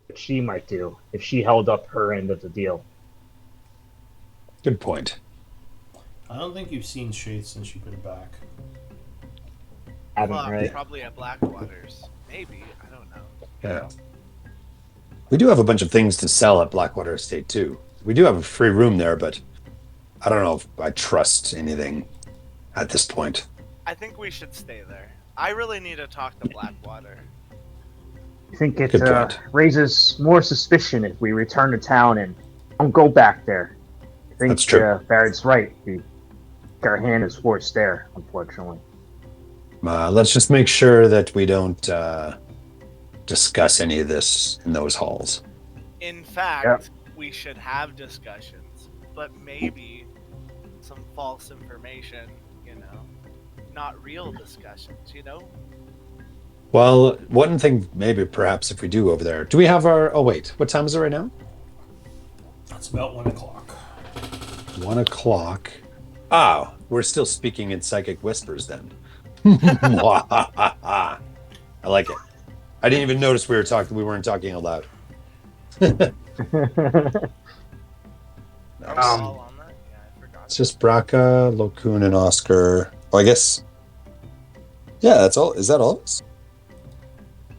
what she might do if she held up her end of the deal. Good point. I don't think you've seen Shade since you put it back. Haven't, Well, right? probably at Blackwaters. Maybe. I don't know. Yeah. We do have a bunch of things to sell at Blackwater Estate too. We do have a free room there, but I don't know if I trust anything at this point. I think we should stay there. I really need to talk to Blackwater. I think it Good point. raises more suspicion if we return to town and don't go back there. I That's think true. Barrett's right. Our hand is forced there, unfortunately. Let's just make sure that we don't discuss any of this in those halls. In fact, Yep. we should have discussions, but maybe some false information, not real discussions, Well, one thing maybe perhaps if we do over there. Do we have our oh wait, what time is it right now? It's about 1 o'clock. 1 o'clock. Ah, we're still speaking in psychic whispers then. I like it. I didn't even notice we weren't talking aloud. Are we Nice. all on that? Yeah, I forgot. It's just Braca, Lokun, and Oscar. Oh, I guess. Yeah, that's all. Is that all of us?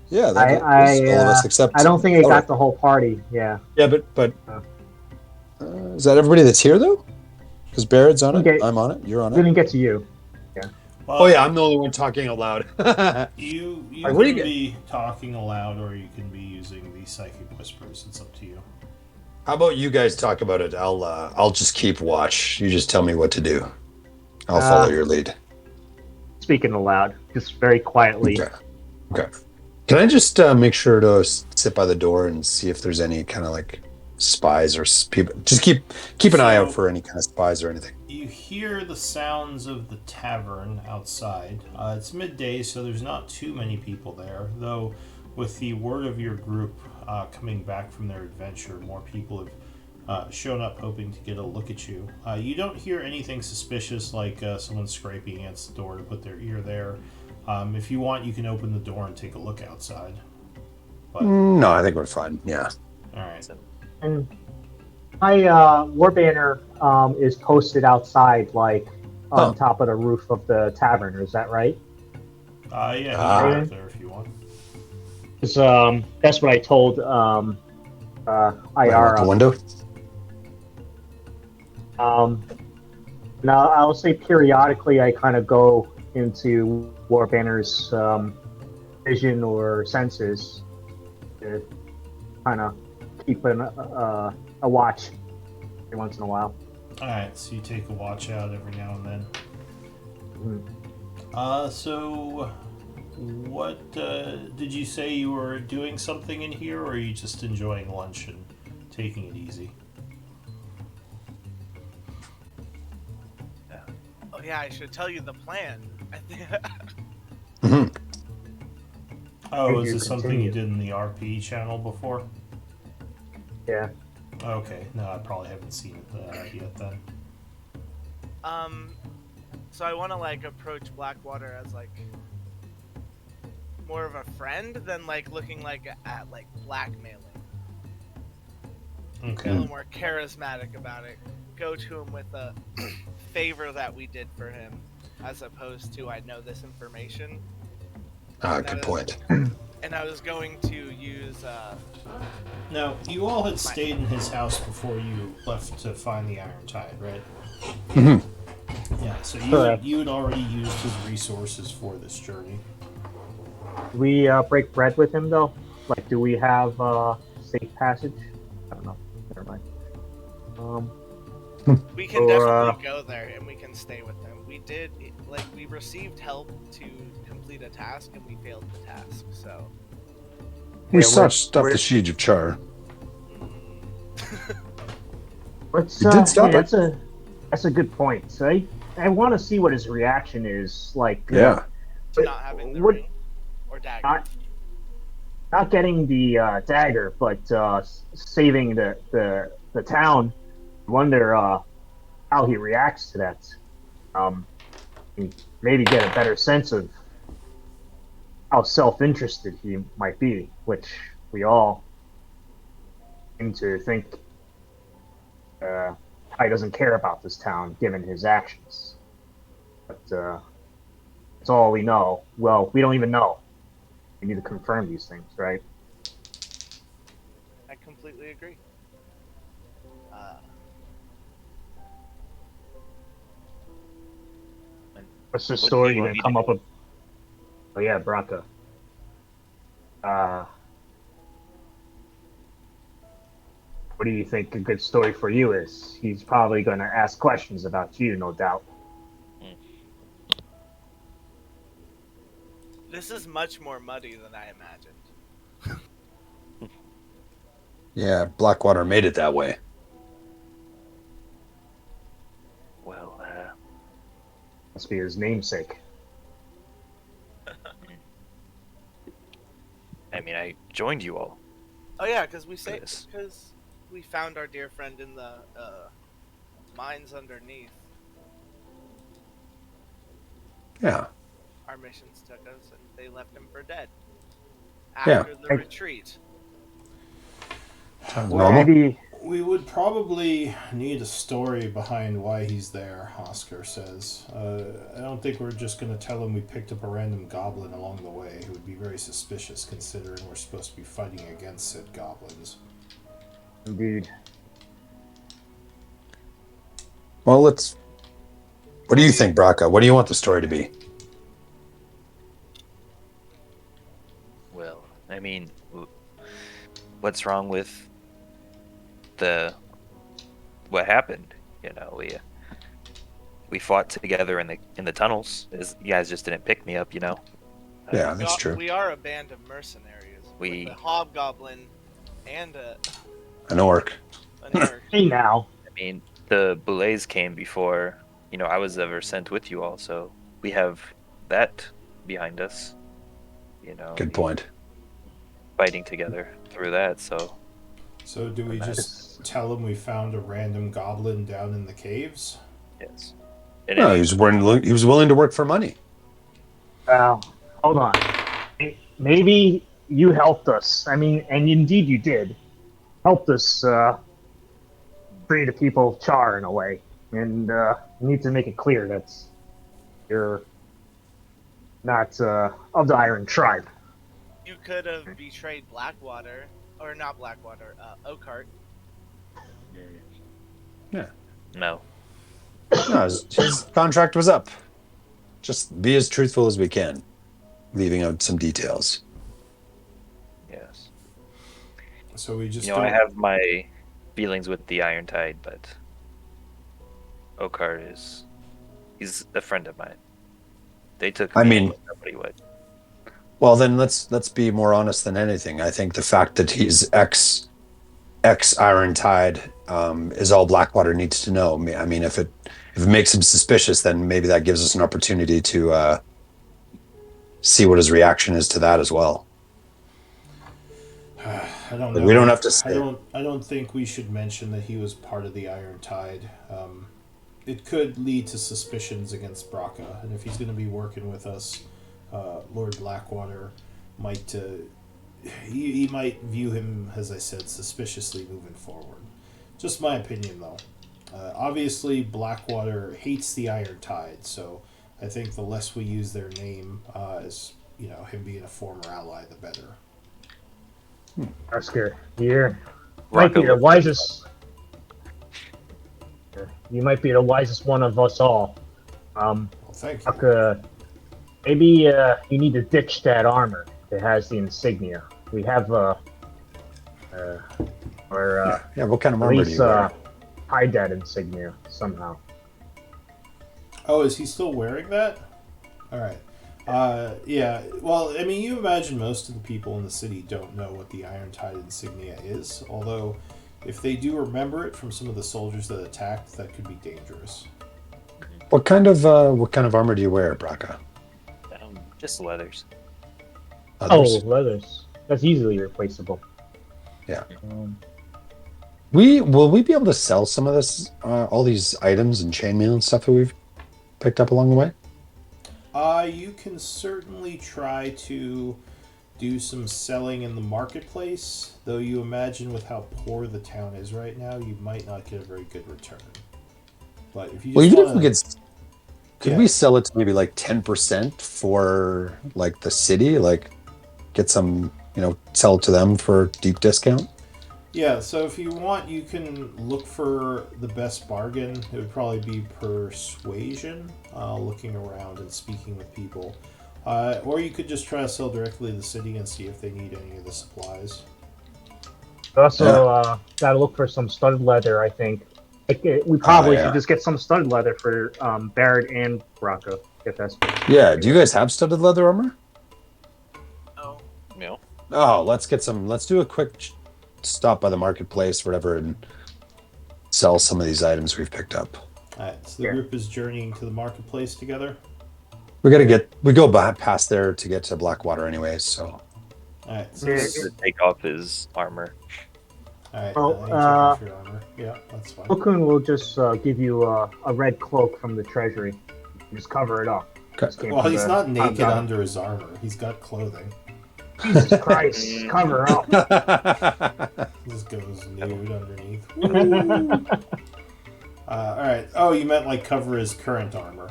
Yeah, that is all of us except. I don't think it oh, got the whole party. Yeah. Yeah, but is that everybody that's here though? Because Barrett's on it. Okay. I'm on it. You're on it. Didn't get to you. Well, Oh yeah, I'm the only one talking out loud. You Alright, what do can you get? be talking aloud, or you can be using the psychic whispers. It's up to you. How about you guys talk about it? I'll just keep watch. You just tell me what to do. I'll follow your lead. Speaking aloud, just very quietly. Okay. Can I just make sure to sit by the door and see if there's any kind of like spies or people? Just keep an eye out for any kind of spies or anything. You hear the sounds of the tavern outside. It's midday, so there's not too many people there. Though, with the word of your group coming back from their adventure, more people have shown up hoping to get a look at you. You don't hear anything suspicious like someone scraping against the door to put their ear there. If you want, you can open the door and take a look outside. But, No, I think we're fine. Yeah. all right. And my war banner is posted outside, like on top of the roof of the tavern. Is that right? Yeah, you can go up there if you want. 'Cause, that's what I told IR. Out the window. Now I'll say periodically I kind of go into war banner's vision or senses to kind of keep a watch every once in a while. Alright, so you take a watch out every now and then. So what did you say you were doing something in here, or are you just enjoying lunch and taking it easy? Oh yeah, I should tell you the plan. I think. Oh, If is you this something continue. you did in the RP channel before? Yeah. Okay, no, I probably haven't seen it yet then. So I want to approach Blackwater as more of a friend than looking at blackmailing. Be Okay. a little more charismatic about it. Go to him with a favor that we did for him, as opposed to I know this information. Good point. And I was going to use. Now, you all had stayed in his house before you left to find the Iron Tide, right? Mm-hmm. Yeah, so Correct. you had already used his resources for this journey. Do we break bread with him though? Like, do we have safe passage? I don't know. Never mind. We can definitely go there and we can stay with them. We did, we received help to complete a task and we failed the task, so. We Yeah, stopped we're- the siege of Chaur. Let's, You did stop it. that's a good point. So I want to see what his reaction is like. Yeah. To not having the What- ring or dagger. Not getting the dagger, but saving the town. I wonder how he reacts to that. Maybe get a better sense of how self-interested he might be, which we all seem to think Ty doesn't care about this town given his actions. But that's all we know. Well, we don't even know. We need to confirm these things, right? I completely agree. What's the What do story you you're want gonna me come to up with? Oh yeah, Braca. What do you think a good story for you is? He's probably gonna ask questions about you, no doubt. This is much more muddy than I imagined. Yeah, Blackwater made it that way. Well, Must be his namesake. I mean, I joined you all. Oh yeah, because Yes. we found our dear friend in the mines underneath. Yeah. Our missions took us, and they left him for dead. Yeah. After the retreat. Sounds Well, normal. Maybe we would probably need a story behind why he's there, Oscar says. I don't think we're just going to tell him we picked up a random goblin along the way. It would be very suspicious considering we're supposed to be fighting against said goblins. indeed. Well, let's. What do you think, Braca? What do you want the story to be? Well, I mean, what's wrong with what happened? You know, we fought together in the tunnels. You guys just didn't pick me up, you know. Yeah, that's true. We are a band of mercenaries. With a hobgoblin and An orc. an orc. Hey now. I mean, the Boulets came before, you know, I was ever sent with you all, so we have that behind us. You know, Good point. fighting together through that, so So do we just tell him we found a random goblin down in the caves? yes. No, he was willing to work for money. Hold on. Maybe you helped us. I mean, and indeed you did. Helped us free the people of Chaur in a way. And you need to make it clear that you're not of the Iron Tribe. You could have betrayed Blackwater, or not Blackwater, Oakheart. Yeah. No. No, his contract was up. Just be as truthful as we can, leaving out some details. Yes. So we just You know, I have my feelings with the Iron Tide, but Oakheart he's a friend of mine. They took me in, nobody would. Well, then let's be more honest than anything. I think the fact that he's ex Iron Tide is all Blackwater needs to know. I mean, if it makes him suspicious, then maybe that gives us an opportunity to see what his reaction is to that as well. I don't know. We don't have to say. I don't think we should mention that he was part of the Iron Tide. It could lead to suspicions against Braca, and if he's going to be working with us, Lord Blackwater might he might view him, as I said, suspiciously moving forward. Just my opinion, though. Obviously, Blackwater hates the Iron Tide, so I think the less we use their name as him being a former ally, the better. Oscar, you might be the wisest. You might be the wisest one of us all. Well, thank you. Maybe you need to ditch that armor that has the insignia. We have what kind of at armor do you wear? hide that insignia somehow. Oh, is he still wearing that? All right. Yeah. Well, I mean, you imagine most of the people in the city don't know what the Iron Tide insignia is. Although, if they do remember it from some of the soldiers that attacked, that could be dangerous. What kind of armor do you wear, Braca? Just leathers. Others? Oh, leathers. That's easily replaceable. Yeah. Will we be able to sell some of this, all these items and chainmail and stuff that we've picked up along the way? You can certainly try to do some selling in the marketplace, though you imagine with how poor the town is right now, you might not get a very good return. But if you Well, just even if we want could we sell it to maybe like 10% for like the city? Like get some, sell it to them for a deep discount? Yeah, so if you want, you can look for the best bargain. It would probably be persuasion, looking around and speaking with people. Or you could just try to sell directly to the city and see if they need any of the supplies. Also, gotta look for some studded leather, I think. We probably should just get some studded leather for Barrett and Rocco, if that's Yeah, do you guys have studded leather armor? Oh. No. Oh, let's do a quick stop by the marketplace, whatever, and sell some of these items we've picked up. Alright, so the group is journeying to the marketplace together. We go past there to get to Blackwater anyways, so. Alright, so To take off his armor. Alright, Oh, check off your armor. Yeah, that's fine. Okun will just give you a red cloak from the treasury. Just cover it up. Well, he's not naked under his armor. He's got clothing. Jesus Christ, cover up. This goes nude underneath. Alright. Oh, you meant like cover his current armor.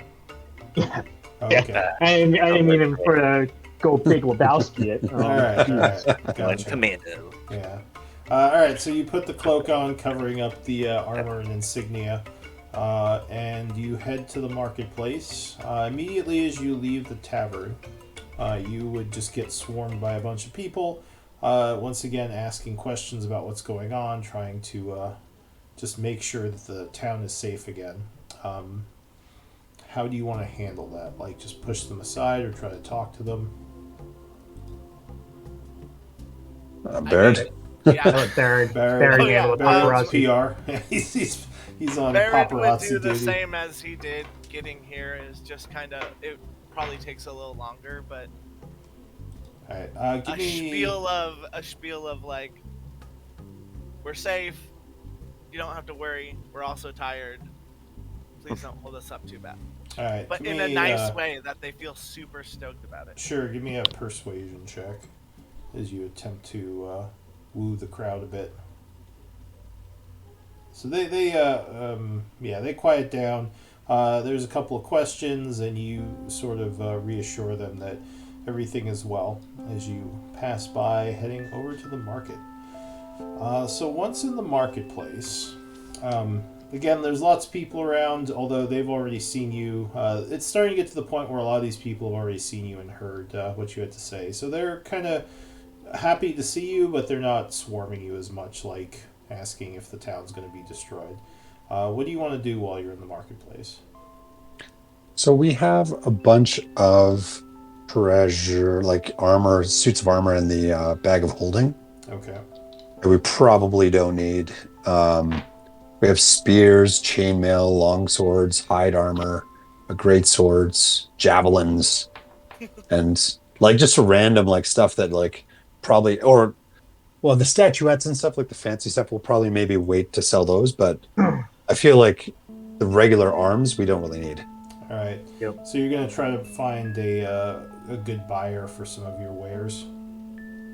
Yeah. Okay. I didn't mean him for to go Big Lebowski it. Alright. Gotcha. Commando. Yeah. Alright, so you put the cloak on, covering up the armor and insignia, and you head to the marketplace. Immediately as you leave the tavern, you would just get swarmed by a bunch of people, once again asking questions about what's going on, trying to just make sure that the town is safe again. How do you want to handle that? Like, just push them aside or try to talk to them? Barrett? Barrett Barrett's paparazzi. PR. he's on Barrett would paparazzi do the duty. same as he did getting here. Is just kind of, it probably takes a little longer, but Alright, give me... a spiel of like, we're safe. You don't have to worry. We're also tired. Please don't hold us up too bad. Alright, But in a nice way that they feel super stoked about it. Sure, give me a persuasion check as you attempt to woo the crowd a bit. So they quiet down. There's a couple of questions, and you sort of reassure them that everything is well as you pass by, heading over to the market. So once in the marketplace, again, there's lots of people around, although they've already seen you. It's starting to get to the point where a lot of these people have already seen you and heard what you had to say. So they're kind of happy to see you, but they're not swarming you as much, like asking if the town's going to be destroyed. What do you want to do while you're in the marketplace? So we have a bunch of treasure, like armor, suits of armor in the bag of holding. Okay. That we probably don't need. We have spears, chainmail, long swords, hide armor, great swords, javelins, and like just a random like stuff that like probably the statuettes and stuff, like the fancy stuff, we'll probably maybe wait to sell those, but I feel like the regular arms we don't really need. All right. Yep. So you're gonna try to find a good buyer for some of your wares.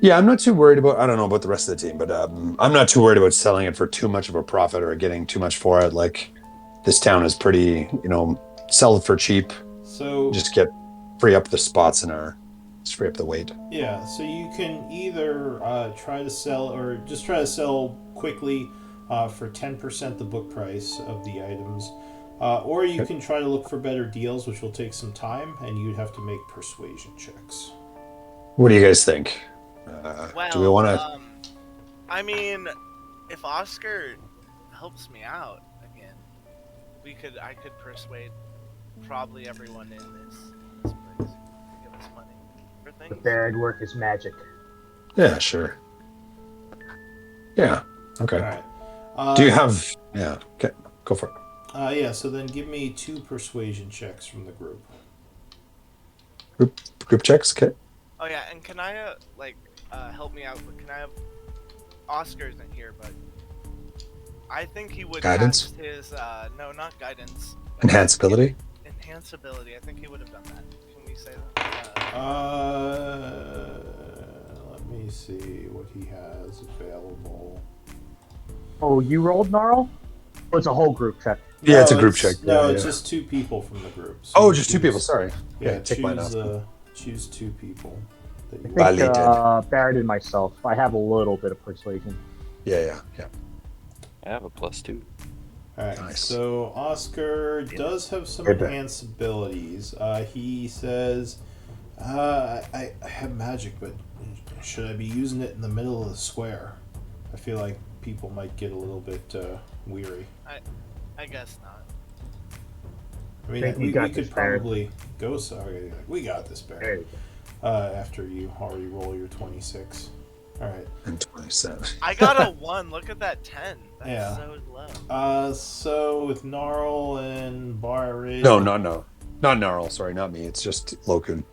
Yeah, I'm not too worried about. I don't know about the rest of the team, but I'm not too worried about selling it for too much of a profit or getting too much for it. Like this town is pretty, sell it for cheap. So just free up the spots in just free up the weight. Yeah. So you can either try to sell or just try to sell quickly for 10% the book price of the items. Or you can try to look for better deals, which will take some time, and you'd have to make persuasion checks. What do you guys think? Do we want to? I mean, if Oscar helps me out again, I could persuade probably everyone in this place to give us money for things. The Barrett work is magic. Yeah, sure. Yeah. Okay. All right. Do you have? Yeah. Okay. Go for it. Yeah. So then, give me 2 persuasion checks from the group. Group checks. Okay. Oh yeah, and can I help me out? Can I have Oscar isn't here, but I think he would guidance. cast his no, not guidance. Enhanceability. Enhanceability. I think he would have done that. Can we say that? me see what he has available. Oh, you rolled, Gnarl? Oh, it's a whole group check. Yeah, it's a group check. No, Yeah, it's yeah. just 2 people from the group. So Oh, you just 2 people. Sorry. Yeah, take mine off. choose 2 people. That you I think Validated. Barrett and myself. I have a little bit of persuasion. Yeah. I have a +2. Alright, Nice. so Oscar does have some Hey, Ben. enhanced abilities. He says, I have magic, but should I be using it in the middle of the square? I feel like people might get a little bit weary. I guess not. I mean, think you we got could this, Barrett. probably go sorry. We got this, There Barry. you go. After you already roll your 26. Alright. And 27. I got a 1. Look at that 10. That's Yeah. so low. So with Gnarl and Barrid. No. Not Gnarl. Sorry, not me. It's just Lokun.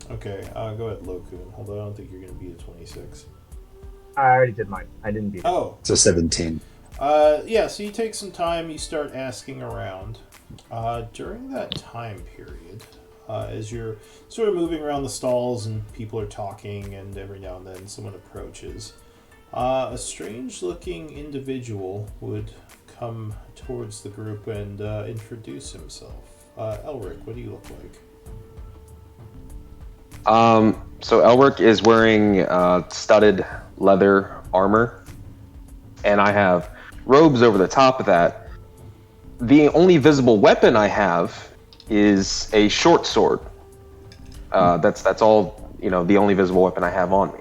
Okay, go ahead, Lokun. Although I don't think you're going to beat a 26. I already did mine. I didn't beat it. Oh. It's a 17. Yeah, so you take some time, you start asking around. During that time period, as you're sort of moving around the stalls and people are talking, and every now and then someone approaches, a strange-looking individual would come towards the group and introduce himself. Elric, what do you look like? So Elric is wearing studded leather armor, and I have robes over the top of that. The only visible weapon I have is a short sword. That's all, the only visible weapon I have on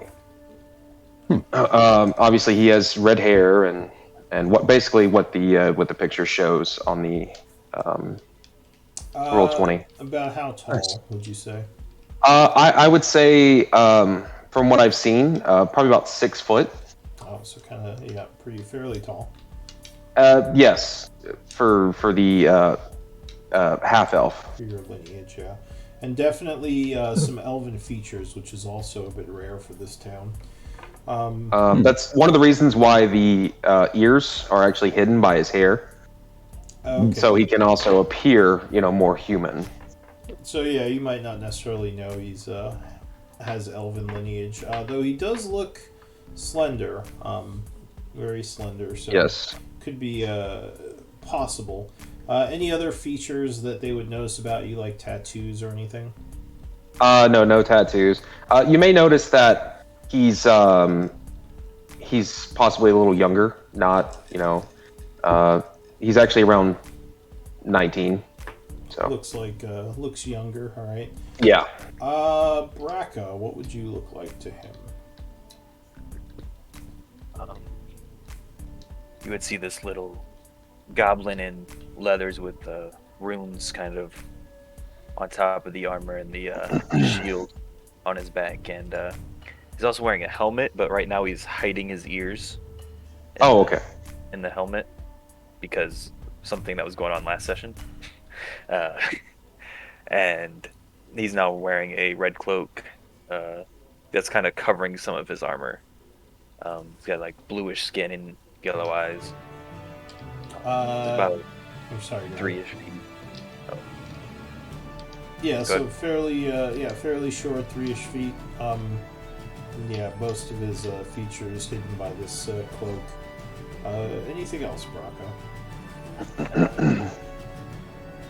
me. Obviously, he has red hair and what the picture shows on the roll 20. About how tall Nice. would you say? I would say, from what I've seen, probably about 6 foot. Oh, so kind of, fairly tall. Yes, for the half elf. For your lineage, yeah. And definitely some elven features, which is also a bit rare for this town. That's one of the reasons why the ears are actually hidden by his hair, Okay. so he can also appear, more human. So yeah, you might not necessarily know he's has elven lineage, though he does look slender, very slender. So Yes. could be possible. Any other features that they would notice about you, like tattoos or anything? No tattoos. You may notice that he's possibly a little younger. Not, he's actually around 19. So Looks younger. All right. yeah. Braca, what would you look like to him? You would see this little goblin in leathers with runes kind of on top of the armor and the shield on his back, and he's also wearing a helmet, but right now he's hiding his ears. Oh, okay. In the helmet, because something that was going on last session. And he's now wearing a red cloak that's kind of covering some of his armor. He's got like bluish skin and yellow eyes. About I'm sorry. 3-ish feet. Yeah, so Good. fairly short, 3-ish feet. Yeah, most of his features hidden by this cloak. Anything else, Braca?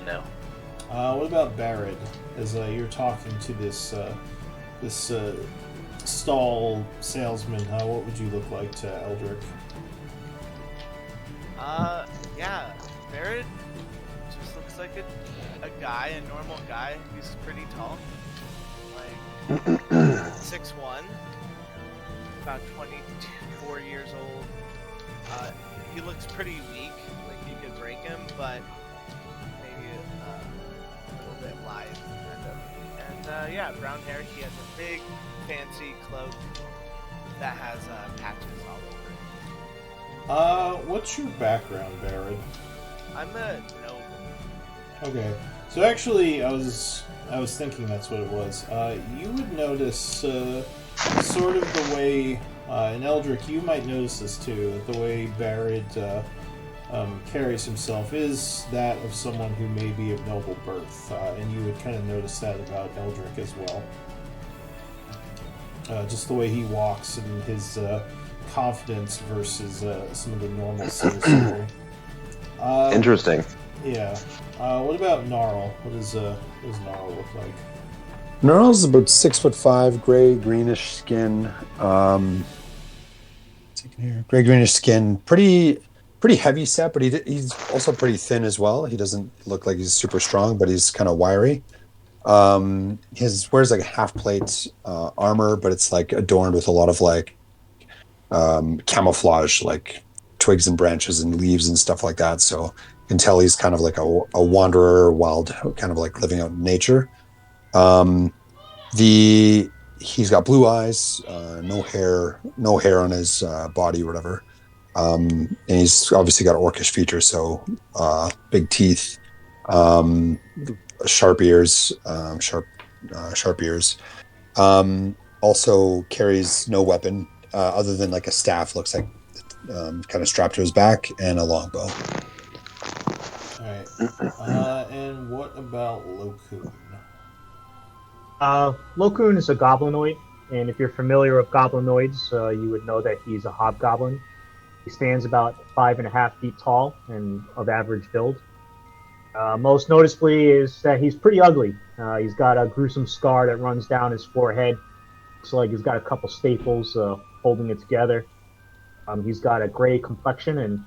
No. What about Barrett? As you're talking to this stall salesman, what would you look like to Eldrick? Yeah, Barrett just looks like a guy, a normal guy. He's pretty tall, like 6'1", about 24 years old. He looks pretty weak, like you could break him, but maybe a little bit lithe, kind of. And yeah, brown hair. He has a big, fancy cloak that has patches all over it. What's your background, Barrett? I'm a noble. Okay, so actually, I was thinking that's what it was. You would notice sort of the way, and Eldrick, you might notice this too, that the way Barrett carries himself is that of someone who may be of noble birth, and you would kind of notice that about Eldrick as well. just the way he walks and his confidence versus some of the normal citizenry. Interesting. Yeah. What about Gnarl? What does Gnarl look like? Gnarl's about 6'5", gray greenish skin. Gray greenish skin, pretty heavy set, but he's also pretty thin as well. He doesn't look like he's super strong, but he's kind of wiry. His wears like a half plate armor, but it's like adorned with a lot of like camouflage, like twigs and branches and leaves and stuff like that. So you can tell he's kind of like a wanderer, wild, kind of like living out in nature. He's got blue eyes, no hair on his body or whatever. And he's obviously got orcish features, so big teeth, sharp ears, sharp ears. Also carries no weapon other than like a staff, looks like kind of strapped to his back, and a longbow. All right. And what about Lokun? Lokun is a goblinoid, and if you're familiar with goblinoids, you would know that he's a hobgoblin. He stands about 5.5 feet tall and of average build. Most noticeably is that he's pretty ugly. He's got a gruesome scar that runs down his forehead. Looks like he's got a couple staples holding it together. He's got a gray complexion and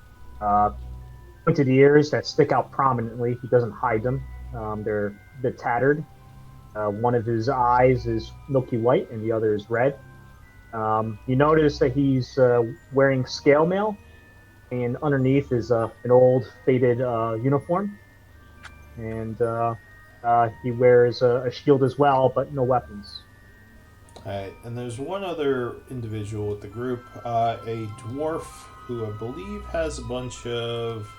pointed ears that stick out prominently. He doesn't hide them. They're a bit tattered. One of his eyes is milky white and the other is red. You notice that he's wearing scale mail, and underneath is an old faded uniform. And he wears a shield as well, but no weapons. Alright, and there's one other individual with the group, a dwarf who I believe has a bunch of,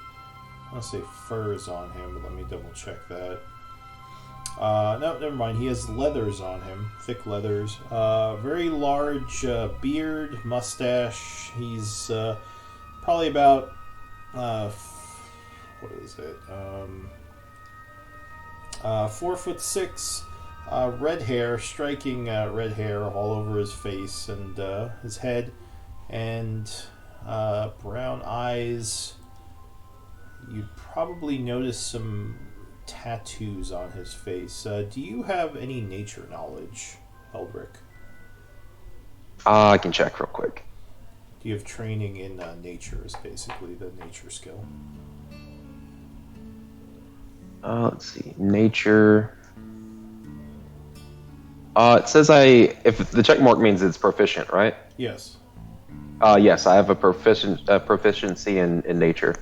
I want to say furs on him, but let me double check that. No, never mind. He has leathers on him, thick leathers. Very large beard, mustache. He's probably about, what is it? 4'6". Red hair, striking red hair all over his face and his head, and brown eyes. You'd probably notice some tattoos on his face. Do you have any nature knowledge, Eldrick? I can check real quick. Do you have training in nature, is basically the nature skill? Let's see. Nature. It says if the check mark means it's proficient, right? Yes. Yes, I have a proficiency in nature.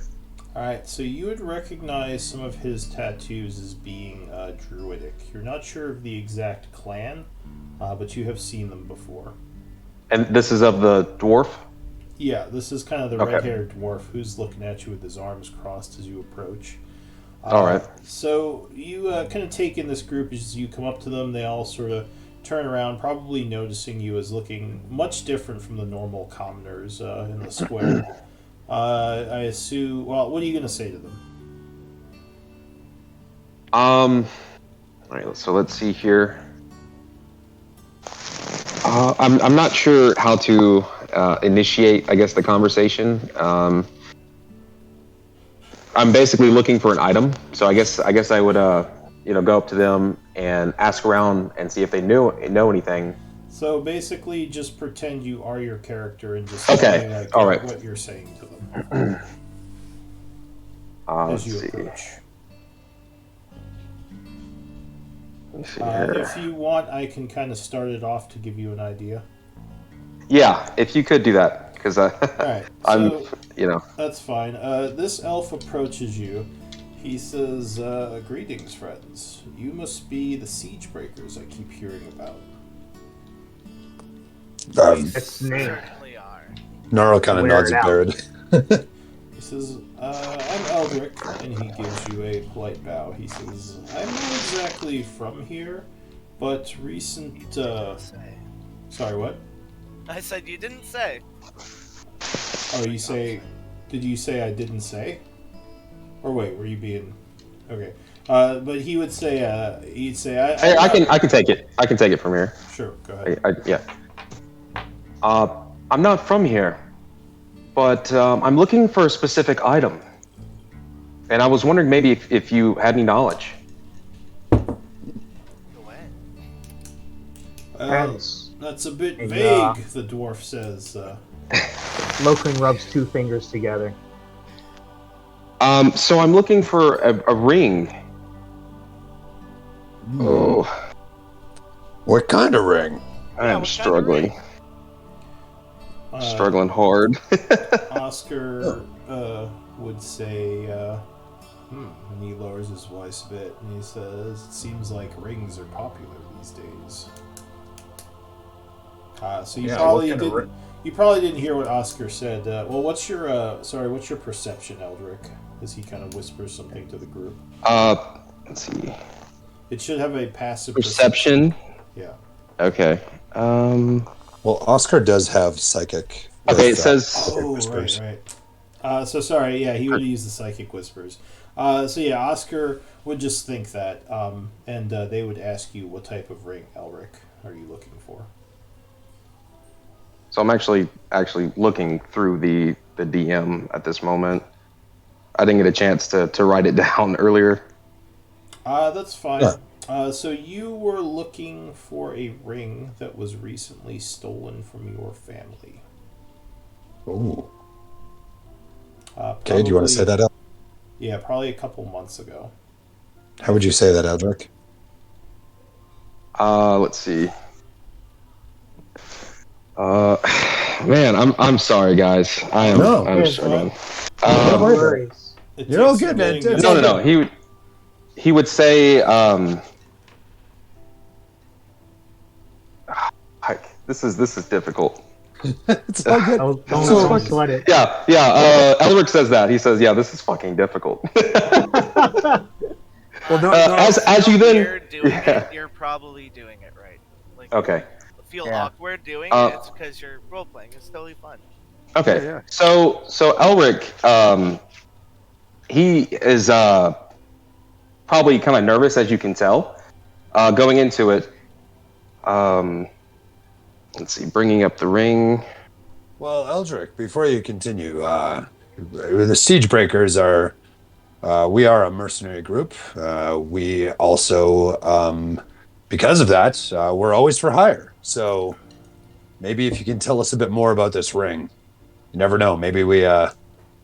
Alright, so you would recognize some of his tattoos as being druidic. You're not sure of the exact clan, but you have seen them before. And this is of the dwarf? Yeah, this is kind of the Okay. red-haired dwarf who's looking at you with his arms crossed as you approach. All right. So you kind of take in this group as you come up to them. They all sort of turn around, probably noticing you as looking much different from the normal commoners in the square. I assume. Well, what are you going to say to them? All right. So let's see here. I'm not sure how to initiate, I guess, the conversation. I'm basically looking for an item, so I guess I would go up to them and ask around and see if they know anything. So basically, just pretend you are your character and just Okay. say, like, All right. what you're saying to them Let's as you see. approach. Let me see here. If you want, I can kind of start it off to give you an idea. Yeah, if you could do that, because Alright, I'm, so that's fine. This elf approaches you. He says, "Greetings, friends. You must be the Siegebreakers I keep hearing about." It's the name. Certainly are. Gnarl kind of Wear nods it at out. Barrett. He says, "I'm Eldrick," and he gives you a polite bow. He says, "I'm not exactly from here, but recent, Say. sorry, what? I said you didn't say. Oh, you say, did you say I didn't say? Or wait, were you being, okay. But he would say, he'd say, I can take it. I can take it from here. Sure, go ahead. Yeah. I'm not from here, but I'm looking for a specific item. And I was wondering maybe if you had any knowledge. Go ahead. Depends. That's a bit And, vague, the dwarf says. Loken rubs two fingers together. So I'm looking for a ring. Oh, What kind of ring? I'm struggling. Struggling Uh, hard. Oscar would say, and he lowers his voice a bit, and he says, "It seems like rings are popular these days." So you Yeah, probably what kind of didn't. You probably didn't hear what Oscar said. Well, what's your what's your perception, Eldrick? As he kind of whispers something to the group. Let's see. It should have a passive Perception. Yeah. Okay. Well, Oscar does have psychic. Okay, with, it says. Oh, whispers. right. So sorry. Yeah, he would use the psychic whispers. So yeah, Oscar would just think that, and they would ask you what type of ring, Elric, are you looking for? So I'm actually looking through the DM at this moment. I didn't get a chance to write it down earlier. That's fine. Yeah. So you were looking for a ring that was recently stolen from your family. Ooh. Okay, do you want to say that out? Yeah, probably a couple months ago. How would you say that, Eldrick? Let's see. Man, I'm sorry, guys. I'm Yes, struggling. No worry about it. worries. It You're all takes good, man. getting- No. He would say, this is difficult. It's all good. Don't sweat it. Yeah. Elric says that. He says, yeah, this is fucking difficult. Well, no, as you then. You're doing it, you're probably doing it right. Like, Okay. feel Yeah. awkward doing it, it's because you're role playing. It's totally fun. Okay. Yeah. So Elric, he is probably kind of nervous, as you can tell, going into it. Let's see, bringing up the ring. Well, Eldrick, before you continue, the Siegebreakers are. We are a mercenary group. We also, because of that, we're always for hire. So maybe if you can tell us a bit more about this ring. You never know. Maybe we,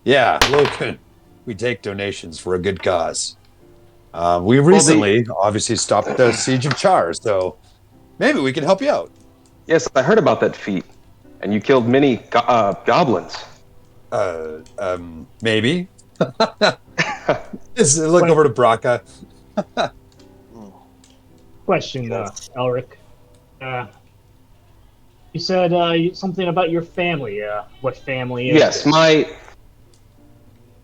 Logan, we take donations for a good cause. We recently, obviously, stopped the siege of Chaur, so maybe we can help you out. Yes, I heard about that feat, and you killed many goblins. Maybe. Just look over to Braca. Question, Elric. You said something about your family. What family is Yes, it?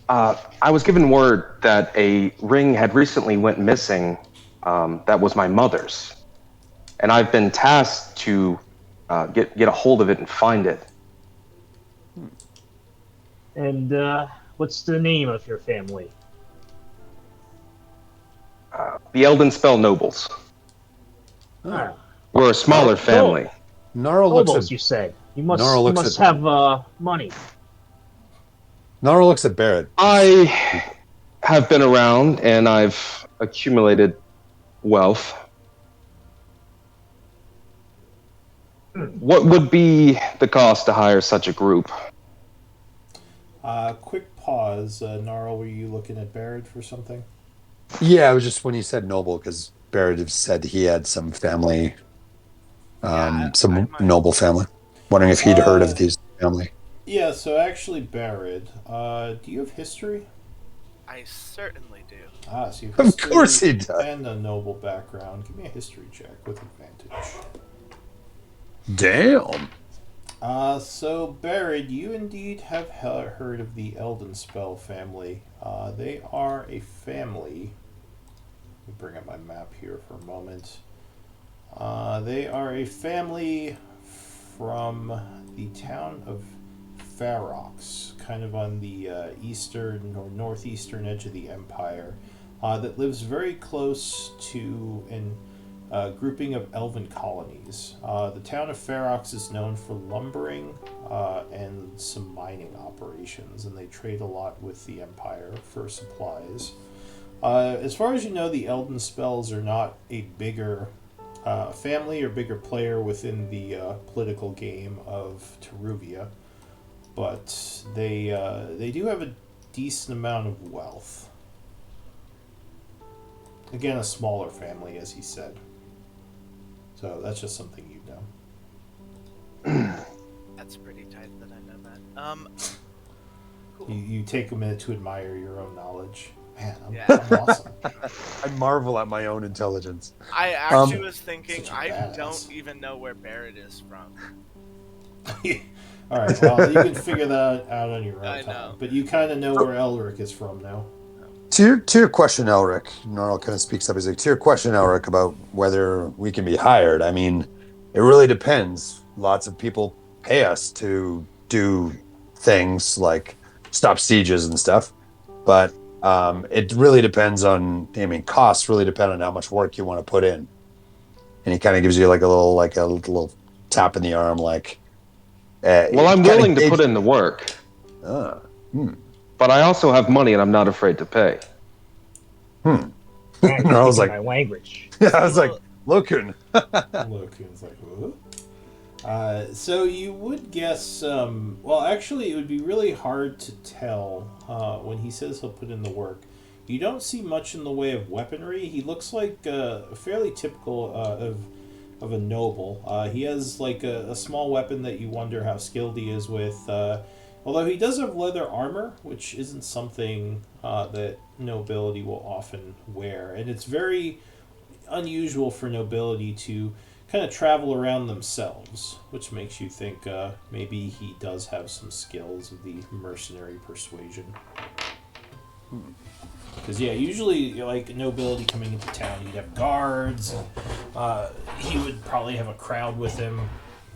I was given word that a ring had recently went missing. That was my mother's, and I've been tasked to get a hold of it and find it. And what's the name of your family? The Elden Spell Nobles. Ah, We're a smaller family. Gnarl looks nobles, at you said. You must Nora looks at- have money. Gnarl looks at Barrett. I have been around and I've accumulated wealth. What would be the cost to hire such a group? Quick pause. Gnarl, were you looking at Barrett for something? Yeah, it was just when you said noble, because Barrett had said he had some family, some noble family. Wondering if he'd heard of these family. Yeah, so actually, Barrett, do you have history? I certainly do. So you have Of history course he does. and a noble background. Give me a history check with advantage. Damn. So Barrett, you indeed have heard of the Eldenspell family. They are a family. Let me bring up my map here for a moment. They are a family from the town of Ferox, kind of on the eastern or northeastern edge of the empire, that lives very close to and grouping of elven colonies. The town of Ferox is known for lumbering and some mining operations, and they trade a lot with the Empire for supplies. As far as you know, the Elden spells are not a bigger family or bigger player within the political game of Teruvia, but they do have a decent amount of wealth. Again, a smaller family, as he said. So that's just something you know. That's pretty tight that I know that. Cool. You take a minute to admire your own knowledge. Man, Yeah. I'm awesome. I marvel at my own intelligence. I actually was thinking, Such a I badass. don't even know where Barrett is from. All right, well, you can figure that out on your own I time. know. But you kind of know where Elric is from now. To your question, Elric, Gnarl kind of speaks up. He's like, to your question, Elric, about whether we can be hired. I mean, it really depends. Lots of people pay us to do things like stop sieges and stuff, but it really depends on. I mean, costs really depend on how much work you want to put in. And he kind of gives you like a little tap in the arm, like. Well, I'm willing to put in the work, but I also have money, and I'm not afraid to pay. Man, I was speaking like, my language. I was like, Lokun. Lokun's like, what? So you would guess. Well, actually, it would be really hard to tell when he says he'll put in the work. You don't see much in the way of weaponry. He looks like fairly typical of a noble. He has like a small weapon that you wonder how skilled he is with. Although he does have leather armor, which isn't something that nobility will often wear, and it's very unusual for nobility to kind of travel around themselves, which makes you think maybe he does have some skills of the mercenary persuasion. Because yeah, usually like nobility coming into town, you'd have guards. And, he would probably have a crowd with him,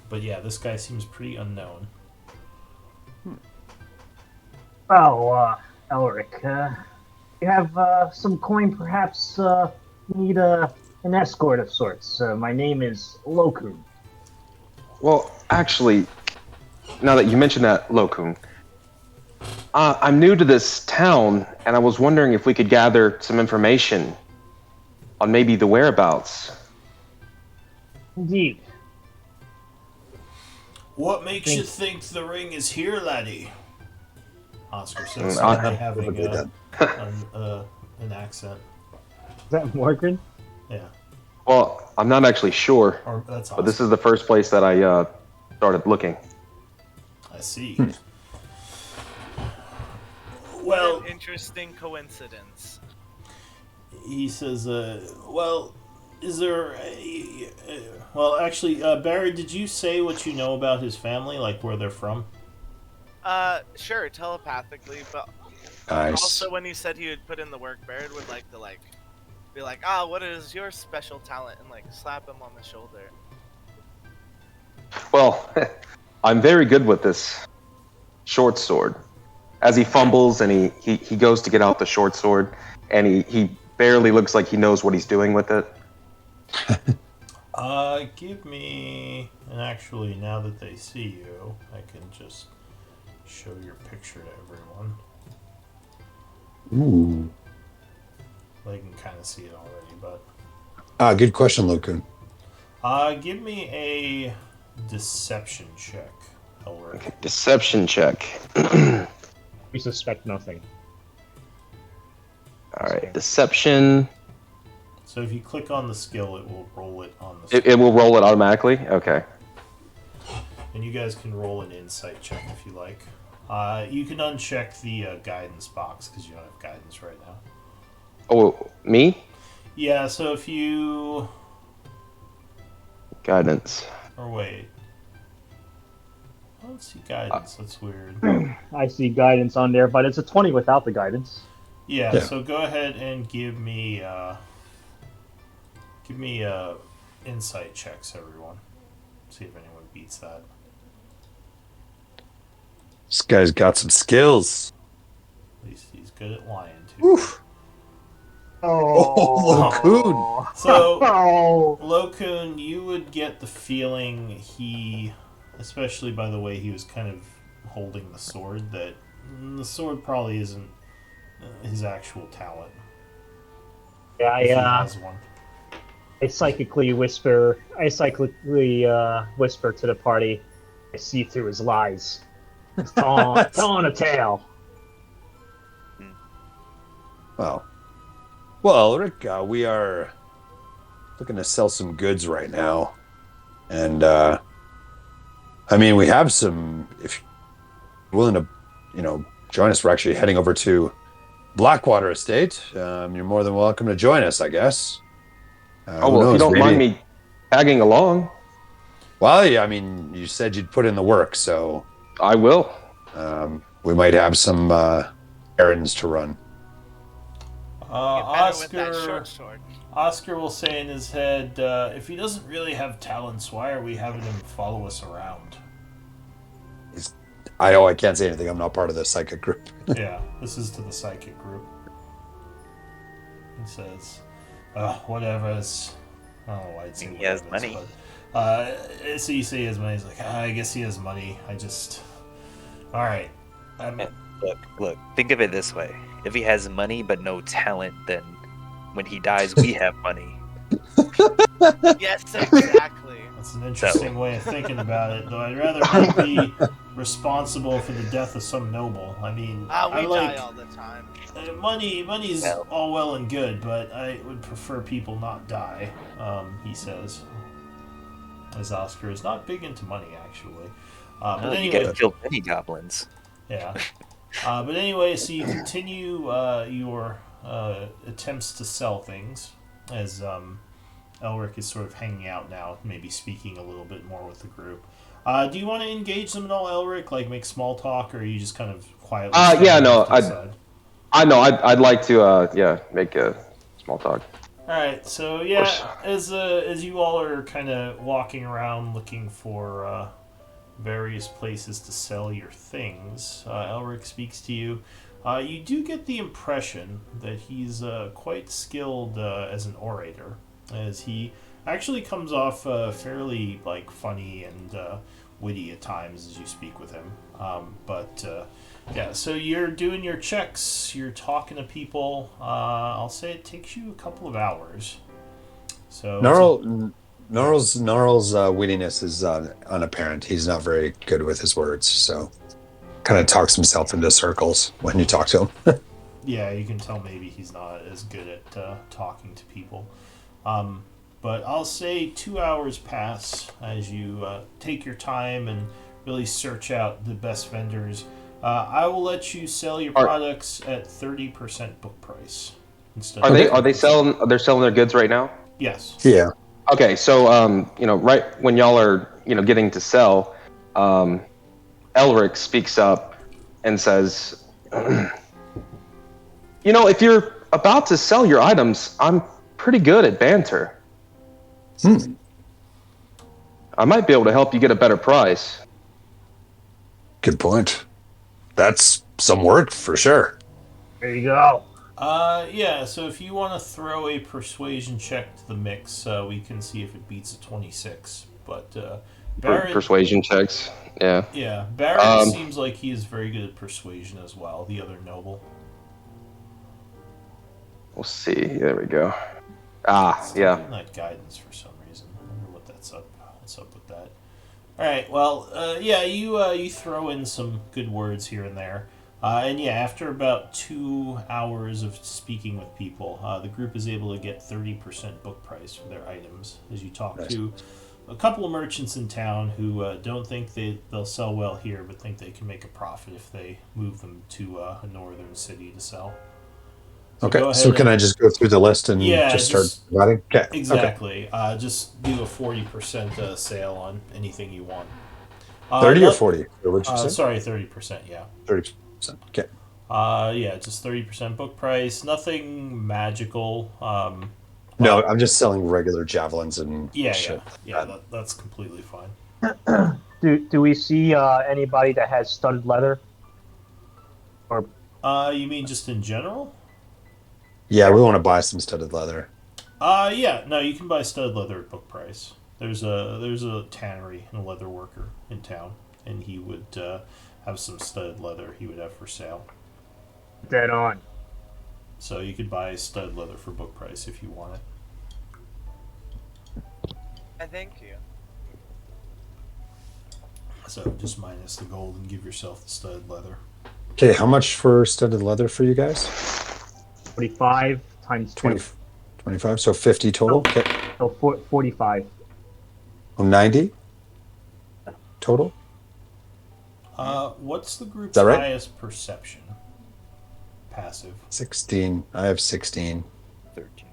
but yeah, this guy seems pretty unknown. Oh, Elric, you have some coin, perhaps need an escort of sorts. My name is Lokun. Well, actually, now that you mention that, Lokun, I'm new to this town, and I was wondering if we could gather some information on maybe the whereabouts. Indeed. What makes you think the ring is here, laddie? Oscar says, I- having an accent. Is that Morgan? Yeah, Well, I'm not actually sure, or that's but this Oscar. is the first place that I started looking. I see. What Well, an interesting coincidence. he says, well, is there well, actually, Barry, did you say what you know about his family, like where they're from? Sure, telepathically, but Nice. also when he said he would put in the work, Barrett would like to be like, ah, what is your special talent, and like slap him on the shoulder. Well, I'm very good with this short sword. As he fumbles and he goes to get out the short sword, and he barely looks like he knows what he's doing with it. Give me, and actually, now that they see you, I can just show your picture to everyone. Ooh. They can kind of see it already, but Good question, Lokun. give me a deception check, Elric. Deception check. We suspect nothing. All right, deception. So if you click on the skill, it will roll it on the It will roll it automatically. Okay. And you guys can roll an insight check if you like. You can uncheck the guidance box because you don't have guidance right now. Oh, me? Yeah, so if you... Guidance. Or wait. I don't see guidance. That's weird. I see guidance on there, but it's a 20 without the guidance. Yeah, so go ahead and give me insight checks, everyone. See if anyone beats that. This guy's got some skills. At least he's good at lying too. Oof. Oh, Locoon. So, Oh, Lokun, you would get the feeling he, especially by the way he was kind of holding the sword, that the sword probably isn't his actual talent. yeah, If he has one. I psychically whisper. I psychically whisper to the party. I see through his lies. He's telling a tale. Well, Rick, we are looking to sell some goods right now, and I mean, we have some. If you're willing to, join us, we're actually heading over to Blackwater Estate. You're more than welcome to join us, I guess. Oh, Who well, if you knows? don't mind me tagging along, Well, yeah, I mean, you said you'd put in the work, so I will. we might have some errands to run. Get better with that Oscar. short sword. Oscar will say in his head, if he doesn't really have talents, why are we having him follow us around? I can't say anything. I'm not part of the psychic group. Yeah, this is to the psychic group. He says, whatever. I don't know why I'd say He has whatever, money. But, so you say he has money. He's like, I guess he has money. Alright. Look. Think of it this way: if he has money but no talent, then when he dies, we have money. Yes, exactly. That's an interesting way of thinking about it, though I'd rather not be responsible for the death of some noble. I mean, We I like die all the time. money's No. all well and good, but I would prefer people not die, he says. As Oscar is not big into money, actually. But You anyway, gotta kill many goblins. yeah. But anyway, so you continue your attempts to sell things as Elric is sort of hanging out now, maybe speaking a little bit more with the group. Do you want to engage them at all, Elric? Like make small talk, or are you just kind of quietly? Yeah, no, off to the side? I know. I'd like to, make a small talk. All right, so yeah, as you all are kind of walking around looking for various places to sell your things, Elric speaks to you. You do get the impression that he's quite skilled as an orator, as he actually comes off fairly like funny and witty at times as you speak with him. Yeah, so you're doing your checks, you're talking to people. I'll say it takes you a couple of hours. So Gnarl's wittiness is unapparent. He's not very good with his words, so kind of talks himself into circles when you talk to him. yeah, you can tell maybe he's not as good at talking to people. But I'll say 2 hours pass as you take your time and really search out the best vendors. I will let you sell your products at 30% book price instead. Are they selling? They're selling their goods right now. Yes. Yeah. Okay, so right when y'all are getting to sell, Elric speaks up and says, if you're about to sell your items, I'm pretty good at banter. I might be able to help you get a better price. Good point. That's some work for sure. There you go. Yeah, so if you want to throw a persuasion check to the mix, we can see if it beats a 26. But Barrett, Persuasion checks. Yeah. yeah, Barrett seems like he is very good at persuasion as well, the other noble. We'll see. There we go. It's Yeah. not that guidance for some reason. I wonder what that's up. What's up with that? All right. Well, yeah, you throw in some good words here and there, and yeah, after about 2 hours of speaking with people, the group is able to get 30% book price for their items. As you talk to a couple of merchants in town who don't think they'll sell well here, but think they can make a profit if they move them to a northern city to sell. So Okay, so can I just go through the list and just start providing? Okay. Exactly. Okay. Just do a 40% sale on anything you want. 30 or 40? What'd you say? Sorry, 30%, yeah. 30%. Okay. Yeah, just 30% book price. Nothing magical. No, I'm just selling regular javelins and shit. Yeah, that's completely fine. Do we see anybody that has studded leather? Or You mean just in general? Yeah, we want to buy some studded leather. Yeah, no, you can buy studded leather at book price. There's a tannery and a leather worker in town, and he would have some studded leather he would have for sale. Dead on. So you could buy studded leather for book price if you want it. And thank you. So just minus the gold and give yourself the studded leather. Okay, how much for studded leather for you guys? 45 times 2. 20, 25, so 50 total. Okay. So 45. 90 total. What's the group's that right? highest perception? Passive. 16. I have 16. 13.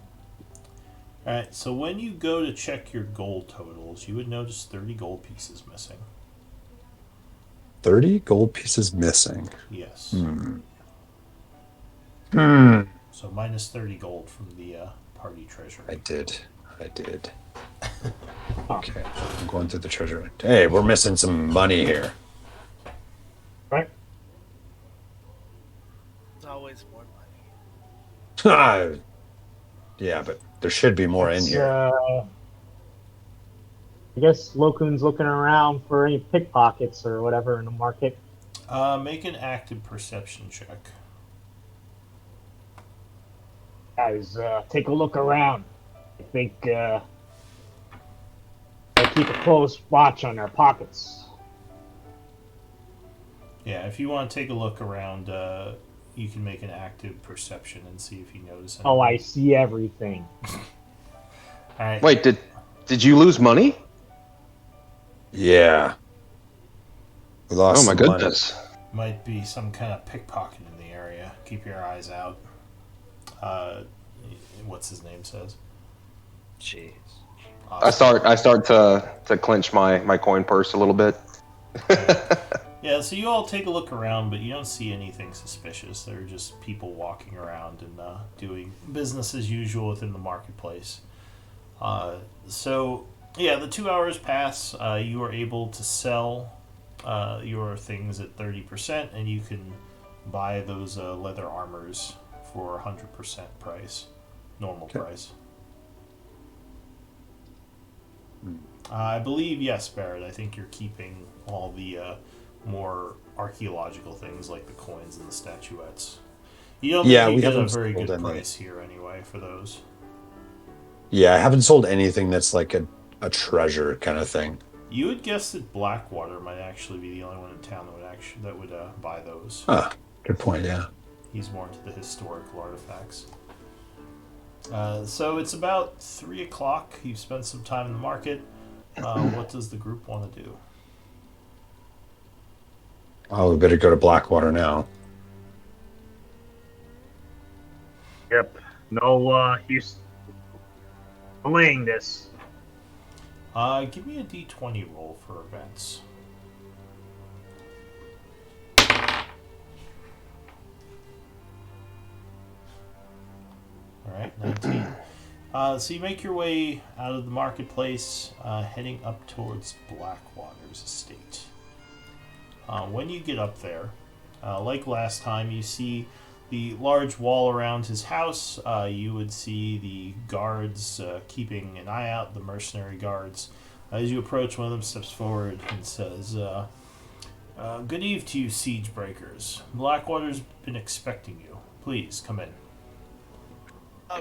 Alright, so when you go to check your gold totals, you would notice 30 gold pieces missing. 30 gold pieces missing. Yes. So minus 30 gold from the party treasure. I did. Okay, I'm going through the treasure. Hey, we're missing some money here. Right? There's always more money. Yeah, but there should be more in here. I guess Lokun's looking around for any pickpockets or whatever in the market. Make an active perception check. Guys, take a look around. I think I keep a close watch on their pockets. Yeah, if you want to take a look around, you can make an active perception and see if you notice anything. Oh, I see everything. Alright. Wait, did you lose money? Yeah. We lost Oh my some money. goodness. Might be some kind of pickpocket in the area. Keep your eyes out. What's his name says? Jeez. I start to clench my coin purse a little bit. Yeah, so you all take a look around, but you don't see anything suspicious. They're just people walking around and doing business as usual within the marketplace. So, yeah, the 2 hours pass. You are able to sell your things at 30%, and you can buy those leather armors for 100% price, normal price. I believe, yes, Barrett, I think you're keeping all the more archaeological things like the coins and the statuettes. You don't think you get a very good price here anyway for those. Yeah, I haven't sold anything that's like a treasure kind of thing. You would guess that Blackwater might actually be the only one in town that would buy those. Ah, good point, yeah. He's more into the historical artifacts. So it's about 3 o'clock. You've spent some time in the market. What does the group want to do? Oh, we better go to Blackwater now. Yep. No use delaying this. Give me a d20 roll for events. Alright, 19. So you make your way out of the marketplace, heading up towards Blackwater's estate. When you get up there, like last time, you see the large wall around his house. You would see the guards keeping an eye out, the mercenary guards. As you approach, one of them steps forward and says, good eve to you, Siegebreakers. Blackwater's been expecting you. Please, come in.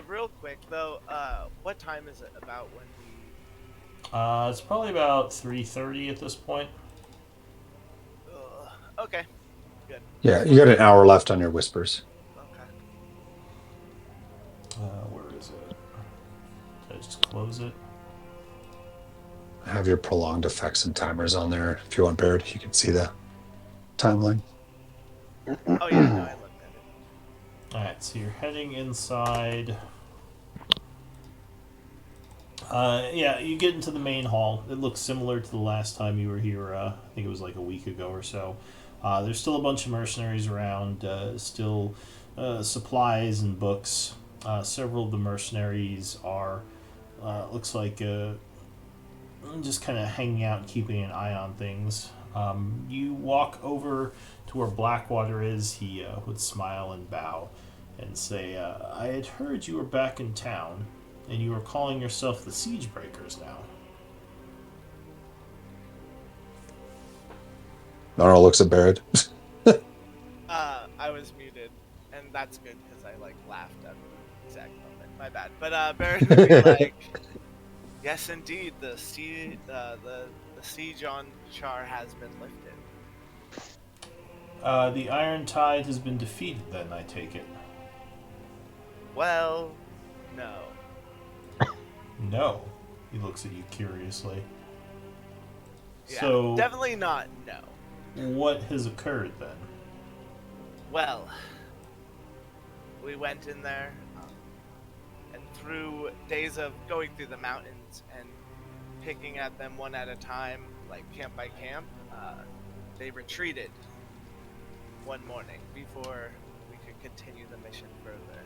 Real quick though, what time is it about when we? It's probably about 3:30 at this point. Okay, good. Yeah, you got an hour left on your whispers. Okay. Where is it? Did I just close it? Have your prolonged effects and timers on there. If you want, Barrett, you can see the timeline. Oh yeah, no, I looked at it. Alright, so you're heading inside. Yeah, you get into the main hall. It looks similar to the last time you were here. I think it was like a week ago or so. There's still a bunch of mercenaries around, still supplies and books. Several of the mercenaries are, looks like, just kind of hanging out and keeping an eye on things. You walk over to where Blackwater is. He would smile and bow. and say, I had heard you were back in town, and you are calling yourself the Siegebreakers now. Nara looks at Barrett. I was muted, and that's good because I like laughed at the exact moment. My bad. But Barrett would be like, "Yes, indeed, the siege on Chaur has been lifted." The Iron Tide has been defeated. Then I take it. Well, no. No. He looks at you curiously. Yeah, So definitely not no. what has occurred then? Well, we went in there, and through days of going through the mountains and picking at them one at a time, like camp by camp, they retreated one morning before we could continue the mission further.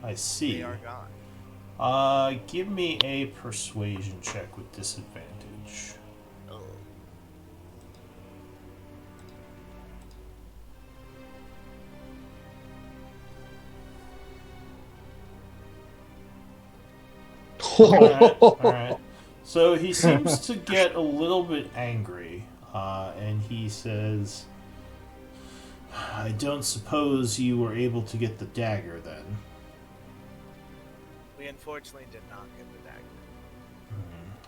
I see. They are gone. Give me a persuasion check with disadvantage. Ugh. Alright. So he seems to get a little bit angry, and he says, I don't suppose you were able to get the dagger then. We unfortunately did not get the dagger.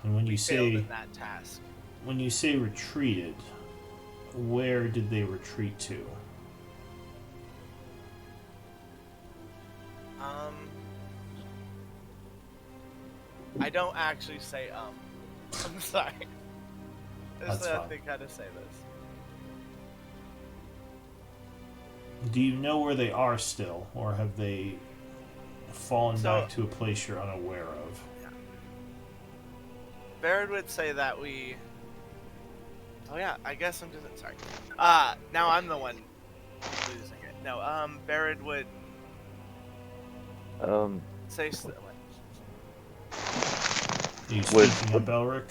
And when you We failed say in that task. when you say retreated, where did they retreat to? I don't actually say I'm sorry. I just That's fine. think how to say this. Do you know where they are still, or have they fallen back to a place you're unaware of? Barrett would say that we. Oh yeah, I guess I'm just sorry. Now I'm the one losing it. No, Barrett would say. Are you Would- speaking up, Elric?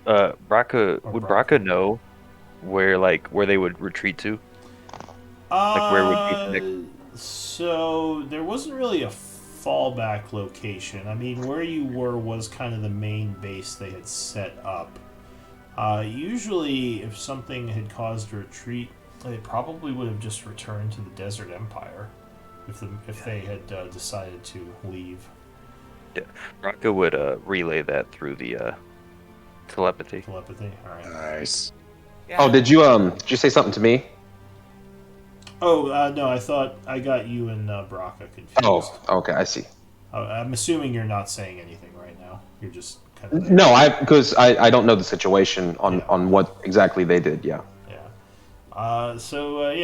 Bracca, Or would Bracca. Bracca know where they would retreat to? Like, where would be the So there wasn't really a fallback location. I mean, where you were was kind of the main base they had set up. Usually, if something had caused a retreat, they probably would have just returned to the Desert Empire if they had decided to leave. Bracca would relay that through the telepathy. Telepathy. All right. Nice. Yeah. Oh, did you say something to me? Oh no, I thought I got you and Bracca confused. Oh, okay, I see. I'm assuming you're not saying anything right now. You're just kind of there. No, because I don't know the situation on Yeah. on what exactly they did. Yeah. Yeah.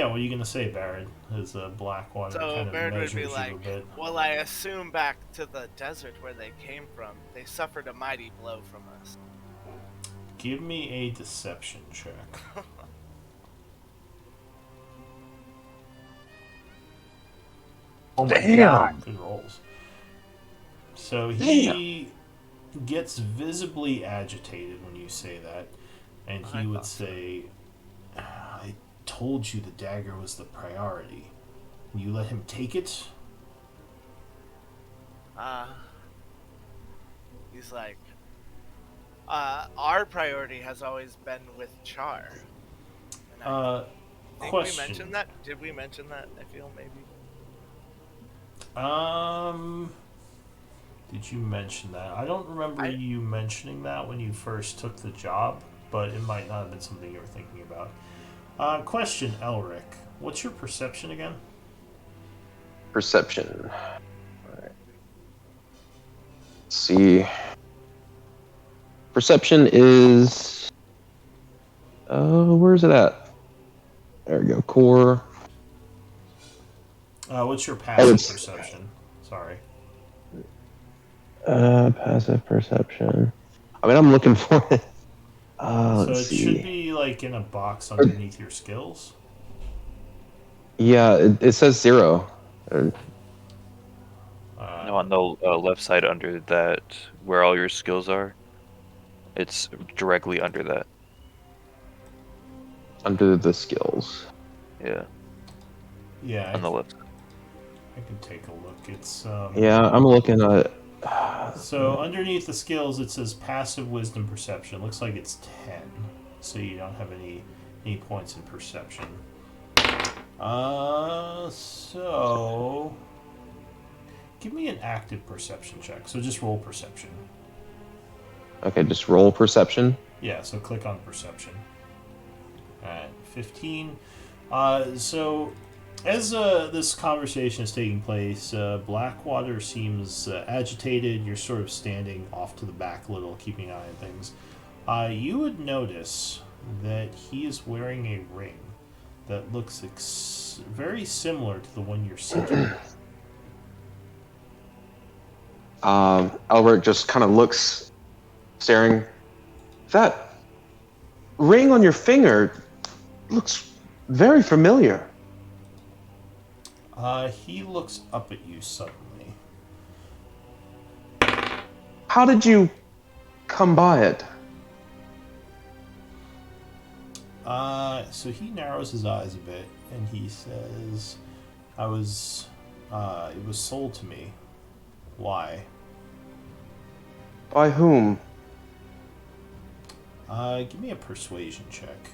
What are you gonna say, Barrett? As Blackwater So kind of Barrett would measures be you like, a bit. "Well, I assume back to the desert where they came from, they suffered a mighty blow from us." Give me a deception check. Oh my Damn. god. Good rolls. So he gets visibly agitated when you say that, and I he would thought so. say, I told you the dagger was the priority. You let him take it? He's like, our priority has always been with Chaur. And I think Question. we mentioned that. Did we mention that? I feel maybe. Did you mention that? I don't remember you mentioning that when you first took the job, but it might not have been something you were thinking about. Question, Elric. What's your perception again? Perception. All right. Let's see. Perception is. Where is it at? There we go. Core. What's your passive perception? Sorry. Passive perception. I mean, I'm looking for it. So Let's it see. should be like in a box underneath your skills. Yeah, it says 0. No, on the left side under that, where all your skills are, it's directly under that. Under the skills. Yeah, Yeah, on the left. I can take a look. It's Yeah, I'm looking at. So underneath the skills, it says passive wisdom perception. Looks like it's 10, so you don't have any points in perception. So give me an active perception check. So just roll perception. Okay, just roll perception. Yeah, so click on perception. Alright, 15. So as this conversation is taking place, Blackwater seems agitated. You're sort of standing off to the back a little, keeping an eye on things. You would notice that he is wearing a ring that looks very similar to the one you're seeking. Albert just kind of looks, staring. That ring on your finger looks very familiar. He looks up at you suddenly. How did you come by it? So he narrows his eyes a bit and he says, it was sold to me. Why? By whom? Give me a persuasion check.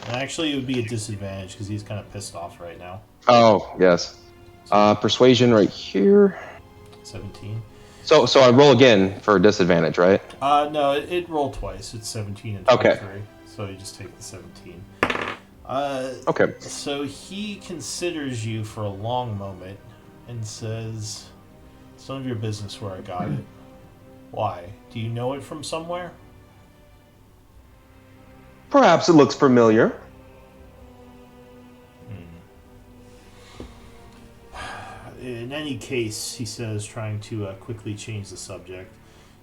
And actually, it would be a disadvantage because he's kind of pissed off right now. Oh, yes. Persuasion right here. 17. So I roll again for a disadvantage, right? No, it rolled twice. It's 17 and 23. Okay. So you just take the 17. Okay. So he considers you for a long moment and says, "It's none of your business where I got it. Why? Do you know it from somewhere?" Perhaps it looks familiar. In any case, he says, trying to quickly change the subject,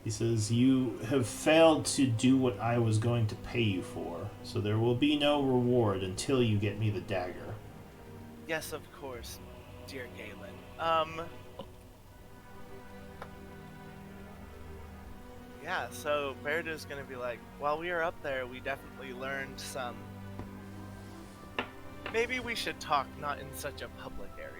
he says, "You have failed to do what I was going to pay you for, so there will be no reward until you get me the dagger." Yes, of course, dear Galen. Yeah, so Berida's gonna be like, while we were up there, we definitely learned some. Maybe we should talk not in such a public area.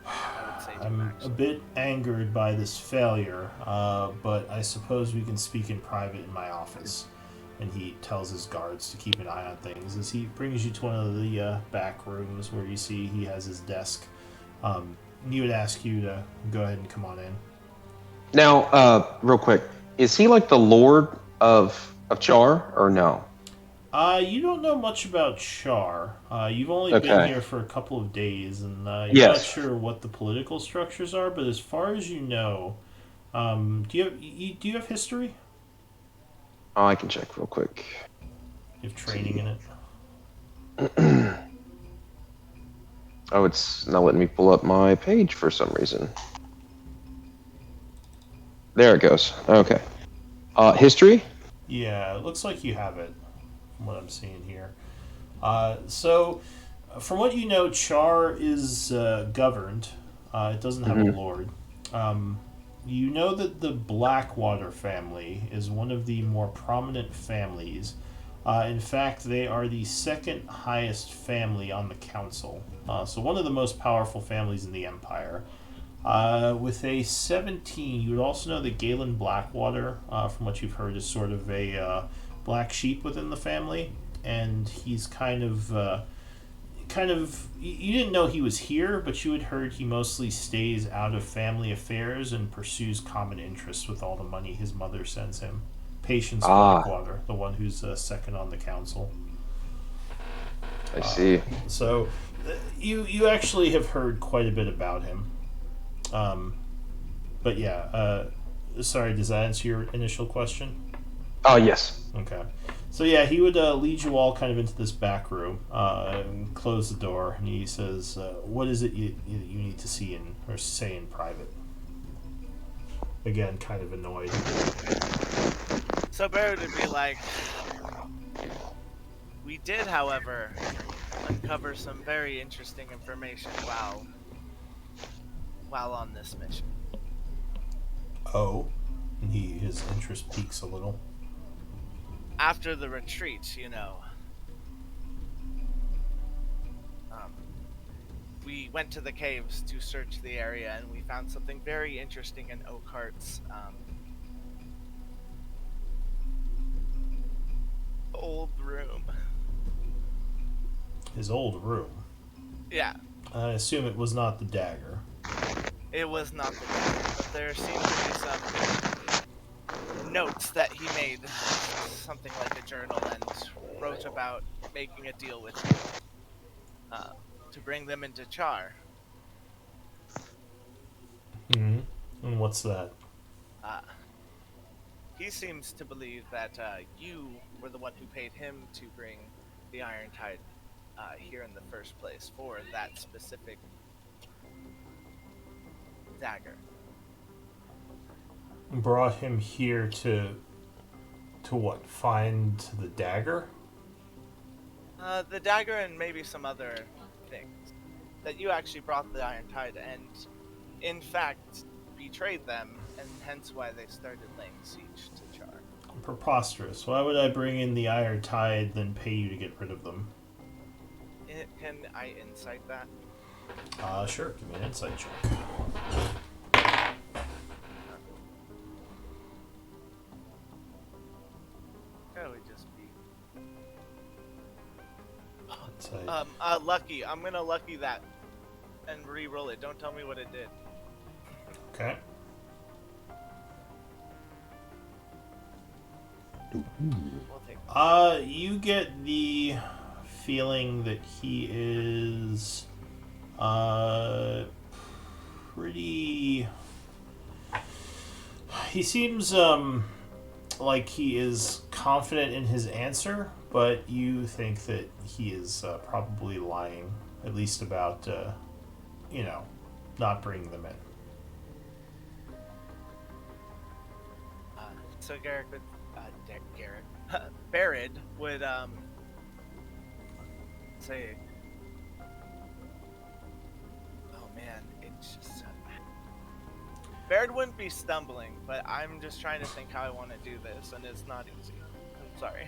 I would say to him, I'm a actually. bit angered by this failure, but I suppose we can speak in private in my office. And he tells his guards to keep an eye on things as he brings you to one of the back rooms where you see he has his desk. He would ask you to go ahead and come on in. Now, real quick, is he like the Lord of Chaur or no? You don't know much about Chaur. You've only been Okay. here for a couple of days, and you're not Yes. sure what the political structures are. But as far as you know, do you have history? Oh, I can check real quick. You have training in it. Oh, it's not letting me pull up my page for some reason. There it goes. Okay. History? Yeah, it looks like you have it, from what I'm seeing here. So, from what you know, Chaur is governed. It doesn't have a lord. You know that the Blackwater family is one of the more prominent families. In fact, they are the second highest family on the council. So one of the most powerful families in the Empire. With a 17, you would also know that Galen Blackwater, from what you've heard, is sort of a black sheep within the family. And he's kind of you didn't know he was here, but you had heard he mostly stays out of family affairs and pursues common interests with all the money his mother sends him. Patience Blackwater, the one who's second on the council. I see. So you actually have heard quite a bit about him. But yeah, sorry, does that answer your initial question? Oh, yes. Okay. So yeah, he would lead you all kind of into this back room and close the door, and he says, "What is it you need to see in or say in private?" Again, kind of annoyed. So Barrett would be like, we did, however, uncover some very interesting information while on this mission. Oh, and his interest peaks a little. After the retreat, you know, We went to the caves to search the area, and we found something very interesting in Oakhart's old room. His old room. Yeah, I assume it was not the dagger. it was not the dagger, but there seemed to be some notes that he made, something like a journal, and wrote about making a deal with you to bring them into Chaur. Hmm. And what's that? Uh, he seems to believe that you were the one who paid him to bring the Iron Tide here in the first place for that specific dagger. Brought him here to what? Find the dagger? The dagger and maybe some other things. That you actually brought the Iron Tide and, in fact, betrayed them, and hence why they started laying siege to Chaur. Preposterous. Why would I bring in the Iron Tide then pay you to get rid of them? Can I insight that? Sure. Give me an insight check. That would just be Insight. lucky. I'm gonna lucky that and re-roll it. Don't tell me what it did. Okay. We'll take it. You get the feeling that he is pretty. He seems like he is confident in his answer, but you think that he is probably lying, at least about not bringing them in. So Garrick would, Barrett would say, "Oh man, it's just." Barrett wouldn't be stumbling, but I'm just trying to think how I want to do this, and it's not easy. I'm sorry.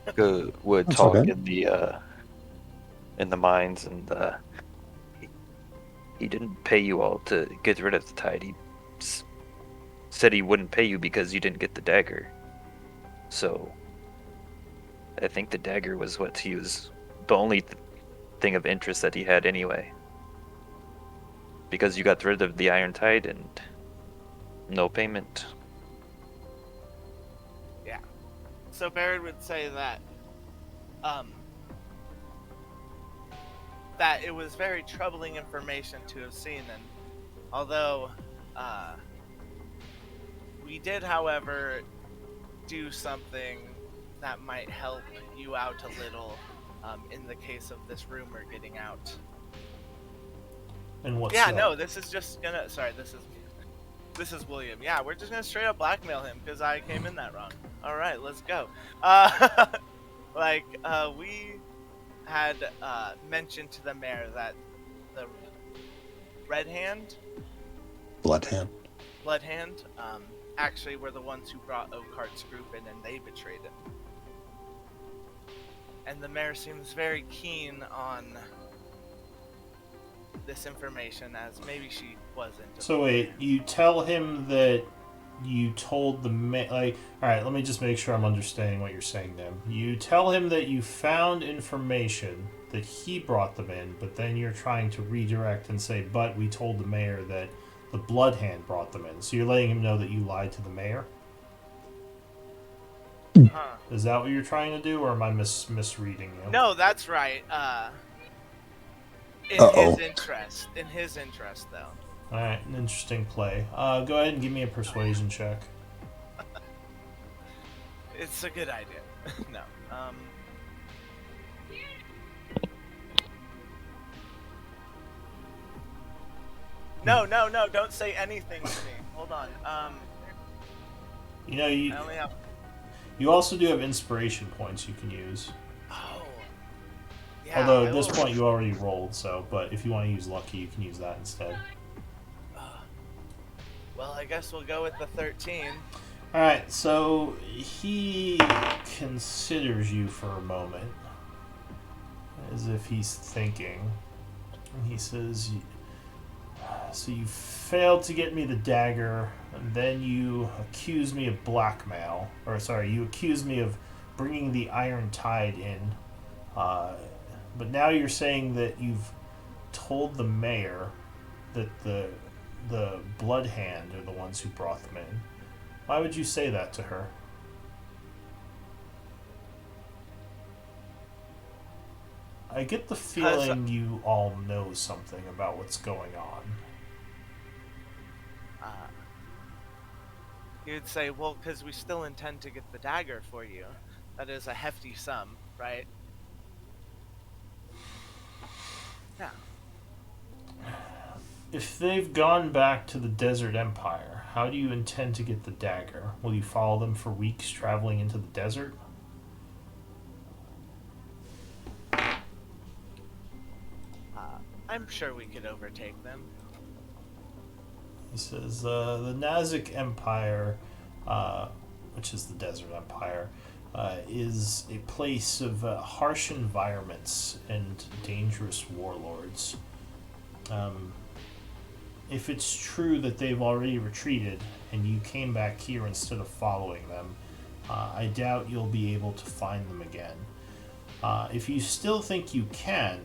Would That's talk okay. in the mines, and he didn't pay you all to get rid of the tide. He said he wouldn't pay you because you didn't get the dagger. So I think the dagger was what he was the only thing of interest that he had anyway. Because you got rid of the Iron Tide and no payment. Yeah. So Barrett would say that that it was very troubling information to have seen, and although we did, however, do something that might help you out a little in the case of this rumor getting out. And what's Yeah, that? no, this is just gonna. Sorry, this is William. Yeah, we're just gonna straight up blackmail him because I came in that wrong. All right, let's go. We had mentioned to the mayor that the Red Hand, Blood hand. actually were the ones who brought Oakhart's group in, and they betrayed him. And the mayor seems very keen on this information, as maybe she wasn't. So wait, you tell him that you told the all right, let me just make sure I'm understanding what you're saying then. You tell him that you found information that he brought them in, but then you're trying to redirect and say, but we told the mayor that the Blood Hand brought them in. So you're letting him know that you lied to the mayor? Huh. Is that what you're trying to do, or am I misreading you? No, that's right. In Uh-oh. his interest, though. Alright, an interesting play. Go ahead and give me a persuasion check. It's a good idea. No. No, don't say anything to me. Hold on. You know, I only have... you also do have inspiration points you can use. Oh. Yeah, Although I at this will- point you already rolled, so, but if you want to use lucky, you can use that instead. Well, I guess we'll go with the 13. Alright, so he considers you for a moment, as if he's thinking. And he says, so you failed to get me the dagger, and then you accuse me of blackmail. Or, sorry, you accuse me of bringing the Iron Tide in. But now you're saying that you've told the mayor that the Blood Hand are the ones who brought them in. Why would you say that to her? I get the feeling you all know something about what's going on. You'd say, well, because we still intend to get the dagger for you. That is a hefty sum, right? Yeah. If they've gone back to the Desert Empire, how do you intend to get the dagger? Will you follow them for weeks traveling into the desert? I'm sure we could overtake them. He says, the Nazic Empire, which is the Desert Empire, is a place of harsh environments and dangerous warlords. If it's true that they've already retreated and you came back here instead of following them, I doubt you'll be able to find them again. If you still think you can,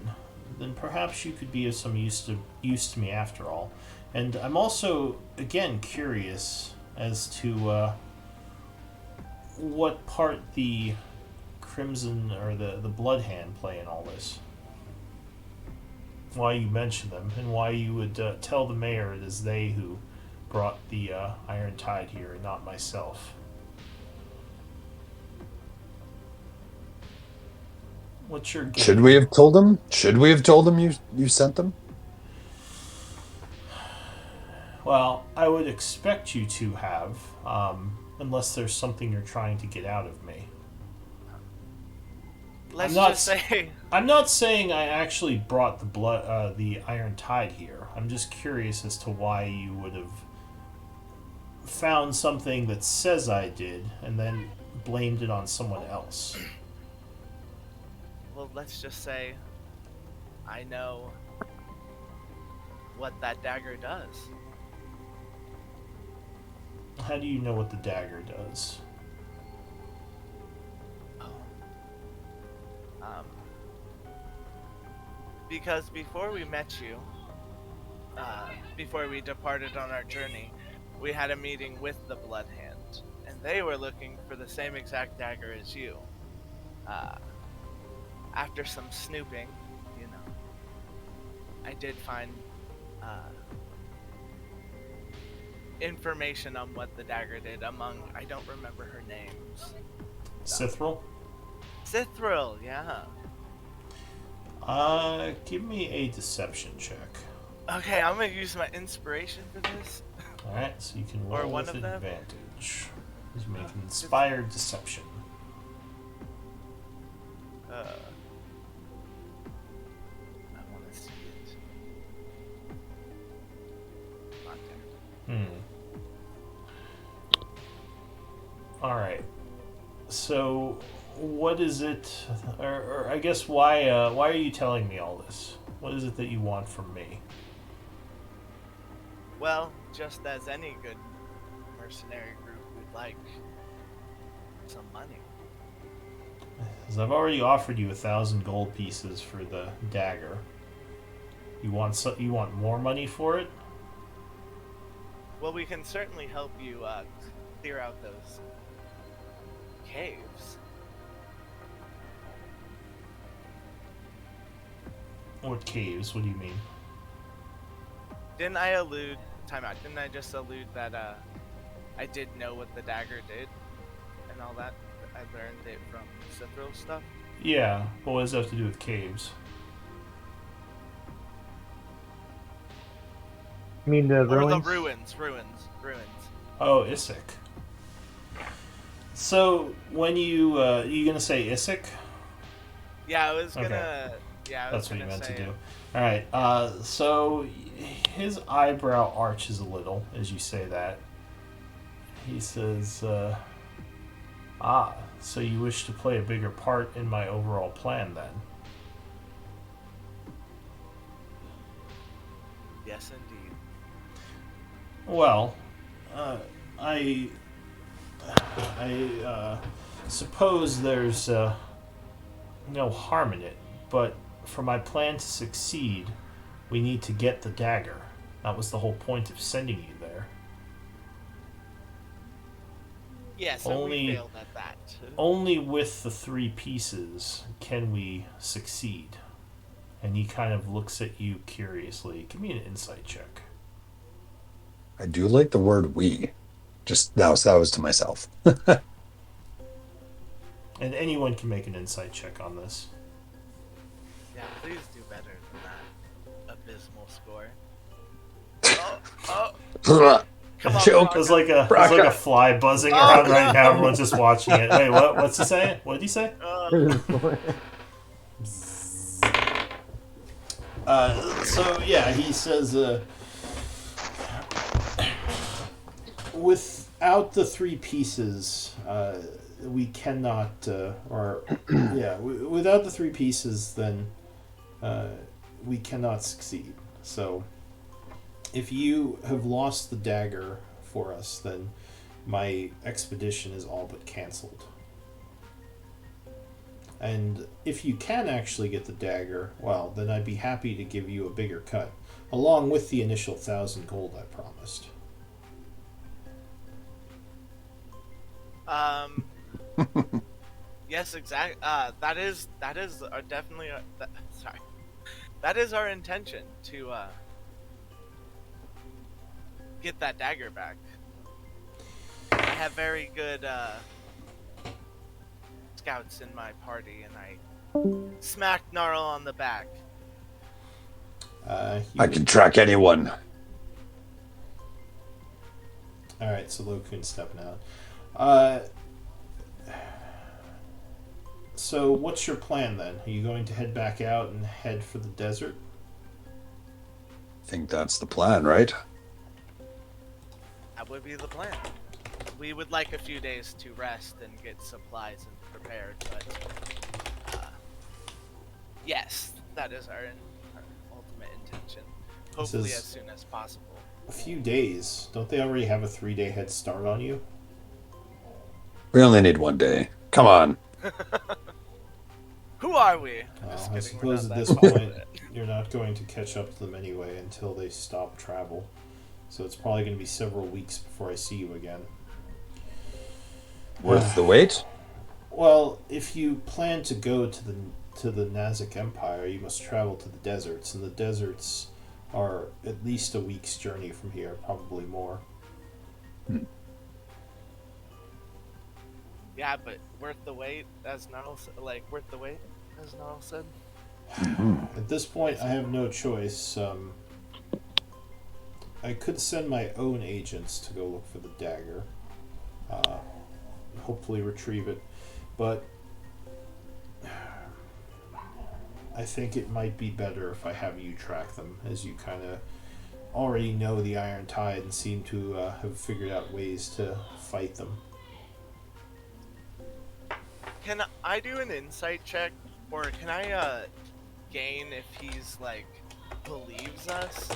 then perhaps you could be of some use to me after all. And I'm also, again, curious as to what part the Crimson or the Blood Hand play in all this. Why you mention them, and why you would tell the mayor it is they who brought the Iron Tide here, and not myself. What's your game? Should we have told him? Should we have told him you sent them? Well, I would expect you to have, unless there's something you're trying to get out of me. Let's just say... I'm not saying I actually brought the Iron Tide here. I'm just curious as to why you would have found something that says I did, and then blamed it on someone else. Well, let's just say I know what that dagger does. How do you know what the dagger does? Because before we met you, before we departed on our journey, we had a meeting with the Blood Hand, and they were looking for the same exact dagger as you. After some snooping, I did find information on what the dagger did among, I don't remember her names. Sithril? Sithril, yeah. Give me a deception check. Okay, I'm gonna use my inspiration for this. Alright, so you can Or roll one with of them? advantage. He's making inspired deception. I want to see it. Not there. Alright. So, what is it, or I guess why are you telling me all this? What is it that you want from me? Well, just as any good mercenary group would like some money. Because I've already offered you 1,000 gold pieces for the dagger. You want more money for it? Well, we can certainly help you clear out those caves. What caves? What do you mean? Didn't I allude? Time out. Didn't I just allude that I did know what the dagger did and all that? I learned it from Sithril stuff. Yeah, but what does that have to do with caves? You mean the Or ruins? the ruins. Oh, Isik. So when you gonna say Isik? Yeah, I was gonna. Okay. Yeah, I That's was what you gonna meant to say do. it. All right. So his eyebrow arches a little as you say that. He says, so you wish to play a bigger part in my overall plan then? Yes, indeed. Well, I suppose there's no harm in it, but for my plan to succeed, we need to get the dagger. That was the whole point of sending you there. Yes, and we failed at that. Only with the 3 pieces can we succeed. And he kind of looks at you curiously. Give me an insight check. I do like the word "we." Just that was to myself. And anyone can make an insight check on this. Yeah, please do better than that abysmal score. Come on, Joke. There's like a fly buzzing around right now. Everyone's just watching it. Wait, what? What's he saying? What did he say? So yeah, he says, without the 3 pieces, we cannot, without the 3 pieces, then we cannot succeed. So, if you have lost the dagger for us, then my expedition is all but canceled. And if you can actually get the dagger, well, then I'd be happy to give you a bigger cut, along with the initial 1,000 gold I promised. Yes, exactly. That is definitely sorry. That is our intention to get that dagger back. I have very good scouts in my party, and I smacked Gnarl on the back. I can track anyone. All right, so Lokun's stepping out. So what's your plan then? Are you going to head back out and head for the desert? I think that's the plan, right? That would be the plan. We would like a few days to rest and get supplies and prepared, but yes, that is our ultimate intention. Hopefully as soon as possible. A few days? Don't they already have a 3-day head start on you? We only need 1 day. Come on. Who are we? Well, I suppose at this point you're not going to catch up to them anyway until they stop travel. So it's probably going to be several weeks before I see you again. Worth the wait? Well, if you plan to go to the Nazik Empire, you must travel to the deserts, and the deserts are at least a week's journey from here, probably more. Yeah, but worth the wait, as Gnarl said. At this point, I have no choice. I could send my own agents to go look for the dagger. Hopefully retrieve it. But I think it might be better if I have you track them, as you kind of already know the Iron Tide and seem to have figured out ways to fight them. Can I do an insight check, or can I gain if he's like believes us,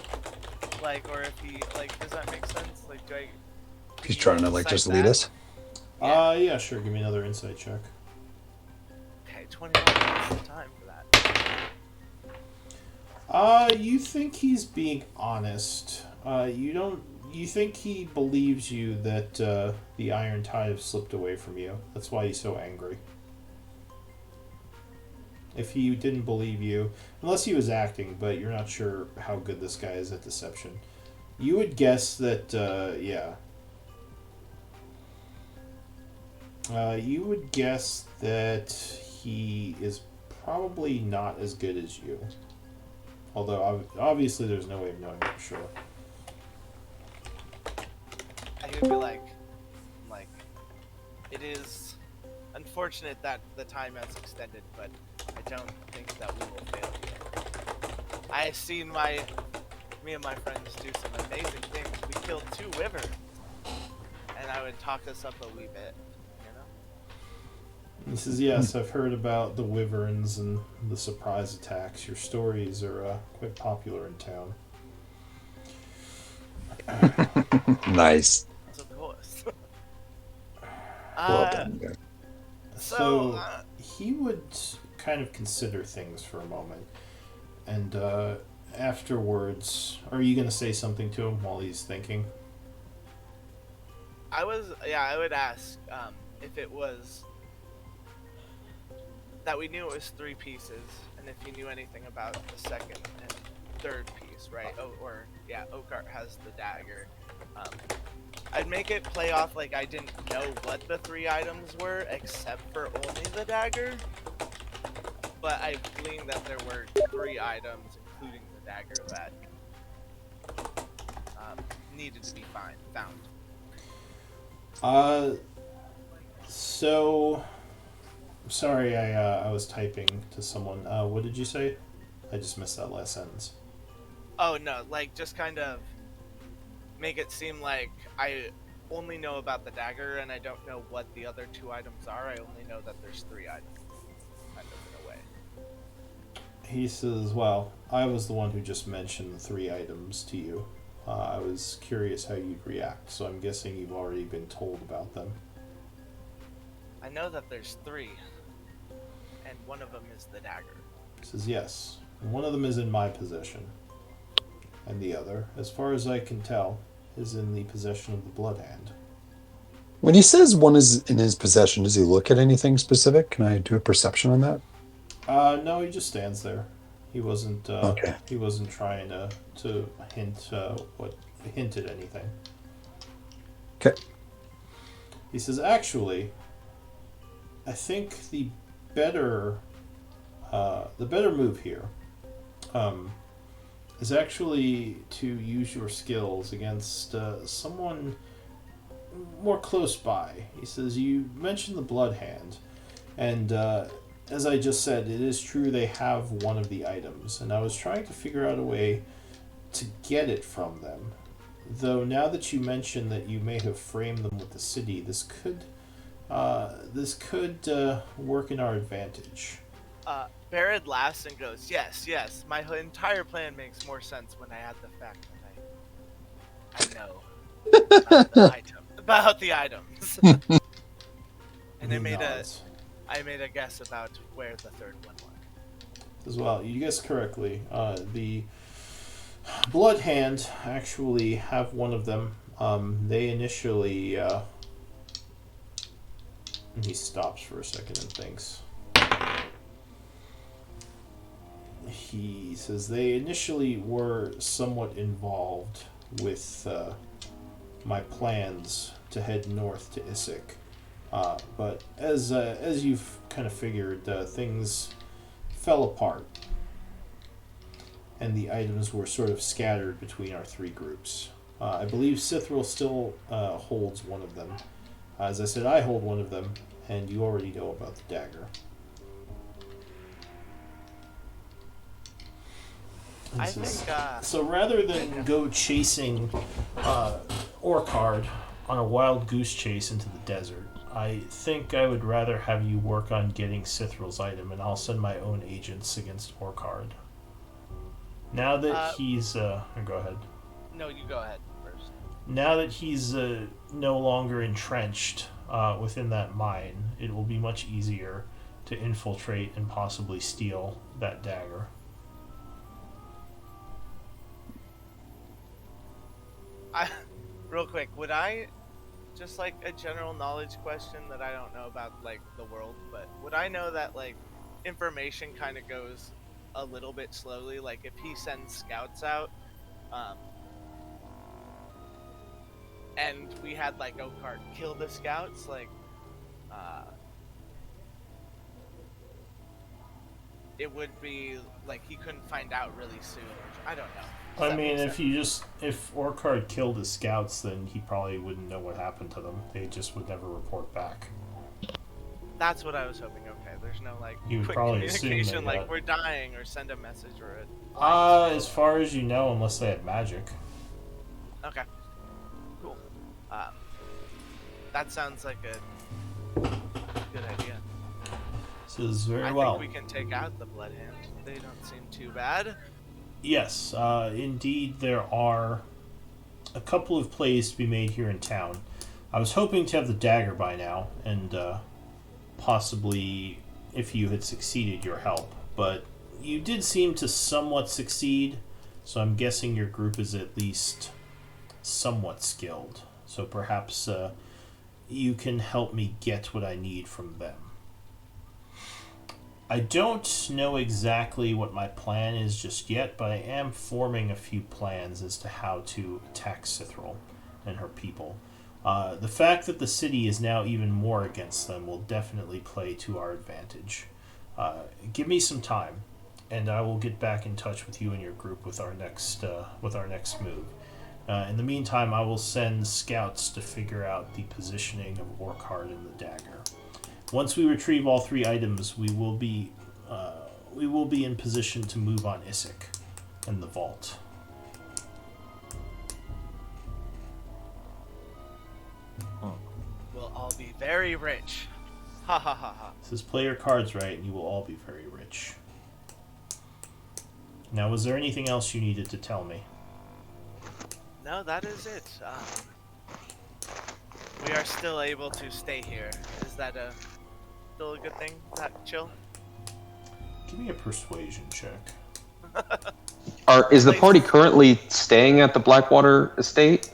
like, or if he like, does that make sense? Like, do I? He's trying to like just lead us. Yeah, sure. Give me another insight check. Okay, 21 minutes of time for that. You think he's being honest. You think he believes you that the Iron Tide have slipped away from you. That's why he's so angry. If he didn't believe you, unless he was acting, but you're not sure how good this guy is at deception, you would guess that, you would guess that he is probably not as good as you. Although, obviously, there's no way of knowing for sure. I would be like, it is unfortunate that the time has extended, but I don't think that we will fail you. I have seen me and my friends do some amazing things. We killed 2 wyverns, and I would talk us up a wee bit, you know? He says, yes, I've heard about the wyverns and the surprise attacks. Your stories are quite popular in town. Nice. Of course. Well done. Yeah. So he would kind of consider things for a moment, and afterwards, are you going to say something to him while he's thinking? I would ask if it was that we knew it was 3 pieces, and if you knew anything about the second and third piece, right? Oakart has the dagger. I'd make it play off like I didn't know what the 3 items were, except for only the dagger. But I gleaned that there were 3 items, including the dagger, that needed to be found. So sorry, I was typing to someone. What did you say? I just missed that last sentence. Oh no, like just kind of make it seem like I only know about the dagger and I don't know what the other 2 items are. I only know that there's 3 items, kind of in a way. He says, well, I was the one who just mentioned the 3 items to you. I was curious how you'd react, so I'm guessing you've already been told about them. I know that there's 3, and one of them is the dagger. He says, yes, and one of them is in my possession. And the other, as far as I can tell, is in the possession of the Blood Hand. When he says one is in his possession, does he look at anything specific? Can I do a perception on that? No, he just stands there. He wasn't. Okay. He wasn't trying to hint at anything. Okay. He says, actually, I think the better move here is actually to use your skills against someone more close by. He says, you mentioned the Blood Hand, and as I just said, it is true they have one of the items, and I was trying to figure out a way to get it from them. Though now that you mention that you may have framed them with the city, this could work in our advantage. Barrett laughs and goes, yes, my entire plan makes more sense when I add the fact that I know about the items. And I made a guess about where the third one was. As well, you guessed correctly. The Blood Hand actually have one of them. They initially... he stops for a second and thinks. He says they initially were somewhat involved with my plans to head north to Issyk. But as you've kind of figured, things fell apart, and the items were sort of scattered between our 3 groups. I believe Sithril still holds one of them. As I said, I hold one of them, and you already know about the dagger. I think, so rather than go chasing Orcard on a wild goose chase into the desert, I think I would rather have you work on getting Sithril's item, and I'll send my own agents against Orcard. Now that he's... go ahead. No, you go ahead first. Now that he's no longer entrenched within that mine, it will be much easier to infiltrate and possibly steal that dagger. Real quick, would I, just like a general knowledge question that I don't know about like the world, but would I know that like information kind of goes a little bit slowly? Like if he sends scouts out, and we had like Oakart kill the scouts, like it would be like he couldn't find out really soon. I don't know. I mean, if Orcard killed his scouts, then he probably wouldn't know what happened to them. They just would never report back. That's what I was hoping. Okay, there's no like You would quick probably assume communication, that, like we're dying, or send a message or as far as you know, unless they had magic. Okay, cool. That sounds like a good idea. This is very I well. think we can take out the Blood Hand. They don't seem too bad. Yes, indeed there are a couple of plays to be made here in town. I was hoping to have the dagger by now, and possibly, if you had succeeded, your help. But you did seem to somewhat succeed, so I'm guessing your group is at least somewhat skilled. So perhaps you can help me get what I need from them. I don't know exactly what my plan is just yet, but I am forming a few plans as to how to attack Cithril and her people. The fact that the city is now even more against them will definitely play to our advantage. Give me some time, and I will get back in touch with you and your group with our next move. In the meantime, I will send scouts to figure out the positioning of Orkhard and the dagger. Once we retrieve all 3 items, we will be in position to move on Issyk and the vault. We'll all be very rich. Ha ha ha ha. It says play your cards right, and you will all be very rich. Now, was there anything else you needed to tell me? No, that is it. We are still able to stay here. Is that still a good thing? Is that chill? Give me a persuasion check. Is the party currently staying at the Blackwater estate?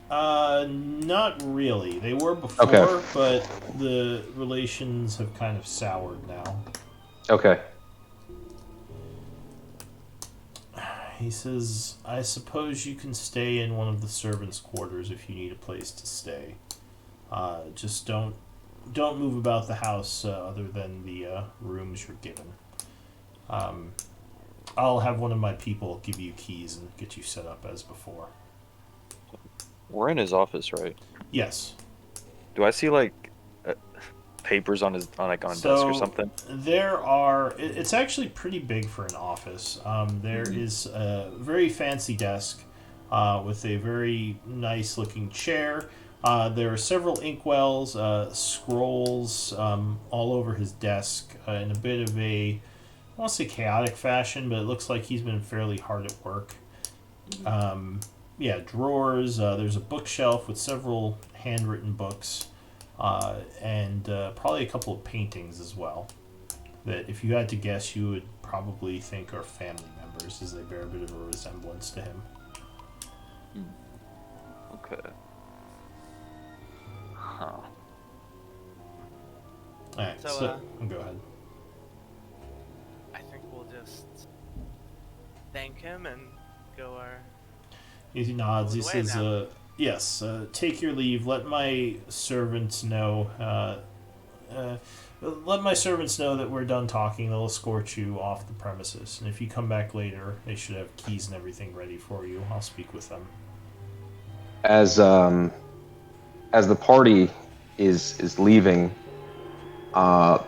Not really. They were before, Okay. but the relations have kind of soured now. Okay. He says, I suppose you can stay in one of the servants' quarters if you need a place to stay. Just don't move about the house other than the rooms you're given. I'll have one of my people give you keys and get you set up as before. We're in his office, right? Yes. Do I see papers on his on desk or something? There are. It's actually pretty big for an office. There is a very fancy desk with a very nice looking chair. There are several inkwells, scrolls all over his desk in a bit of a, I won't say chaotic fashion, but it looks like he's been fairly hard at work. Drawers. There's a bookshelf with several handwritten books. And probably a couple of paintings as well, that if you had to guess, you would probably think are family members, as they bear a bit of a resemblance to him. Okay. Huh. Alright, so go ahead. I think we'll just thank him and go our... He nods. He Away says, now. yes, take your leave. Let my servants know. Let my servants know that we're done talking. They'll escort you off the premises. And if you come back later, they should have keys and everything ready for you. I'll speak with them. As the party is leaving, I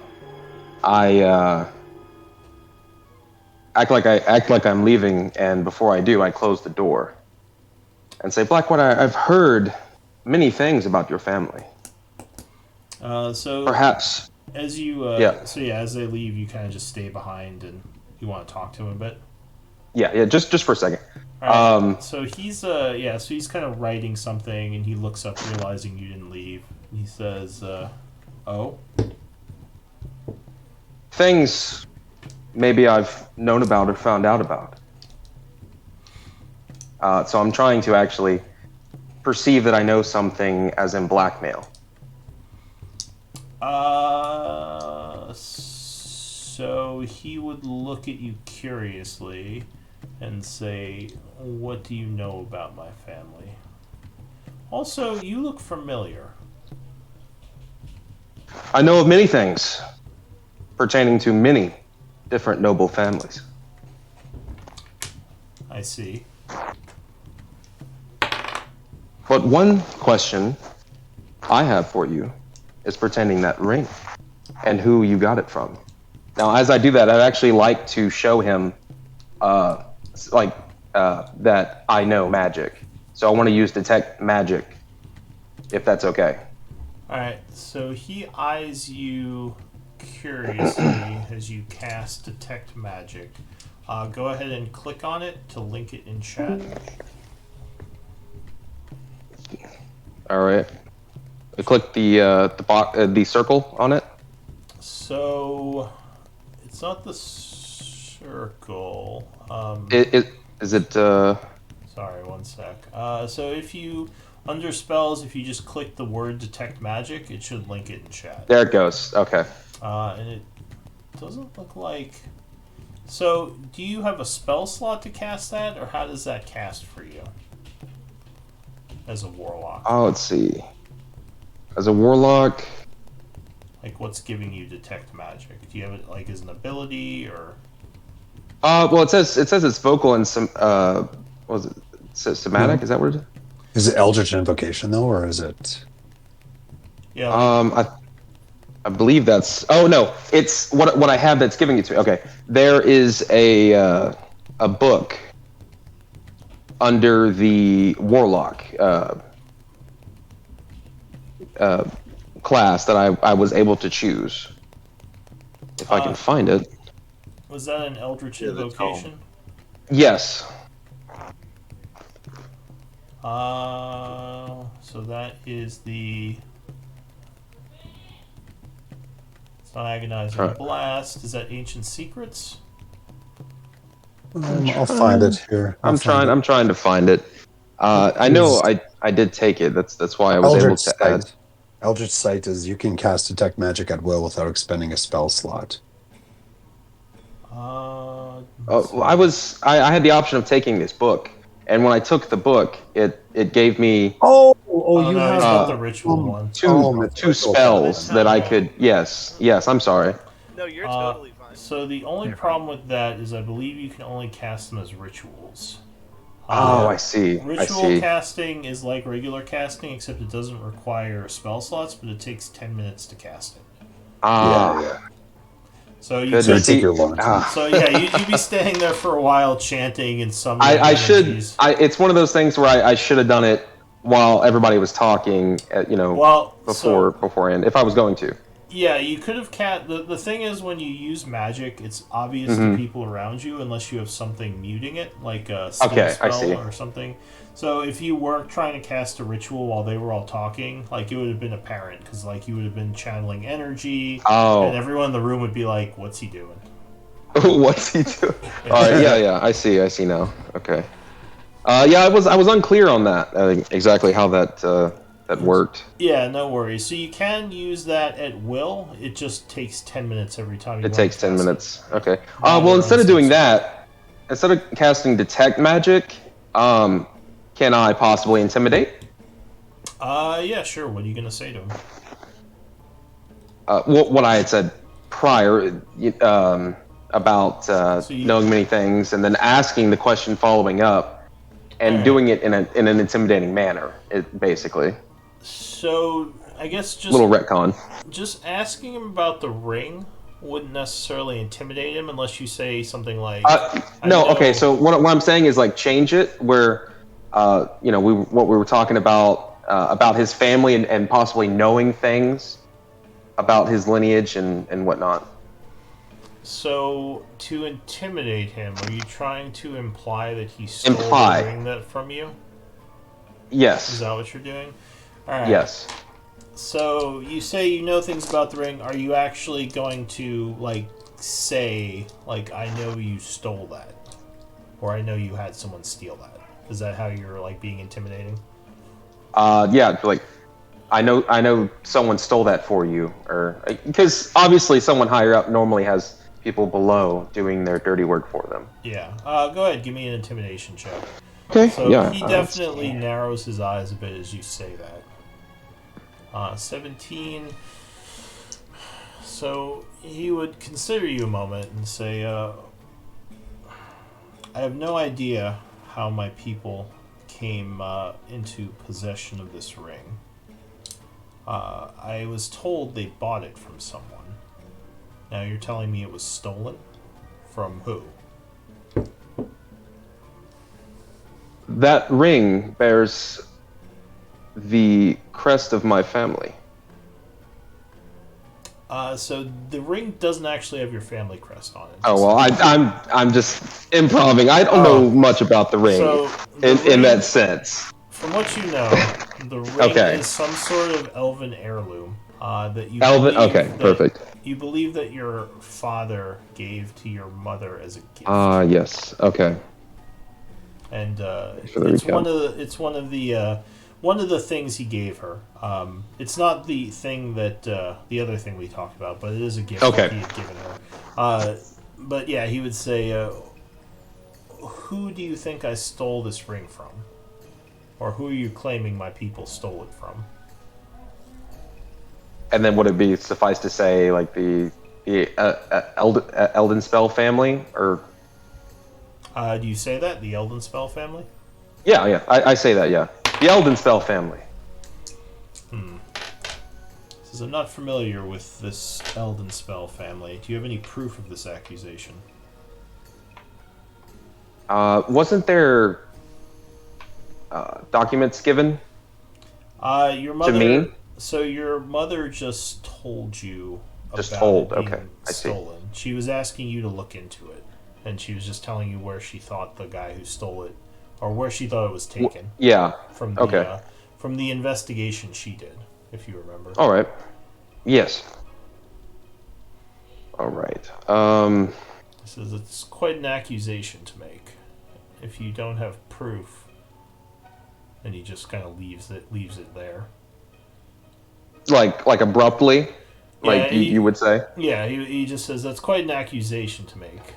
act like I'm leaving, and before I do, I close the door and say, Blackwater, I've heard many things about your family. So Perhaps. as you, as they leave, you kind of just stay behind, and you want to talk to him a bit. Yeah, just for a second. All right. So he's kind of writing something, and he looks up, realizing you didn't leave. He says, "Oh." Things maybe I've known about or found out about. So I'm trying to actually perceive that I know something, as in blackmail. So he would look at you curiously and say, "What do you know about my family? Also, you look familiar." I know of many things pertaining to many different noble families. I see. But one question I have for you is pertaining that ring and who you got it from. Now, as I do that, I'd actually like to show him that I know magic. So I want to use detect magic, if that's okay. Alright, so he eyes you curiously as you cast Detect Magic. Go ahead and click on it to link it in chat. All right. I click the circle on it. So it's not the circle. Is it? Sorry, one sec. So if you under spells, if you just click the word detect magic, it should link it in chat. There it goes. Okay. And it doesn't look like. So, do you have a spell slot to cast that, or how does that cast for you as a warlock? Oh, let's see. As a warlock, Like, what's giving you detect magic? Do you have it like as an ability, or? well, it says it's vocal and some. What was it? Somatic? Is that what it is? Is it Eldritch Invocation though, or is it? Yeah. Like, I believe that's. Oh no, it's what I have that's giving it to me. Okay, there is a book under the warlock class that I was able to choose. If I can find it. was that an Eldritch Invocation? Yes. So that is the. It's not Agonizing Right. Blast. Is that Ancient Secrets? I'll find it here. I'm trying to find it. I know I did take it. That's why I was able to add. Eldritch Sight is you can cast Detect Magic at will without expending a spell slot. I had the option of taking this book, and when I took the book, it gave me Oh, you you no, have he's got the ritual one. two spells that I could. Yes. I'm sorry. No, you're totally fine. So the only problem with that is I believe you can only cast them as rituals. I see. Ritual casting is like regular casting, except it doesn't require spell slots, but it takes 10 minutes to cast it. Yeah. So you Goodness. Take your long time. So yeah, you'd be staying there for a while chanting and summoning. I should. energies. It's one of those things where I should have done it while everybody was talking. Beforehand, if I was going to. Yeah, you could have the thing is, when you use magic, it's obvious to people around you unless you have something muting it, like a steal spell or something. So if you were trying to cast a ritual while they were all talking, like, it would have been apparent, because like you would have been channeling energy, and everyone in the room would be like, "What's he doing?" What's he doing? All right, yeah, I see now. Okay. I was unclear on that exactly how that worked. Yeah, no worries. So you can use that at will. It just takes 10 minutes every time. It takes 10 minutes. Okay. Well, instead of doing that, instead of casting detect magic, can I possibly intimidate? Yeah, sure. What are you gonna say to him? What I had said prior about knowing many things, and then asking the question following up, and doing it in an intimidating manner. Basically. So I guess just little retcon. Just asking him about the ring wouldn't necessarily intimidate him unless you say something like. No. Okay. So what I'm saying is, like, change it where, what we were talking about his family and possibly knowing things about his lineage and whatnot. So to intimidate him, are you trying to imply that he stole the ring from you? Yes. Is that what you're doing? All right. Yes. So you say you know things about the ring. Are you actually going to, like, say, like, I know you stole that, or I know you had someone steal that? Is that how you're, like, being intimidating? Yeah, like, I know someone stole that for you, or because obviously someone higher up normally has people below doing their dirty work for them. Yeah. Go ahead. Give me an intimidation check. Okay. So yeah. he definitely narrows his eyes a bit as you say that. 17. So he would consider you a moment and say, I have no idea how my people came into possession of this ring. I was told they bought it from someone. Now you're telling me it was stolen? From who? That ring bears the crest of my family. So the ring doesn't actually have your family crest on it. Oh well, I'm just improving. I don't know much about the ring in that sense. from what you know, the ring Okay. is some sort of elven heirloom that you Elven. believe Okay, that, perfect. You believe that your father gave to your mother as a gift. Yes. Okay. And For the it's recap. one of the things he gave her. It's not the thing that the other thing we talked about, but it is a gift Okay. that he had given her. But yeah, he would say, "Who do you think I stole this ring from, or who are you claiming my people stole it from?" And then would it be suffice to say like the Eldenspell family or? Do you say that the Eldenspell family? Yeah. I say that. Yeah, the Eldenspell family. Says I'm not familiar with this Eldenspell family. Do you have any proof of this accusation? Wasn't there documents given Your mother. to me? So your mother just told you Just about told, it being okay, I see. stolen. She was asking you to look into it, and she was just telling you where she thought the guy who stole it, or where she thought it was taken Yeah. from the Okay. from the investigation she did, if you remember. All right. Yes. All right. Says it's quite an accusation to make. If you don't have proof, and he just kind of leaves it there. Like abruptly, like Yeah, you would say. Yeah, he just says that's quite an accusation to make,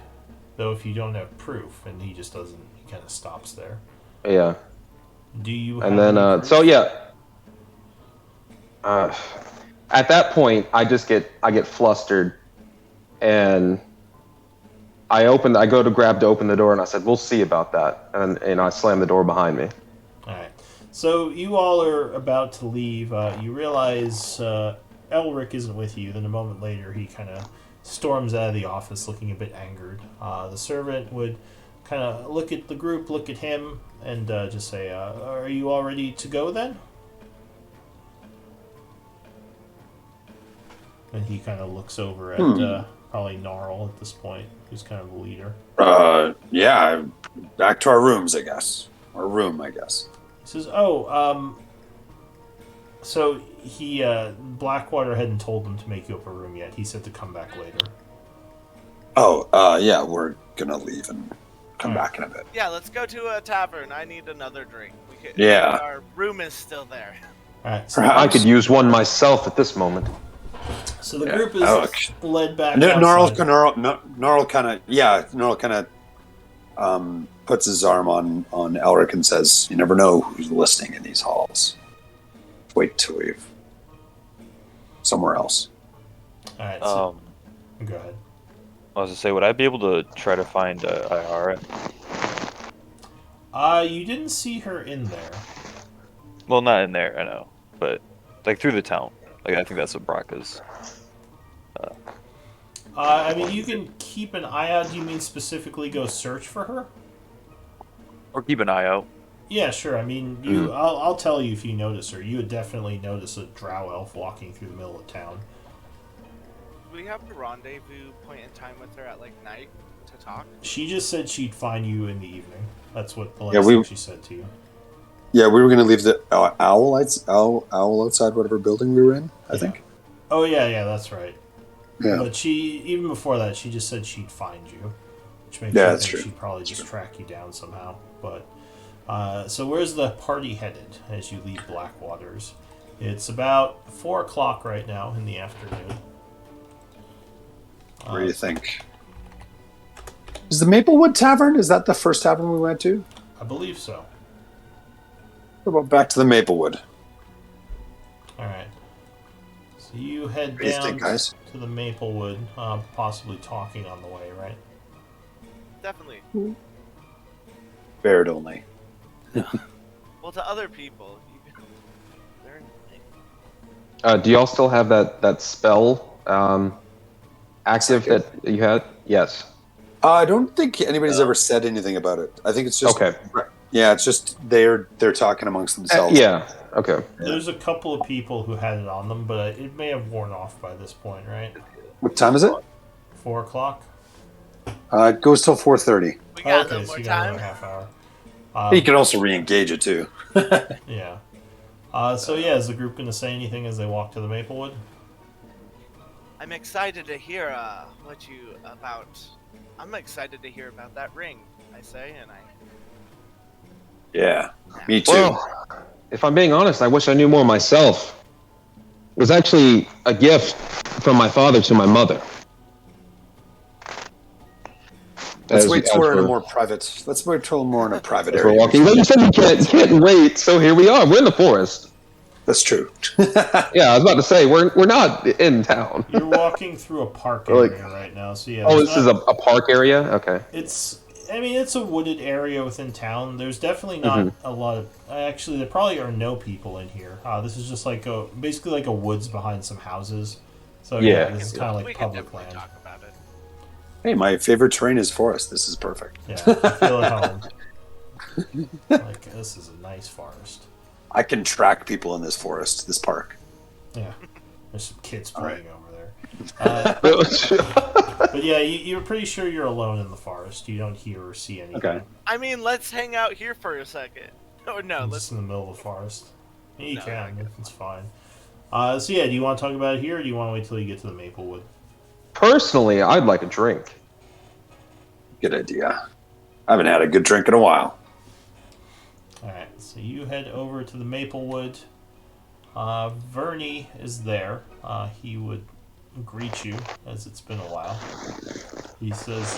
though if you don't have proof, and he just doesn't. He kind of stops there. Yeah. Do you? And have then any proof? so yeah. At that point, I get flustered, and I go to grab to open the door, and I said, "We'll see about that," and I slammed the door behind me. All right. So you all are about to leave. You realize Elric isn't with you. Then a moment later, he kind of storms out of the office, looking a bit angered. The servant would kind of look at the group, look at him, and just say, "Are you all ready to go then?" And he kind of looks over at probably Gnarl at this point, who's kind of the leader. Yeah, back to our rooms, I guess. Our room, I guess. He says, so he, Blackwater hadn't told them to make you up a room yet. He said to come back later. Yeah, we're gonna leave and come back in a bit. Yeah, let's go to a tavern. I need another drink. Yeah. Our room is still there. Alright, I could use one myself at this moment. so the group is led back Gnarl outside. kind of puts his arm on Elric and says, "You never know who's listening in these halls. Wait till we've somewhere else." Alright, so go ahead. I was to say, would I be able to try to find Iara? You didn't see her in there. Well, not in there, I know, but like through the town. Like I think that's what Brock is. I mean, you can keep an eye out. Do you mean specifically go search for her? Or keep an eye out. Yeah, sure. I mean, I'll tell you if you notice her. You would definitely notice a drow elf walking through the middle of town. Do we have a rendezvous point in time with her at like night to talk? She just said she'd find you in the evening. That's what the last thing she said to you. Yeah, we were going to leave the owl outside whatever building we were in, I think. Oh, yeah, that's right. Yeah. But even before that, she just said she'd find you. Which makes Yeah, me that's think true. she'd probably just track you down somehow. But so where's the party headed as you leave Blackwaters? It's about 4 o'clock right now in the afternoon. What do you think? Is the Maplewood Tavern, is that the first tavern we went to? I believe so. What about back to the Maplewood? Alright. So you head What do you down think, guys? to the Maplewood, possibly talking on the way, right? Definitely. Baird only. Well, to other people, they're Do y'all still have that spell active that you had? Yes. I don't think anybody's ever said anything about it. I think it's just Okay. Yeah, it's just they're talking amongst themselves. Yeah. Okay. There's a couple of people who had it on them, but it may have worn off by this point, right? What time is it? 4 o'clock? It goes till 4:30. we got a Okay, little so more you got time. another half hour. You can also re-engage it too. Yeah. So yeah, is the group going to say anything as they walk to the Maplewood? I'm excited to hear I'm excited to hear about that ring, I say, and I... Yeah, me too. Well, if I'm being honest, I wish I knew more myself. It was actually a gift from my father to my mother. Let's wait till we're in a more private. Let's wait till more in a private We're area. walking. You said you can't wait, so here we are. We're in the forest. That's true. Yeah, I was about to say we're not in town. You're walking through a park area right now, so yeah. Oh, this is a park area. Okay. It's a wooded area within town. There's definitely not a lot of. Actually, there probably are no people in here. This is just like basically like a woods behind some houses. So yeah, this is kind of like public land. Talk about it. Hey, my favorite terrain is forest. This is perfect. Yeah, I feel at home. Like this is a nice forest. I can track people in this forest, this park. Yeah, there's some kids playing over there. But yeah, you're pretty sure you're alone in the forest. You don't hear or see anything. Okay. I mean, let's hang out here for a second. Oh no, It's let's... just in the middle of the forest. Yeah, you No, can. It's fine. So yeah, do you want to talk about it here, or do you want to wait till you get to the Maplewood? Personally, I'd like a drink. Good idea. I haven't had a good drink in a while. Alright, so you head over to the Maplewood. Vernie is there. He would greet you, as it's been a while. He says,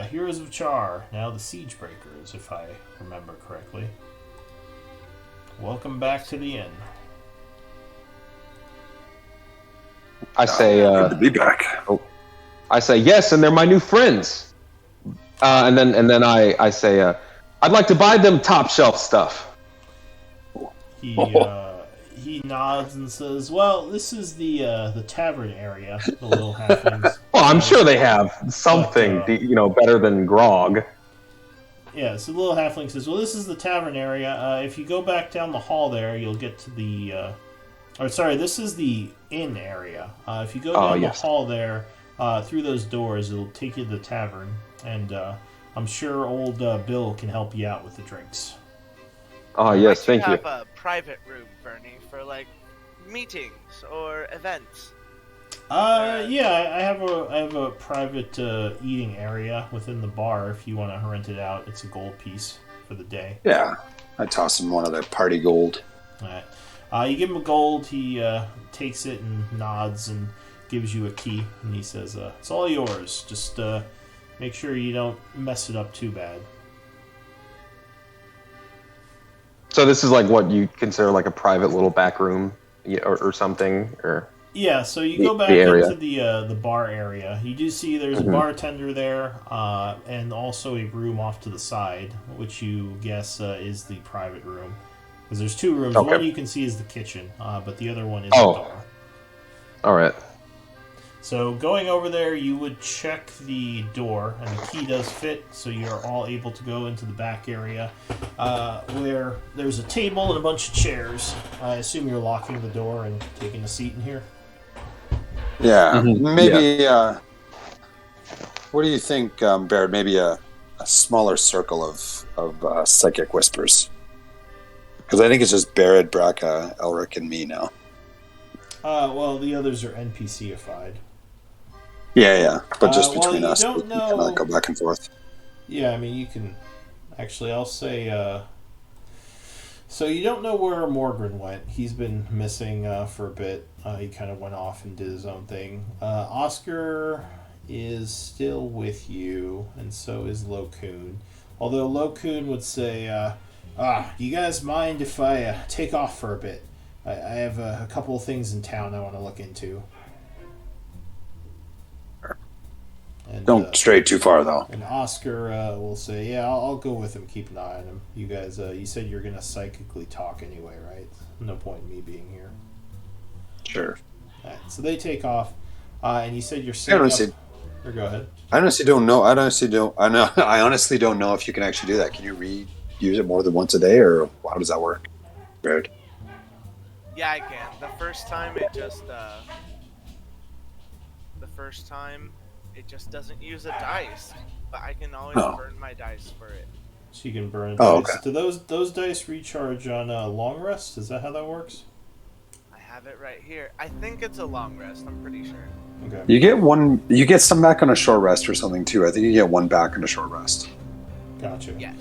heroes of Chaur, now the Siegebreakers, if I remember correctly. Welcome back to the inn. I say, Good to be back. I say yes, and they're my new friends. And then I say, I'd like to buy them top shelf stuff. He nods and says, "Well, this is the tavern area, the little halflings." Well, I'm sure they have something, better than grog. Yeah, so the little halfling says, "Well, this is the tavern area. If you go back down the hall there, you'll get to the. This is the inn area. If you go down the hall there, through those doors, it'll take you to the tavern, and I'm sure old Bill can help you out with the drinks." Oh yes, thank you. Have a private room, Bernie, for like meetings or events. Yeah, I have a private eating area within the bar. If you want to rent it out, it's a gold piece for the day. Yeah, I toss him one of the party gold. All right. You give him a gold. He takes it and nods and gives you a key. And he says, "It's all yours. Just make sure you don't mess it up too bad." So this is like what you consider like a private little back room, or something, or yeah. So you go back into the bar area. You do see there's a bartender there, and also a room off to the side, which you guess is the private room. Because there's two rooms. Okay. One you can see is the kitchen, but the other one is the bar. All right. So going over there, you would check the door, and the key does fit, so you're all able to go into the back area, where there's a table and a bunch of chairs. I assume you're locking the door and taking a seat in here? Yeah, maybe, what do you think, Baird? Maybe a smaller circle of psychic whispers? Because I think it's just Barrett, Braca, Elric, and me now. Well, the others are NPC-ified. Yeah, but just between us, don't we can kind of like go back and forth. Yeah, I mean, you can... Actually, I'll say... So you don't know where Morgan went. He's been missing for a bit. He kind of went off and did his own thing. Oscar is still with you, and so is Lokun. Although Lokun would say, do you guys mind if I take off for a bit? I have a couple of things in town I want to look into. And, Don't stray too far, though. And Oscar will say, yeah, I'll go with him, keep an eye on him. You guys, you said you're going to psychically talk anyway, right? No point in me being here. Sure. All right, so they take off, and you said you're setting up... Or go ahead. I honestly don't know. I honestly don't know if you can actually do that. Can you use it more than once a day, or how does that work? Baird? Yeah, I can. The first time it just doesn't use a dice, but I can always burn my dice for it. So you can burn Oh, dice. okay. Do those dice recharge on long rest? Is that how that works? I have it right here. I think it's a long rest. I'm pretty sure. Okay. You get one. You get some back on a short rest or something too. I think you get one back on a short rest. Gotcha. Yes.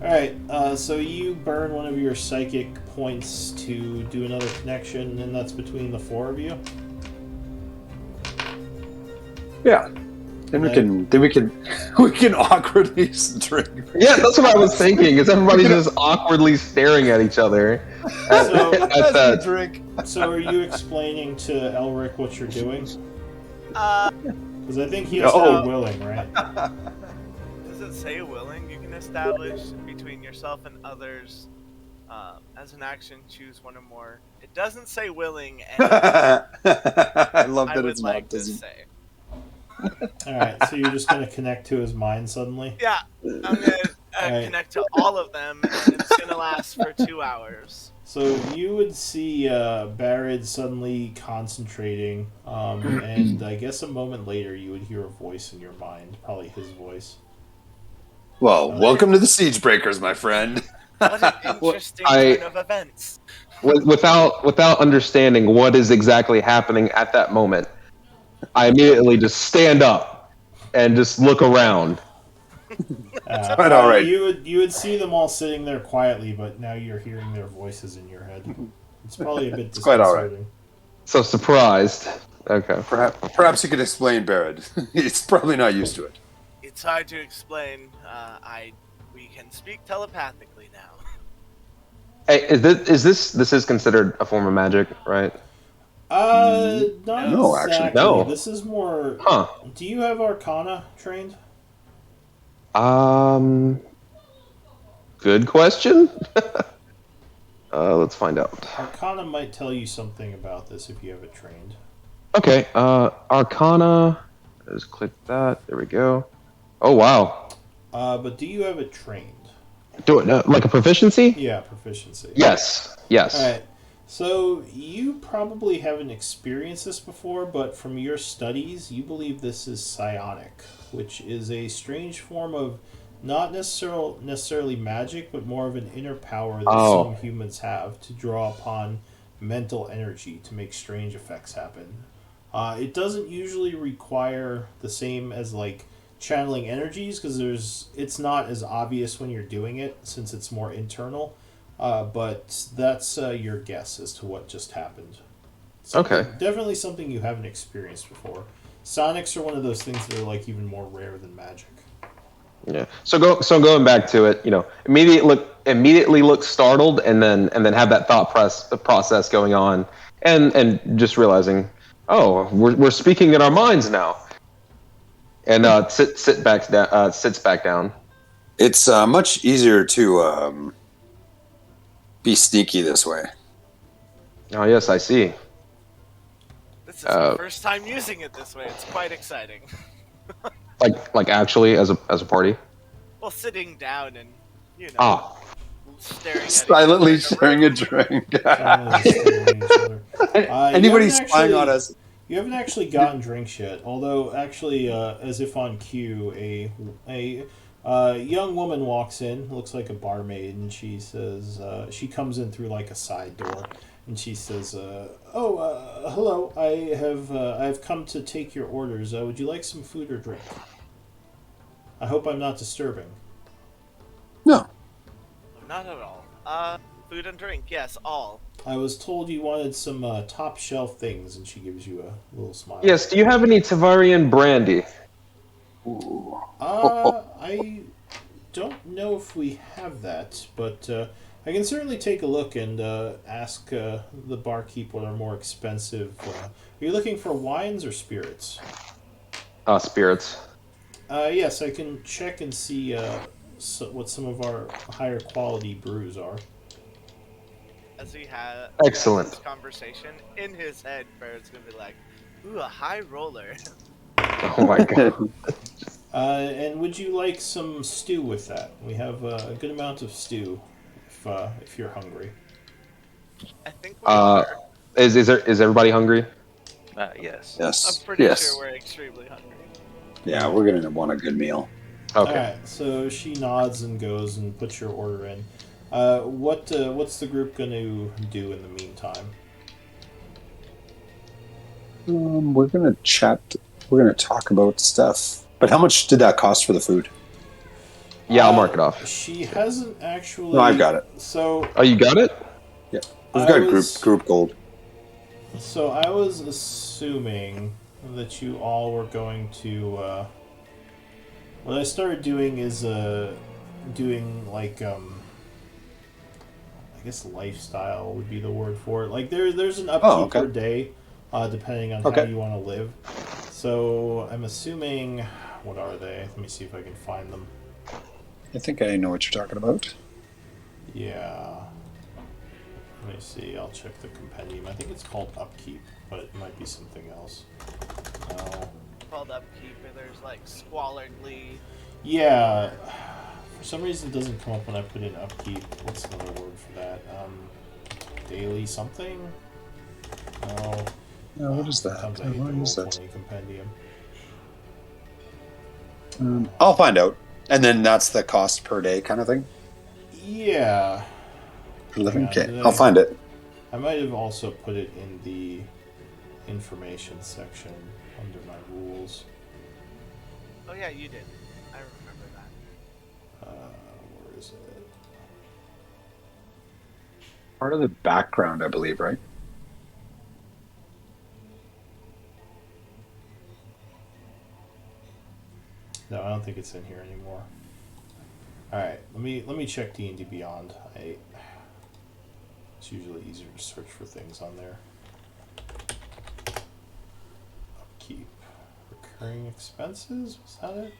Alright, so you burn one of your psychic points to do another connection, and that's between the four of you? Yeah. Then we can awkwardly drink. Yeah, that's what I was thinking. Is everybody just awkwardly staring at each other So- at As that? we drink. So are you explaining to Elric what you're doing? Uh, Because I think he has to No. be willing, right? does it say willing? You can establish between yourself and others. As an action, choose one or more. It doesn't say willing, and I love I that would it's like not. to Doesn't. say. Alright, so you're just going to connect to his mind suddenly? Yeah, I'm gonna Alright. connect to all of them, and it's gonna last for 2 hours. So you would see Barrett suddenly concentrating, and I guess a moment later you would hear a voice in your mind, probably his voice. Well, welcome to the Siegebreakers, my friend. What an interesting I- turn of events. Without understanding what is exactly happening at that moment, I immediately just stand up and just look around. Quite all right. You would see them all sitting there quietly, but now you're hearing their voices in your head. It's probably a bit quite all right. disconcerting. So surprised. Okay. Perhaps you could explain Barrett. He's probably not used to it. It's hard to explain. We can speak telepathically now. Hey, this is considered a form of magic, right? Not No, actually, exactly. no. This is more. Huh. Do you have Arcana trained? Good question. Let's find out. Arcana might tell you something about this if you have it trained. Okay, Arcana. Let's click that. There we go. Oh wow. But do you have it trained? Do it like a proficiency? Yeah, proficiency. Yes. Yes. Alright. So you probably haven't experienced this before, but from your studies, you believe this is psionic, which is a strange form of not necessarily magic, but more of an inner power that some humans have to draw upon mental energy to make strange effects happen. It doesn't usually require the same as like channeling energies because it's not as obvious when you're doing it since it's more internal. But that's your guess as to what just happened. Okay. Definitely something you haven't experienced before. Sonics are one of those things that are like even more rare than magic. Yeah. So going back to it, immediately look startled, and then have that thought process going on, and just realizing, oh, we're speaking in our minds now, and sits back down. It's much easier to be sneaky this way. Oh yes, I see. This is my first time using it this way. It's quite exciting. Like actually as a party. Well, sitting down and Ah. staring at Silently each other in a sharing room. a drink. Silently staring at each other. Anybody you haven't spying on actually- us? You haven't actually gotten drinks yet, although actually, as if on cue, a young woman walks in, looks like a barmaid, and she says, she comes in through like a side door, and she says, hello, I've come to take your orders. Would you like some food or drink? I hope I'm not disturbing. No. Not at all. Food and drink, yes, all. I was told you wanted some top shelf things, and she gives you a little smile. Yes. Do you have any Tavarian brandy? Ooh. I don't know if we have that, but I can certainly take a look and ask the barkeep what are more expensive. Are you looking for wines or spirits? Spirits. Yes, I can check and see what some of our higher quality brews are. As we have Excellent. this conversation in his head, Barrett's gonna be like, "Ooh, a high roller." Oh my god. And would you like some stew with that? We have a good amount of stew, if you're hungry. I think we are. Is everybody hungry? Yes. I'm Yes. pretty Yes. sure we're extremely hungry. Yeah, we're gonna want a good meal. Okay. Alright, so she nods and goes and puts your order in. What's the group going to do in the meantime? We're gonna chat. We're gonna talk about stuff. But how much did that cost for the food? Yeah, I'll mark it off. She hasn't actually. No, I've got it. So Oh, you got it? Yeah, we've got group gold. So I was assuming that you all were going to. What I started doing is doing like I guess lifestyle would be the word for it. Like there's an upkeep per day, depending on how you want to live. So I'm assuming, what are they? Let me see if I can find them. I think I know what you're talking about. Yeah. Let me see. I'll check the compendium. I think it's called upkeep, but it might be something else. No. Called upkeep, and there's like squalidly. Yeah. For some reason, it doesn't come up when I put in upkeep. What's another word for that? Daily something? No. No, what is that? Sometimes I hate the Roll20 compendium. I'll find out. And then that's the cost per day kind of thing? Yeah. Okay, I'll find it. I might have also put it in the information section under my rules. Oh yeah, you did. I remember that. Where is it? Part of the background, I believe, right? No, I don't think it's in here anymore. All right, let me check D&D Beyond. It's usually easier to search for things on there. Upkeep, recurring expenses. Was that it?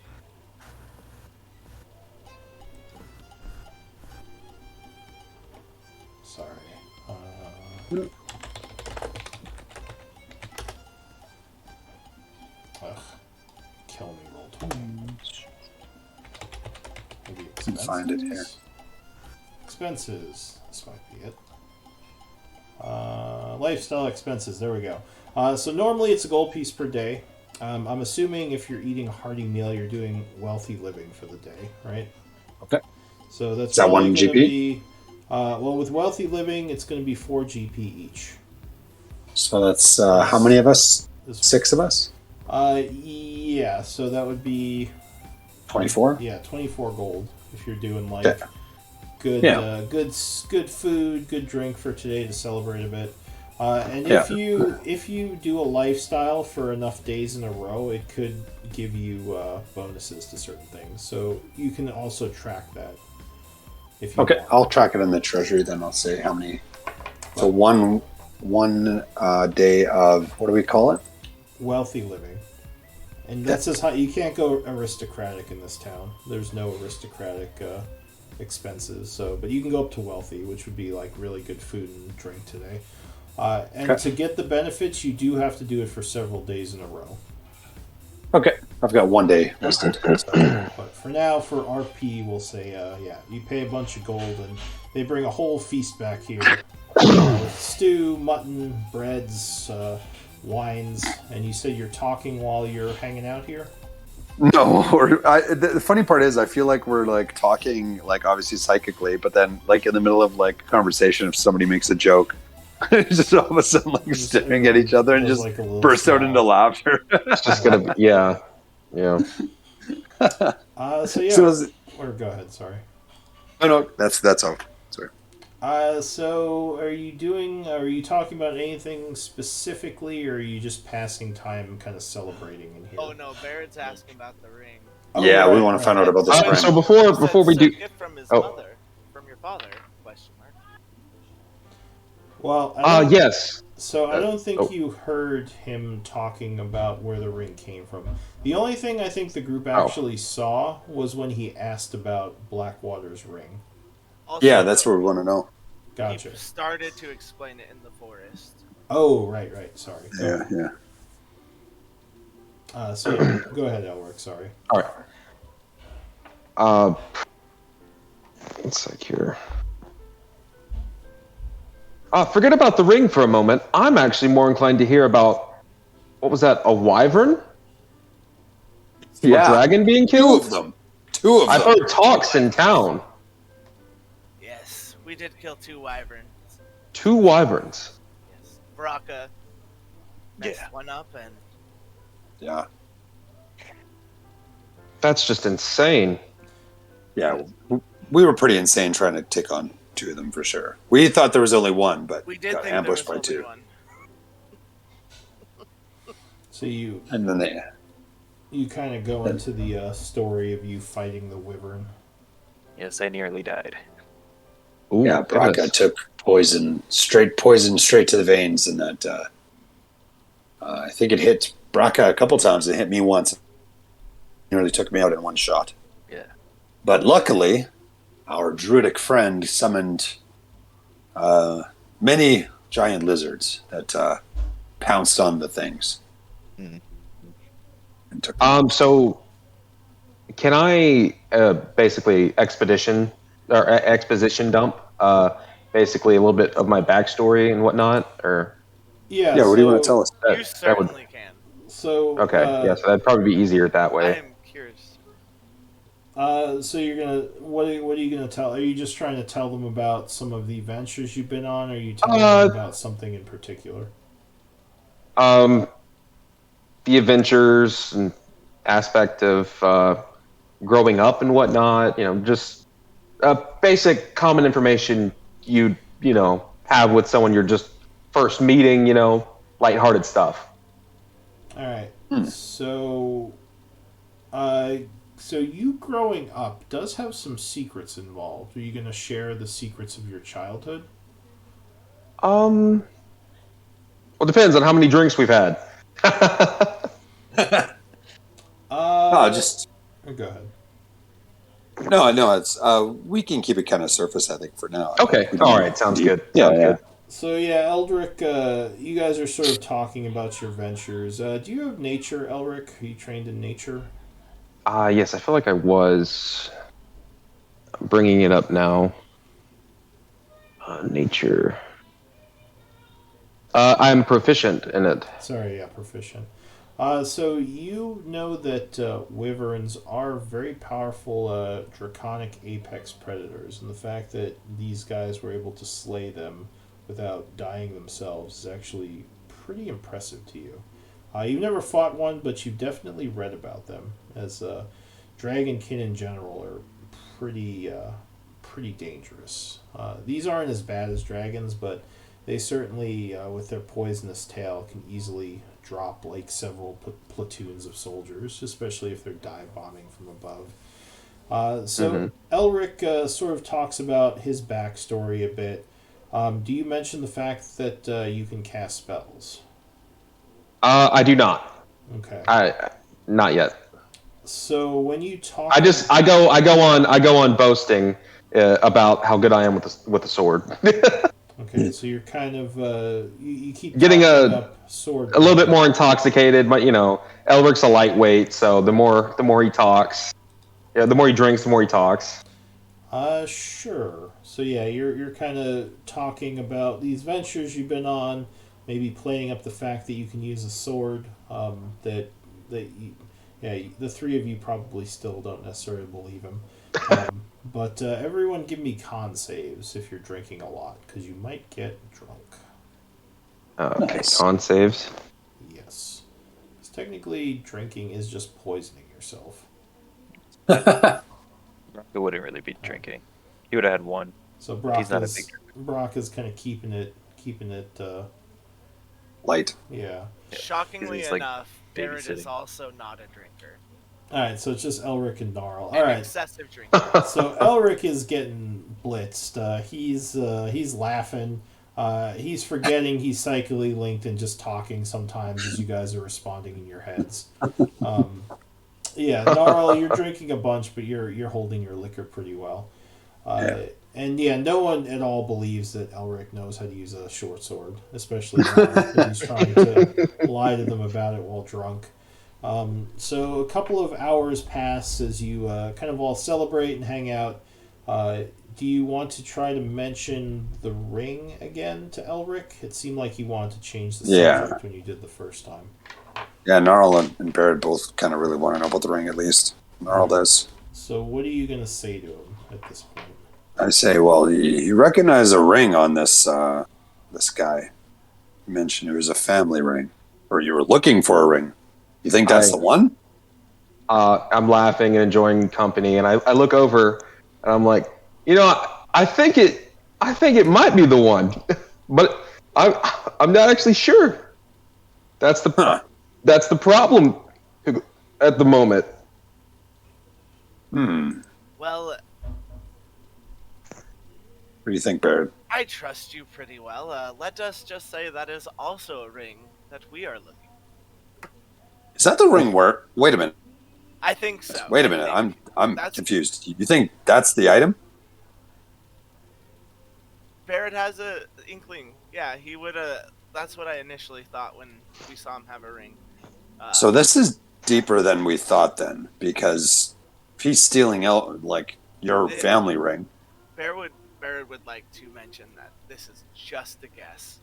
Sorry. Kill me, Roll20. Maybe expenses? Find it here. Expenses. This might be it. Lifestyle expenses. There we go. So normally it's a gold piece per day. I'm assuming if you're eating a hearty meal, you're doing wealthy living for the day, right? Okay. So that's Is that 1 GP? Be, well, with wealthy living, it's going to be 4 GP each. So that's how many of us? 6 of us? Yeah. So that would be 24. Yeah, 24 gold if you're doing like good, good food, good drink for today to celebrate a bit. And if you do a lifestyle for enough days in a row, it could give you bonuses to certain things. So you can also track that. If you want. I'll track it in the treasury. Then I'll say how many. So one day of, what do we call it? Wealthy living. And that's as high. You can't go aristocratic in this town. There's no aristocratic expenses. So, but you can go up to wealthy, which would be like really good food and drink today. And to get the benefits, you do have to do it for several days in a row. Okay, I've got 1 day listed. But for now, for RP, we'll say, you pay a bunch of gold, and they bring a whole feast back here with stew, mutton, breads, wines, and you say you're talking while you're hanging out here? No, the funny part is I feel like we're like talking like obviously psychically, but then like in the middle of like conversation, if somebody makes a joke, just all of a sudden like staring at each other and just like burst out into laughter. It's just gonna be, yeah. Or go ahead, sorry. Oh no, that's all. Sorry. So are you talking about anything specifically, or are you just passing time kind of celebrating in here? Oh no, Barrett's asking about the ring. Yeah, we want to find out about this ring. So before we do, gift from his mother, from your father? Question mark. Well, yes. So I don't think you heard him talking about where the ring came from. The only thing I think the group actually saw was when he asked about Blackwater's ring. Also, yeah, that's what we want to know. Gotcha. He started to explain it in the forest. Oh, right. Sorry. Yeah. So go ahead, Elric. Sorry. All right. Let's see here. Forget about the ring for a moment. I'm actually more inclined to hear about, what was that, a wyvern? Yeah. A dragon being killed? 2 of them. 2 of I've them. heard talks in town. Yes, we did kill 2 wyverns. 2 wyverns. Yes, Baraka messed Yeah. one up, and Yeah. That's just insane. Yeah. We were pretty insane trying to take on 2 of them for sure. We thought there was only 1, but we did got think there was ambushed by only 2. one. So you And then they. kind of go into the story of you fighting the wyvern. Yes, I nearly died. Ooh, Yeah, Braca goodness. took poison straight to the veins, and that I think it hit Braca a couple times. It hit me once. It nearly took me out in one shot. Yeah. But luckily, our druidic friend summoned many giant lizards that pounced on the things. Mhm. And took So can I basically exposition dump basically a little bit of my backstory and whatnot, or Yeah. what do you want to tell us? You that would certainly can. So okay? Yeah, so that'd probably be easier that I way. am curious. So you're gonna what are you gonna tell? Are you just trying to tell them about some of the adventures you've been on, or are you telling them about something in particular? The adventures and aspect of growing up and whatnot. Just basic common information you have with someone you're just first meeting. Lighthearted stuff. All right. So, so you growing up does have some secrets involved. Are you gonna share the secrets of your childhood? Well, it depends on how many drinks we've had. Just Go ahead. no. It's we can keep it kind of surface, I think, for now. Okay. All right. Sounds good. Yeah, Sounds good. So yeah, Eldrick, you guys are sort of talking about your ventures. Do you have nature, Elric? Are you trained in nature? Yes, I feel like I was. I'm bringing it up now. Nature. I'm proficient in it. Sorry, yeah, proficient. So you know that wyverns are very powerful draconic apex predators, and the fact that these guys were able to slay them without dying themselves is actually pretty impressive to you. You've never fought one, but you've definitely read about them, as dragonkin in general are pretty dangerous. These aren't as bad as dragons, but they certainly, with their poisonous tail, can easily drop like several platoons of soldiers, especially if they're dive bombing from above. Elric sort of talks about his backstory a bit. Do you mention the fact that you can cast spells? I do not. Okay. Not yet. So when you talk, I go on boasting about how good I am with the sword. Okay, so you're kind of you keep Getting talking up sword. a little bit more intoxicated, but Elric's a lightweight, so the more he talks, the more he drinks, the more he talks. Sure. So yeah, you're kind of talking about these ventures you've been on, maybe playing up the fact that you can use a sword. That the 3 of you probably still don't necessarily believe him. But everyone give me con saves if you're drinking a lot, because you might get drunk. Okay, Nice. con saves. Yes. Because technically, drinking is just poisoning yourself. It wouldn't really be drinking. He would have had 1. So He's not a big Brock is kind of keeping it Light. yeah. Shockingly It's like enough, Barrett is babysitting. also not a drinker. Alright, so it's just Elric and Gnarl. An Alright. excessive drinker. So Elric is getting blitzed. He's laughing. He's forgetting he's psychically linked and just talking sometimes as you guys are responding in your heads. Yeah, Gnarl, you're drinking a bunch, but you're holding your liquor pretty well. And yeah, no one at all believes that Elric knows how to use a short sword, especially now that he's trying to lie to them about it while drunk. So a couple of hours pass as you kind of all celebrate and hang out. Do you want to try to mention the ring again to Elric? It seemed like you wanted to change the subject when you did the first time. Yeah, Gnarl and Barrett both kind of really want to know about the ring, at least. Gnarl does. So what are you gonna say to him at this point? I say, well, you recognize a ring on this this guy. You mentioned it was a family ring, or you were looking for a ring. You think that's the one? I'm laughing and enjoying company, and I look over and I'm like, I think it might be the one, but I'm not actually sure. That's the Huh. that's the problem at the moment. Well, What do you think, Baird? I trust you pretty well. Let us just say that is also a ring that we are looking. Is that the ring where? Wait a minute. I think so. Wait a I minute. think I'm that's- confused. You think that's the item? Barrett has a inkling. Yeah, he would. That's what I initially thought when we saw him have a ring. So this is deeper than we thought, then, because if he's stealing out like your family ring. Barrett would like to mention that this is just a guess.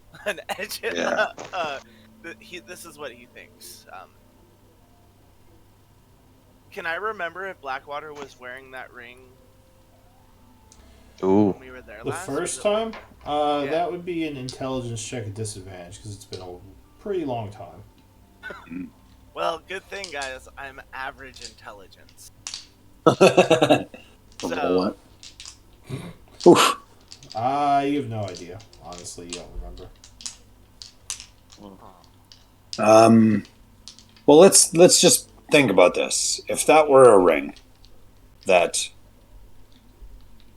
Yeah. This is what he thinks. Can I remember if Blackwater was wearing that ring Ooh. when we were there The last? first time? That would be an intelligence check at disadvantage because it's been a pretty long time. Well, good thing, guys. I'm average intelligence. What? Oof. You have no idea. Honestly, you don't remember. Well, let's just think about this. If that were a ring that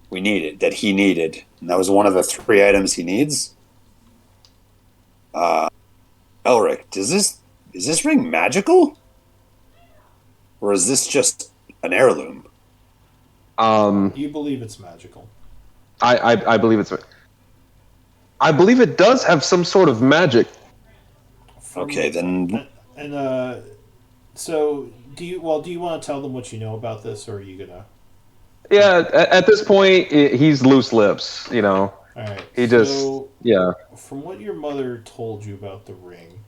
we needed, that he needed, and that was one of the 3 items he needs, Elric, is this ring magical, or is this just an heirloom? You believe it's magical. I believe I believe it does have some sort of magic. Okay, then. So do you want to tell them what you know about this, or are you gonna? Yeah, at this point, he's loose lips. All right. He so, yeah. From what your mother told you about the ring,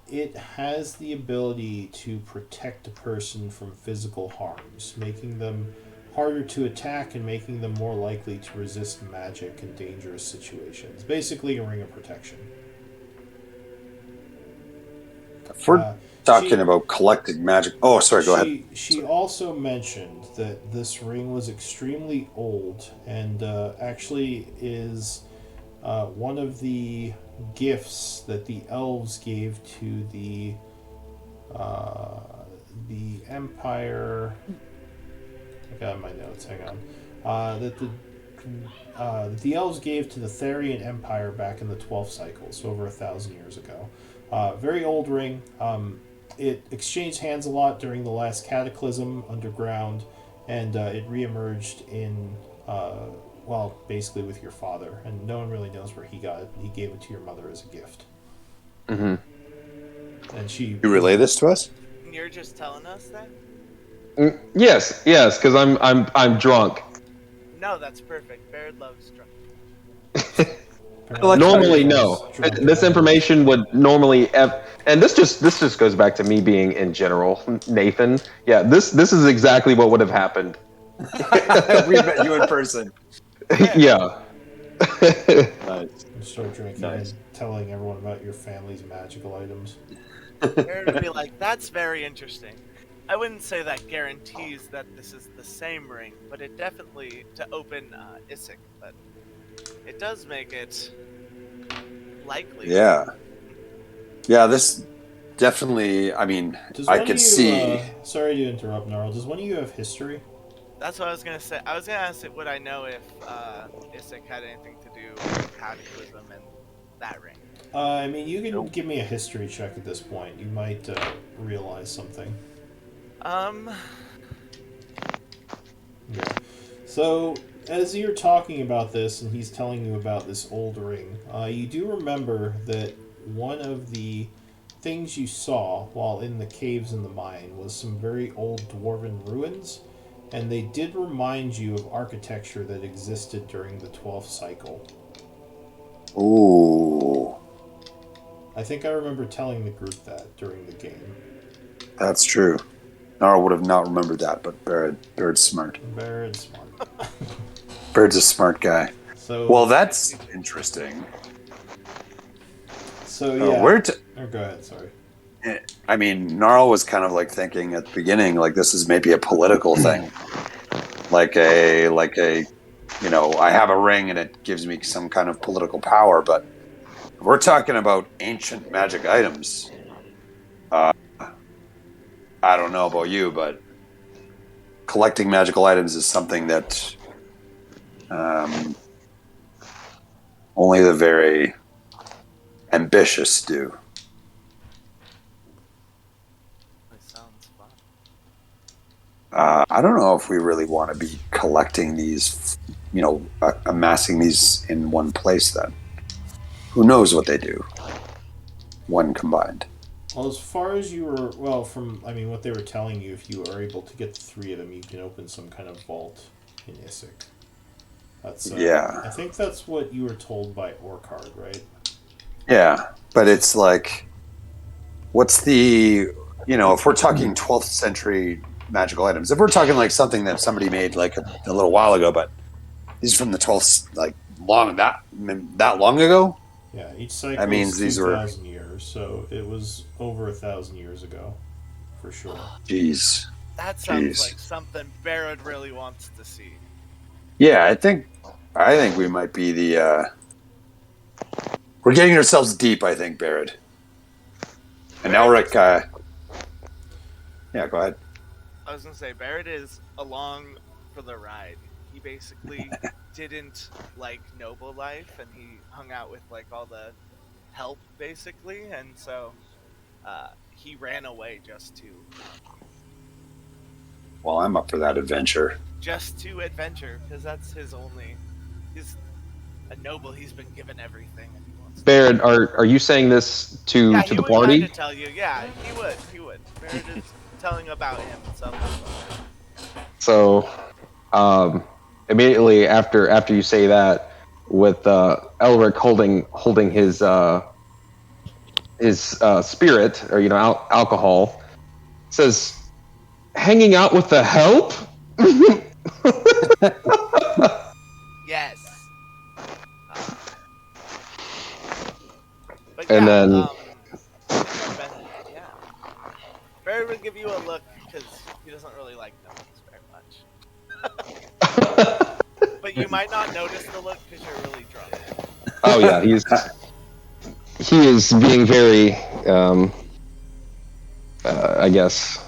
it has the ability to protect a person from physical harms, making them harder to attack and making them more likely to resist magic in dangerous situations. Basically, a ring of protection. If we're talking about collecting magic. Oh, sorry, go ahead. She also mentioned that this ring was extremely old and actually is one of the gifts that the elves gave to the Empire. I got my notes. Hang on. That the elves gave to the Therian Empire back in the 12th cycle, so over 1,000 years ago. Very old ring. It exchanged hands a lot during the last cataclysm underground, and it reemerged in, basically with your father, and no one really knows where he got it. He gave it to your mother as a gift. Mm-hmm. And she. You relay this to us? You're just telling us that? Yes, because I'm drunk. No, that's perfect. Barrett loves drunk. Normally, no. This information would normally, and this just goes back to me being in general, Nathan. Yeah, this is exactly what would have happened. We met you in person. Yeah. Nice. You start drinking and telling everyone about your family's magical items. Barrett would be like, "That's very interesting." I wouldn't say that guarantees that this is the same ring, but it definitely to open Isaac, but it does make it likely. Yeah. Yeah, this definitely, I mean, I could see. Sorry to interrupt, Gnarl. Does one of you have history? That's what I was gonna say. I was gonna ask it, would I know if Isaac had anything to do with Cataclysm and that ring? I mean, you can give me a history check at this point. You might realize something. Yeah. So, as you're talking about this, and he's telling you about this old ring, you do remember that one of the things you saw while in the caves in the mine was some very old dwarven ruins, and they did remind you of architecture that existed during the 12th cycle. Ooh. I think I remember telling the group that during the game. That's true. Nara would have not remembered that, but Baird's smart. Very smart. Baird's a smart guy. So Well, that's interesting. So yeah. Go ahead. Sorry. I mean, Gnarl was kind of like thinking at the beginning, like this is maybe a political thing, like a, you know, I have a ring and it gives me some kind of political power. But we're talking about ancient magic items. I don't know about you, but collecting magical items is something that only the very ambitious do. Sounds fun. I don't know if we really want to be collecting these, you know, amassing these in one place then. Who knows what they do when combined. Well, as far as you were, what they were telling you, if you are able to get the 3 of them, you can open some kind of vault in Issyk. That's yeah. I think that's what you were told by Orcard, right? Yeah, but it's like, what's the, you know, if we're talking 12th century magical items, if we're talking like something that somebody made like a little while ago, but these are from the 12th, like that long ago. Yeah, each cycle that means is these 2,000 years, so it was over 1,000 years ago, for sure. Jeez. That sounds like something Barrett really wants to see. Yeah, I think we might be the. We're getting ourselves deep, I think, Barrett. And Elric. Yeah, go ahead. I was gonna say Barrett is along for the ride. He basically didn't like noble life, and he hung out with like all the help basically, and so he ran away just to. Well, I'm up for that adventure. Just to adventure, because that's his only. He's a noble. He's been given everything, and he wants. Barrett, are you saying this to the he would party? kind of tell you. Yeah, he would. Barrett is telling about himself. So, immediately after you say that, with Elric holding his spirit, or alcohol, says, "Hanging out with the help." Yes. And then, Barry would give you a look because he doesn't really like nobles very much. But you might not notice the look because you're really drunk. oh yeah, he is being very, I guess,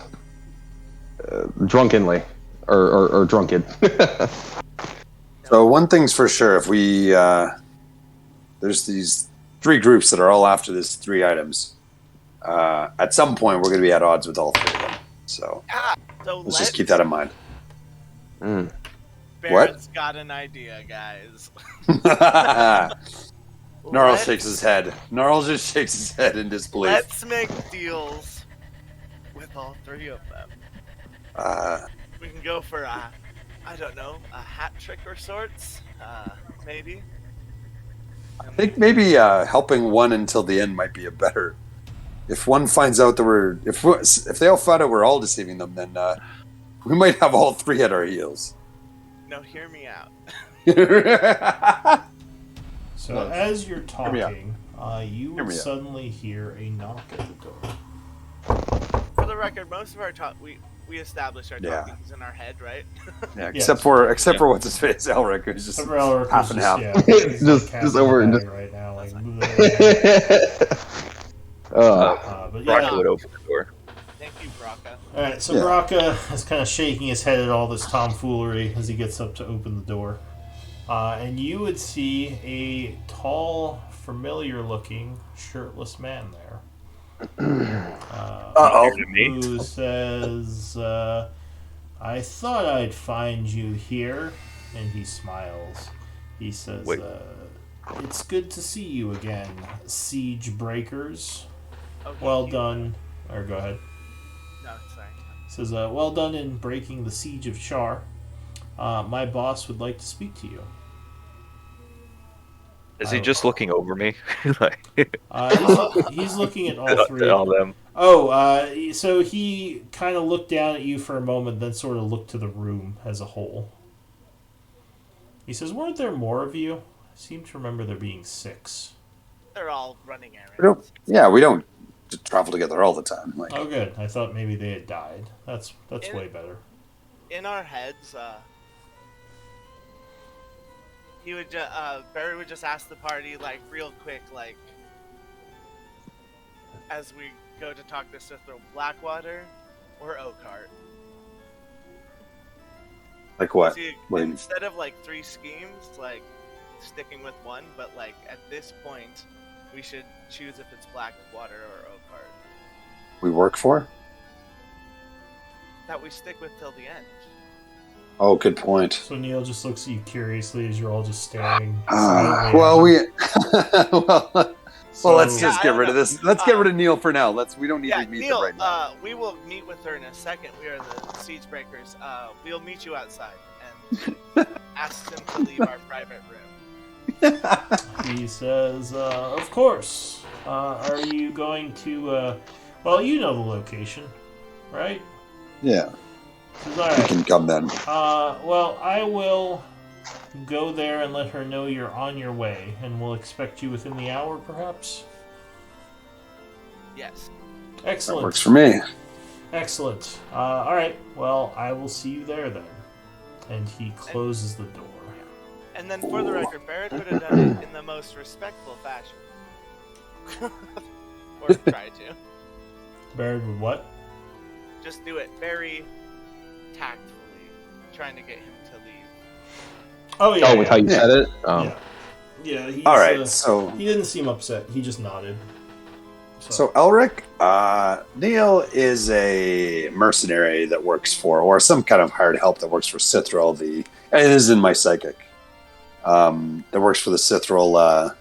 drunkenly or drunken. So one thing's for sure: if we there's these 3 groups that are all after these 3 items. At some point, we're going to be at odds with all 3 of them. So, let's just keep that in mind. Barrett's got an idea, guys. Gnarl shakes his head. Gnarl just shakes his head in disbelief. Let's make deals with all 3 of them. We can go for a hat trick or sorts, maybe. I think maybe helping one until the end might be a better. If one finds out that if they all find out we're all deceiving them, then we might have all 3 at our heels. No, hear me out. So as you're talking, you will suddenly hear a knock at the door. For the record, most of our talk we established our talking's in our head, right? Yeah, except for what's his face, Elric, who's just half and half. Yeah, he's just over and right now, like. But Brocka would open the door. Thank you, Brocka. All right, so Brocka is kind of shaking his head at all this tomfoolery as he gets up to open the door, and you would see a tall, familiar-looking, shirtless man there. Who says, "I thought I'd find you here," and he smiles. He says, "It's good to see you again, Siegebreakers. Well done." Or go ahead. No, it's fine. Says, "Well done in breaking the siege of Chaur. My boss would like to speak to you." Is he just looking over me? Like, He's looking at all three. all them. Oh, so he kind of looked down at you for a moment, then sort of looked to the room as a whole. He says, "Weren't there more of you? I seem to remember there being 6." They're all running errands. We don't travel together all the time. Like, Oh, good. I thought maybe they had died. That's way better. In our heads, Barry would just ask the party, like, real quick, like, as we go to talk to Sithro, Blackwater or Oakheart? like what? See, What do you mean? instead of, like, 3 schemes, like, sticking with one, but, like, at this point, we should choose if it's Blackwater or Oakheart. We work for? That we stick with till the end. Oh, good point. So Neil just looks at you curiously as you're all just staring. Well, let's just get I rid don't of this. Let's get rid of Neil for now. We don't need to meet Neil, them right now. we will meet with her in a second. We are the Siegebreakers. We'll meet you outside and ask them to leave our private room. He says, "Of course. Are you going to? Well, you know the location, right?" Yeah, Says, we "All right. can come then. Well, I will go there and let her know you're on your way, and we'll expect you within the hour, perhaps." Yes. Excellent. That works for me. Excellent. All right. Well, I will see you there then. And he closes the door. And then, for the record, Barrett would have done it in the most respectful fashion. Or try to. Baird would what? Just do it very tactfully, trying to get him to leave. Oh yeah. with how you said it. Yeah. Yeah. He's, All right, so he didn't seem upset. He just nodded. So Elric, Neil is a mercenary that works for, or some kind of hired help that works for Sithril. It is in my psychic. That works for the Sithril,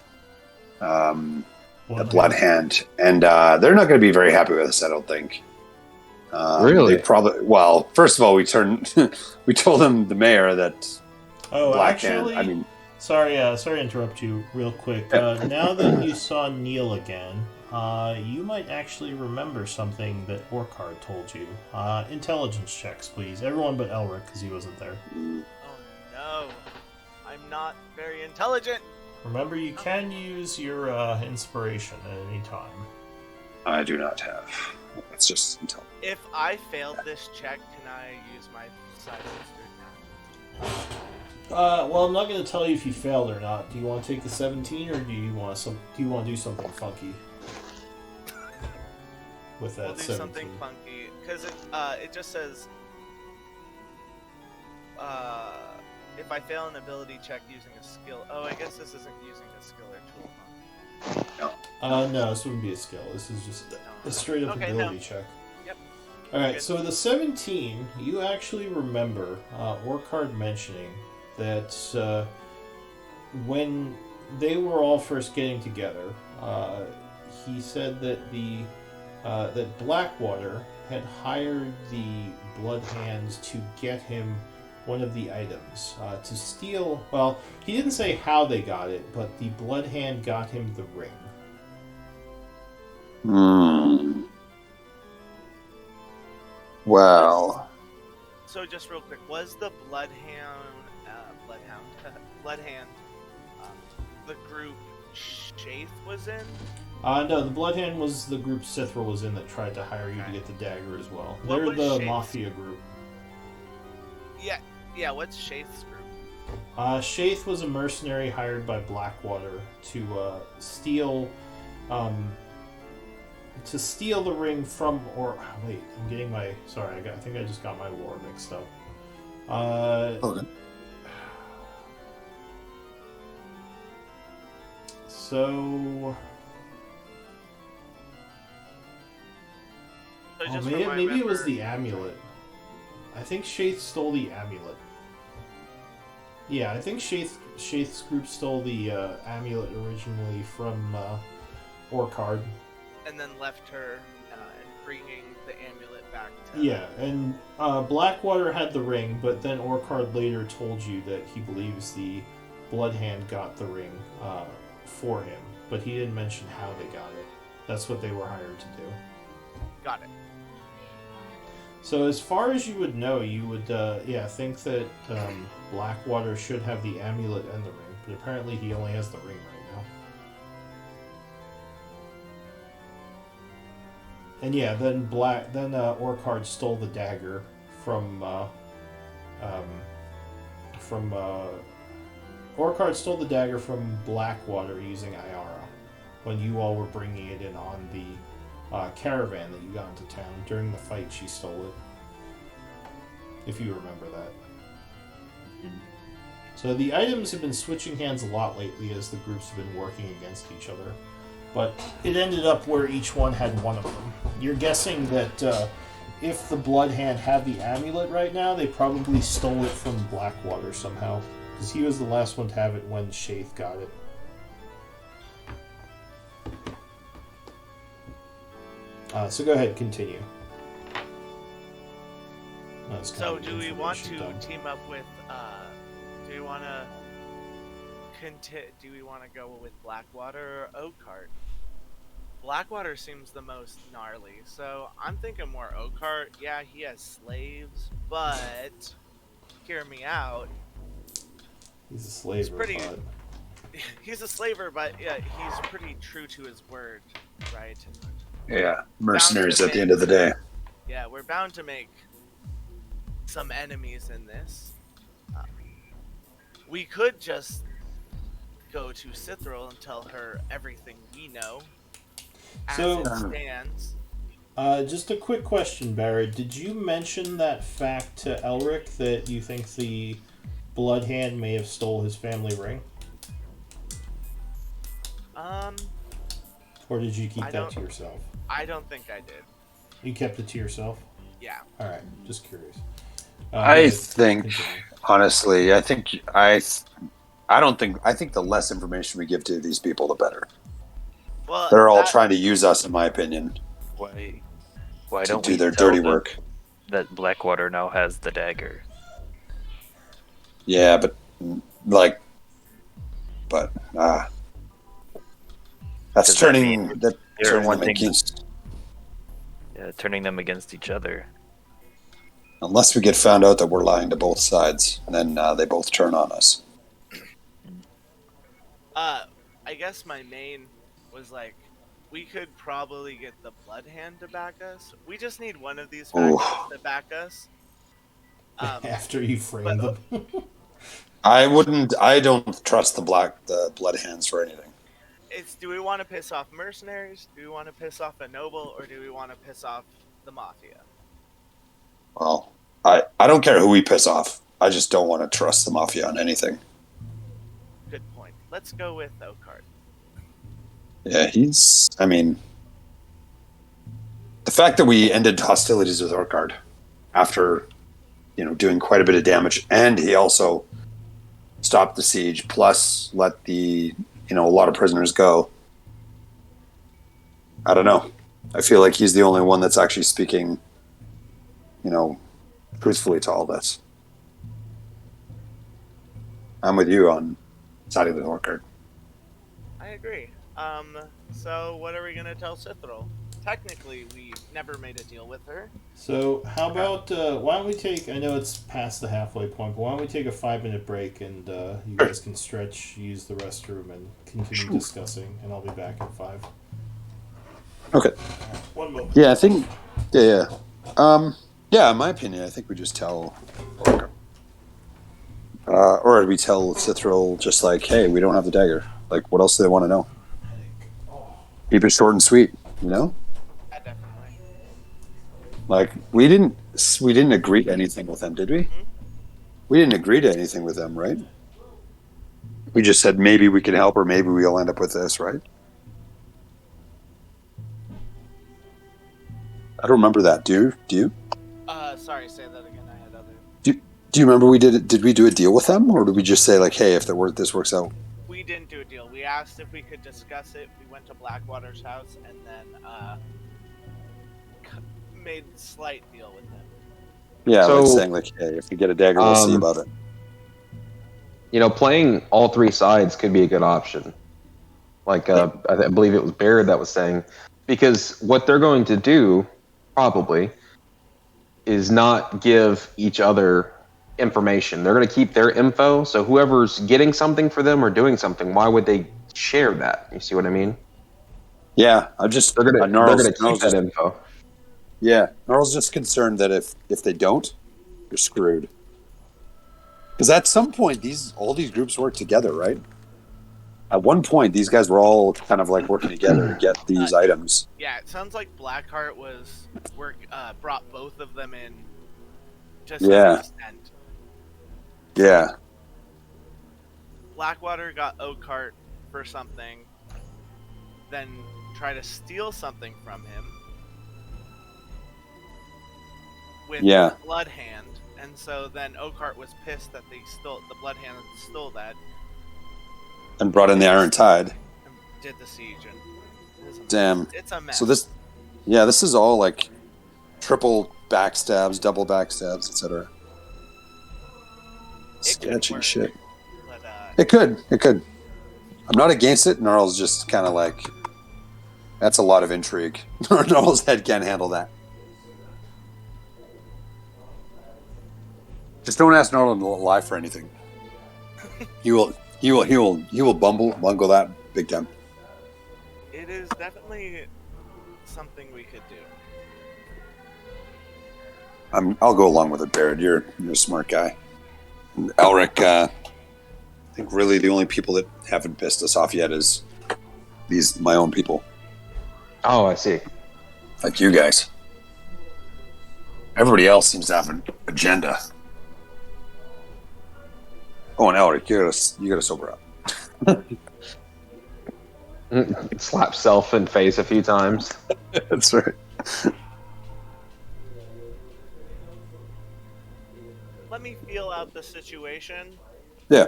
the Blood Hand, and they're not going to be very happy with us, I don't think. Really? They probably. Well, first of all, we told them, the mayor, that Oh, Black actually, Hand. I mean, sorry to interrupt you real quick. Now that you saw Neil again, you might actually remember something that Orkard told you. Intelligence checks, please. Everyone but Elric, because he wasn't there. Oh no. I'm not very intelligent. Remember, you can use your inspiration at any time. I do not have. It's just intelligence. If I failed this check, can I use my side now? Well, I'm not going to tell you if you failed or not. Do you want to take the 17, or do you want to do something funky with that We'll do 17? something funky, because it just says if I fail an ability check using a skill. Oh, I guess this isn't using a skill or tool. No, this wouldn't be a skill. This is just a straight up ability check. Yep. Alright, so the 17, you actually remember Orkard mentioning that when they were all first getting together, he said that that Blackwater had hired the Blood Hands to get him one of the items to steal. Well, he didn't say how they got it, but the Blood Hand got him the ring. Well, So just real quick, was the Bloodhand the group Shaith was in? No, the Blood Hand was the group Sithra was in that tried to hire you to get the dagger as well. What They're was the Shaith's? Mafia group. Yeah, what's Shaith's group? Shaith was a mercenary hired by Blackwater to steal the ring from. Or wait, I'm getting my. Sorry, I think I just got my war mixed up. okay. So. Maybe it was the amulet. I think Shaith stole the amulet. Yeah, I think Shaith's group stole the amulet originally from Orkard. And then left her and bringing the amulet back to... Yeah, and Blackwater had the ring, but then Orkard later told you that he believes the Blood Hand got the ring for him, but he didn't mention how they got it. That's what they were hired to do. Got it. So as far as you would know, you would think that Blackwater should have the amulet and the ring, but apparently he only has the ring right now. And yeah, then Orchard stole the dagger from Orchard stole the dagger from Blackwater using Iara when you all were bringing it in on the caravan that you got into town. During the fight, she stole it. If you remember that. So the items have been switching hands a lot lately as the groups have been working against each other. But it ended up where each one had one of them. You're guessing that if the Blood Hand had the amulet right now, they probably stole it from Blackwater somehow. Because he was the last one to have it when Shaith got it. So go ahead, continue. So do we want to team up with? Do we want to go with Blackwater or Oakheart? Blackwater seems the most gnarly, so I'm thinking more Oakheart. Yeah, he has slaves, but hear me out. He's a slaver. He's a slaver, but yeah, he's pretty true to his word, right? Yeah, mercenaries at the end of the day. Yeah, we're bound to make some enemies in this. We could just go to Cithril and tell her everything we know as it stands. Just a quick question, Barrett. Did you mention that fact to Elric that you think the Blood Hand may have stole his family ring? Or did you keep that to yourself? I don't think I did. You kept it to yourself? Yeah. Alright, just curious. I think, honestly, I think the less information we give to these people, the better. Well, they're all trying to use us, in my opinion. Why to don't do we their tell dirty them work? That Blackwater now has the dagger. Yeah, but that's turning turning them against each other. Unless we get found out that we're lying to both sides, then they both turn on us. I guess my main was like, we could probably get the Blood Hand to back us. We just need one of these factions to back us. After you frame them. I don't trust the Blood Hands for anything. Do we want to piss off mercenaries? Do we want to piss off a noble? Or do we want to piss off the mafia? Well, I don't care who we piss off. I just don't want to trust the mafia on anything. Good point. Let's go with Oakheart. Yeah, the fact that we ended hostilities with Orchard after, doing quite a bit of damage, and he also stopped the siege, plus let a lot of prisoners go. I don't know. I feel like he's the only one that's actually speaking, truthfully to all this. I'm with you on siding with Orchard. I agree. So what are we going to tell Cithril? Technically, we never made a deal with her. So how about, why don't we take, I know it's past the halfway point, but why don't we take a 5-minute break and you guys can stretch, use the restroom, and continue discussing, and I'll be back in 5. Okay. One moment. Yeah, I think, yeah. In my opinion, I think we just tell Orchard. Or we tell Cithril just like, hey, we don't have the dagger. Like, what else do they want to know? Keep it short and sweet, Definitely. Like, we didn't agree to anything with them, did we? Mm-hmm. We didn't agree to anything with them, right? We just said maybe we can help or maybe we'll end up with this, right? I don't remember that. Do you? Sorry, say that again. I had other... Do you remember did we do a deal with them, or did we just say like, hey, if this works out? We didn't do a deal. We asked if we could discuss it. We went to Blackwater's house and then made a slight deal with them. Yeah, So, like saying like, hey, if we get a dagger, we'll see about it. Playing all three sides could be a good option. Like I believe it was Baird that was saying, because what they're going to do probably is not give each other information. They're going to keep their info. So whoever's getting something for them or doing something, why would they share that? You see what I mean? Yeah, I'm just They're gonna keep that info. Yeah, Gnarl's just concerned that if they don't, you're screwed. Because at some point, all these groups work together, right? At one point, these guys were all kind of like working together to get these items. Yeah, it sounds like Blackheart brought both of them in. Just Yeah. to an extent. Yeah. Blackwater got Oakheart for something, then try to steal something from him with Yeah. Blood Hand, and so then Oakheart was pissed that the Blood Hand stole that And brought in the Iron Tide. and did the siege. And Damn. it's a mess. So this is all like triple backstabs, double backstabs, etc. Sketchy work, shit. But, It could. I'm not against it. Gnarl's just kind of like, that's a lot of intrigue. Gnarl's head can't handle that. Just don't ask Gnarl to lie for anything. He will bungle that big time. it is definitely something we could do. I'll go along with it, Barrett. You're a smart guy. And Elric, I think really the only people that haven't pissed us off yet is my own people. Oh, I see. Like you guys. Everybody else seems to have an agenda. Oh, and Elric, you gotta sober up. Slap self in face a few times. That's right. Let me feel out the situation, Yeah,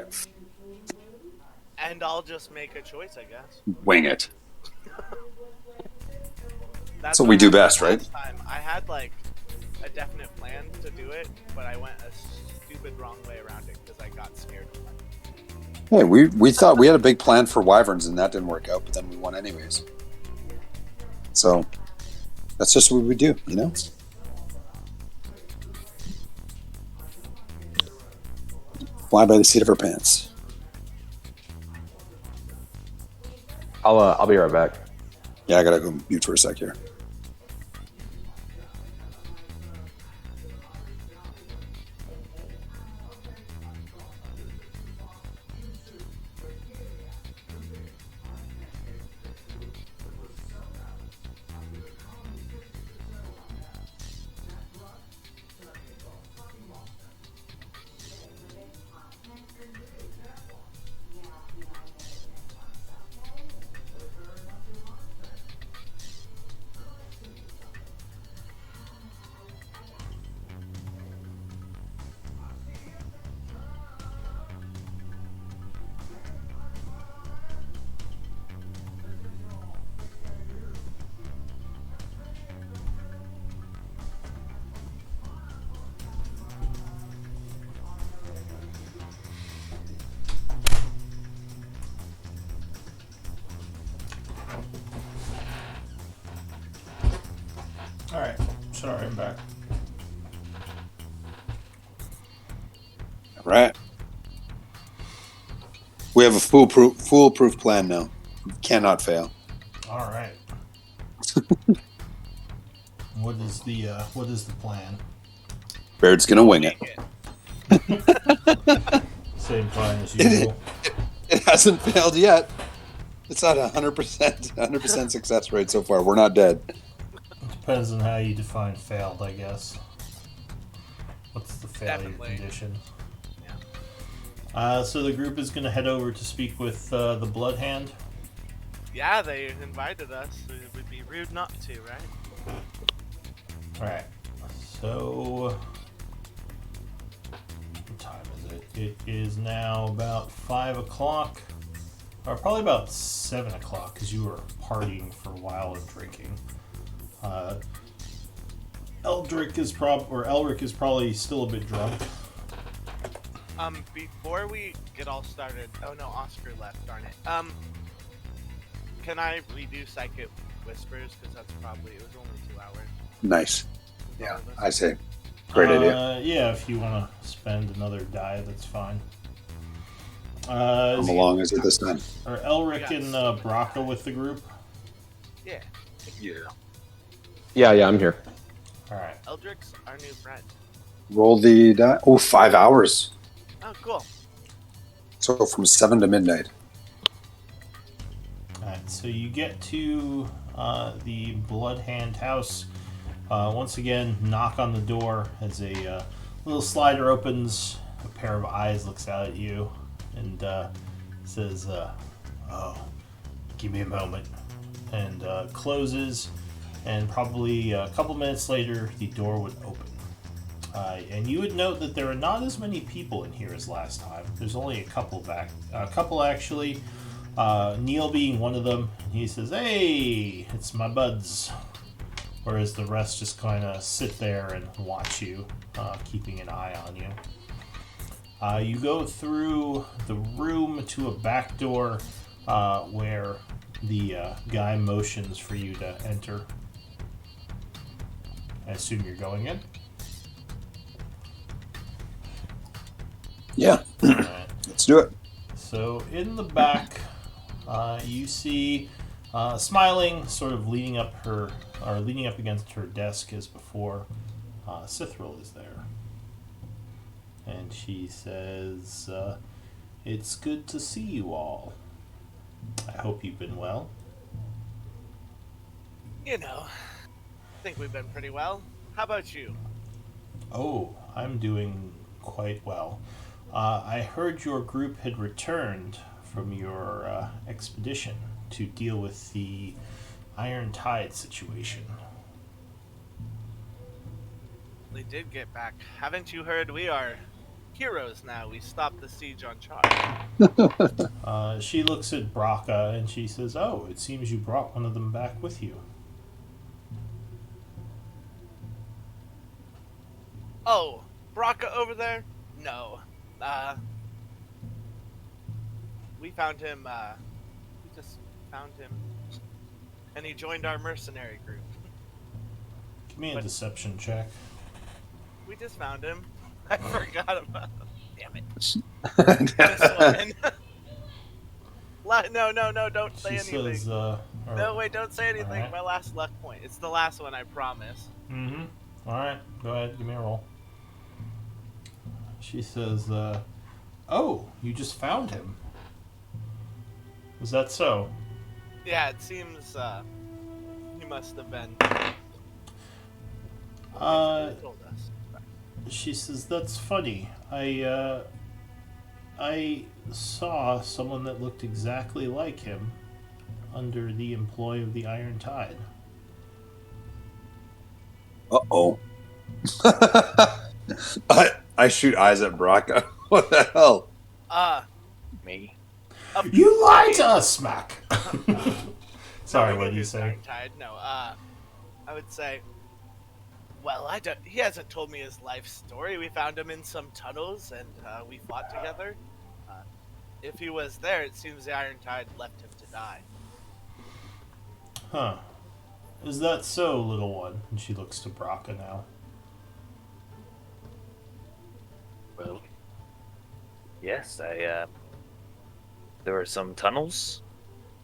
and I'll just make a choice, I guess. wing it. That's what we do happened best, right? last time. I had like a definite plan to do it, but I went a stupid wrong way around it because I got scared. Hey, we thought we had a big plan for Wyverns and that didn't work out, but then we won anyways. So that's just what we do, you know? Fly by the seat of our pants. I'll be right back. Yeah, I gotta go mute for a sec here. Alright, sorry, I'm back. All right. We have a foolproof plan now. Cannot fail. Alright. What is the plan? Baird's gonna wing it. Same plan as usual. It hasn't failed yet. It's at 100% success rate so far. We're not dead. Depends on how you define failed, I guess. What's the failure Definitely. condition? Yeah. So the group is going to head over to speak with the Blood Hand. Yeah, they invited us. It would be rude not to, right? Alright. So... what time is it? It is now about 5 o'clock. Or probably about 7 o'clock, because you were partying for a while and drinking. Elric is probably still a bit drunk. Before we get all started, oh no, Oscar left, darn it. Can I redo Psychic Whispers? Because that's probably, it was only 2 hours. Nice. with Yeah, all of us. I say. Great idea. Yeah, if you want to spend another die, that's fine. How long is it this time? Are Elric and Braca with the group? Yeah. Yeah. Yeah, I'm here. All right. Eldric's our new friend. Roll the die. Oh, 5 hours. Oh, cool. So from 7 to midnight. Alright, so you get to the Bloodhand house. Once again, knock on the door as a little slider opens. A pair of eyes looks out at you and says, "Oh, give me a moment," and closes. And probably a couple minutes later, the door would open. And you would note that there are not as many people in here as last time. There's only a couple actually. Neil being one of them. He says, "Hey, it's my buds." Whereas the rest just kind of sit there and watch you, keeping an eye on you. You go through the room to a back door where the guy motions for you to enter. I assume you're going in? Yeah. Alright. Let's do it. So in the back, you see smiling, sort of leaning up against her desk as before. Cithril is there, and she says, "It's good to see you all. I hope you've been well." You know, I think we've been pretty well. How about you? Oh, I'm doing quite well. I heard your group had returned from your expedition to deal with the Iron Tide situation. We did get back. Haven't you heard? We are heroes now. We stopped the siege on Chaur. She looks at Braca and she says, "Oh, it seems you brought one of them back with you." Oh, Braca over there? No. We found him, we just found him. And he joined our mercenary group. Give me a deception check. We just found him. I forgot about him. Damn it. This one. No, don't say She anything. says, No, wait, don't say anything. Alright. My last luck point. It's the last one, I promise. Mm-hmm. Alright, go ahead, give me a roll. She says, "Oh, you just found him. Was that so?" Yeah, it seems, he must have been. Told us. She says, "That's funny. I saw someone that looked exactly like him under the employ of the Iron Tide." Uh-oh. I shoot eyes at Braca. What the hell? Me. You lied to us, Smack! Sorry, what did you say? Tide? No, I would say, well, he hasn't told me his life story. We found him in some tunnels and we fought together. If he was there, it seems the Iron Tide left him to die. Huh. Is that so, little one? And she looks to Braca now. Well, yes, there were some tunnels.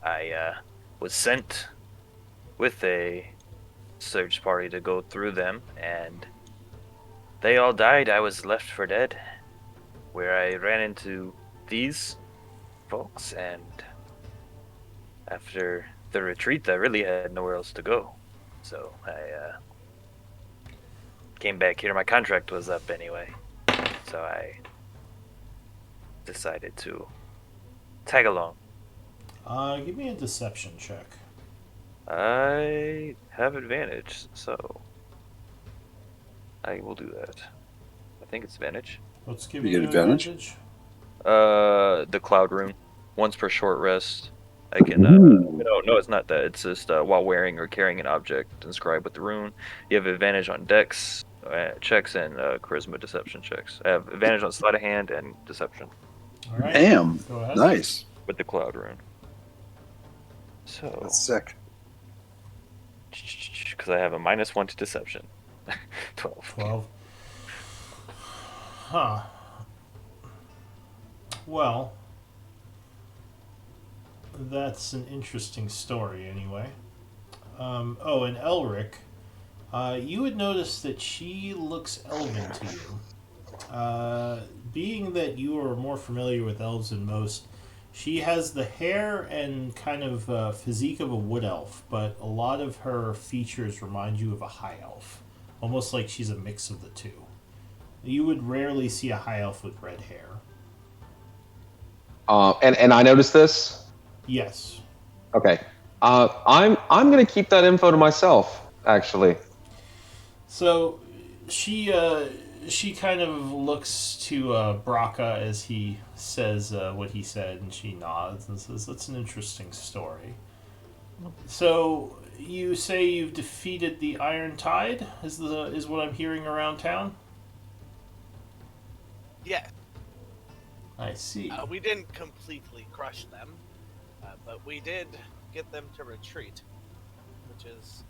I was sent with a search party to go through them, and they all died. I was left for dead, where I ran into these folks, and after the retreat, I really had nowhere else to go. So I came back here. My contract was up anyway, so I decided to tag along. Give me a deception check. I have advantage, so I will do that. I think it's advantage. What's giving You you get advantage? advantage? The cloud rune. Once per short rest. I can no, it's not that. It's just while wearing or carrying an object inscribed with the rune. You have advantage on dex checks and charisma deception checks. I have advantage on sleight of hand and deception All right. Damn. Go ahead. Nice. with the cloud rune. So, That's sick. because I have a -1 to deception. 12. 12. Huh. Well, that's an interesting story, anyway. Oh, and Elric, you would notice that she looks elven to you. Being that you are more familiar with elves than most, she has the hair and kind of physique of a wood elf, but a lot of her features remind you of a high elf, almost like she's a mix of the two. You would rarely see a high elf with red hair. And I noticed this. Yes. Okay. I'm gonna keep that info to myself. Actually. So she kind of looks to Braca as he says what he said, and she nods and says, "That's an interesting story." So you say you've defeated the Iron Tide? Is what I'm hearing around town? Yes. I see. We didn't completely crush them, but we did get them to retreat, which is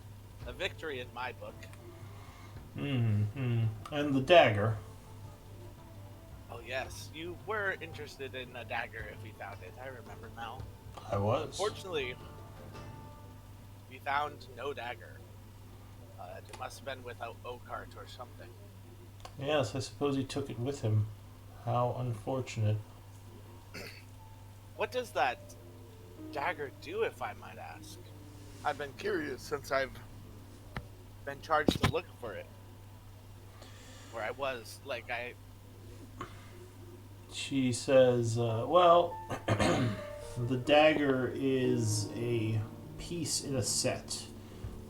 a victory in my book. Mm-hmm. And the dagger. Oh yes, you were interested in a dagger if we found it. I remember now. I was. Unfortunately, we found no dagger. It must have been without Oakart or something. Yes, I suppose he took it with him. How unfortunate. What does that dagger do, if I might ask? I've been curious since I've been charged to look for it. Where I was, She says, well, the dagger is a piece in a set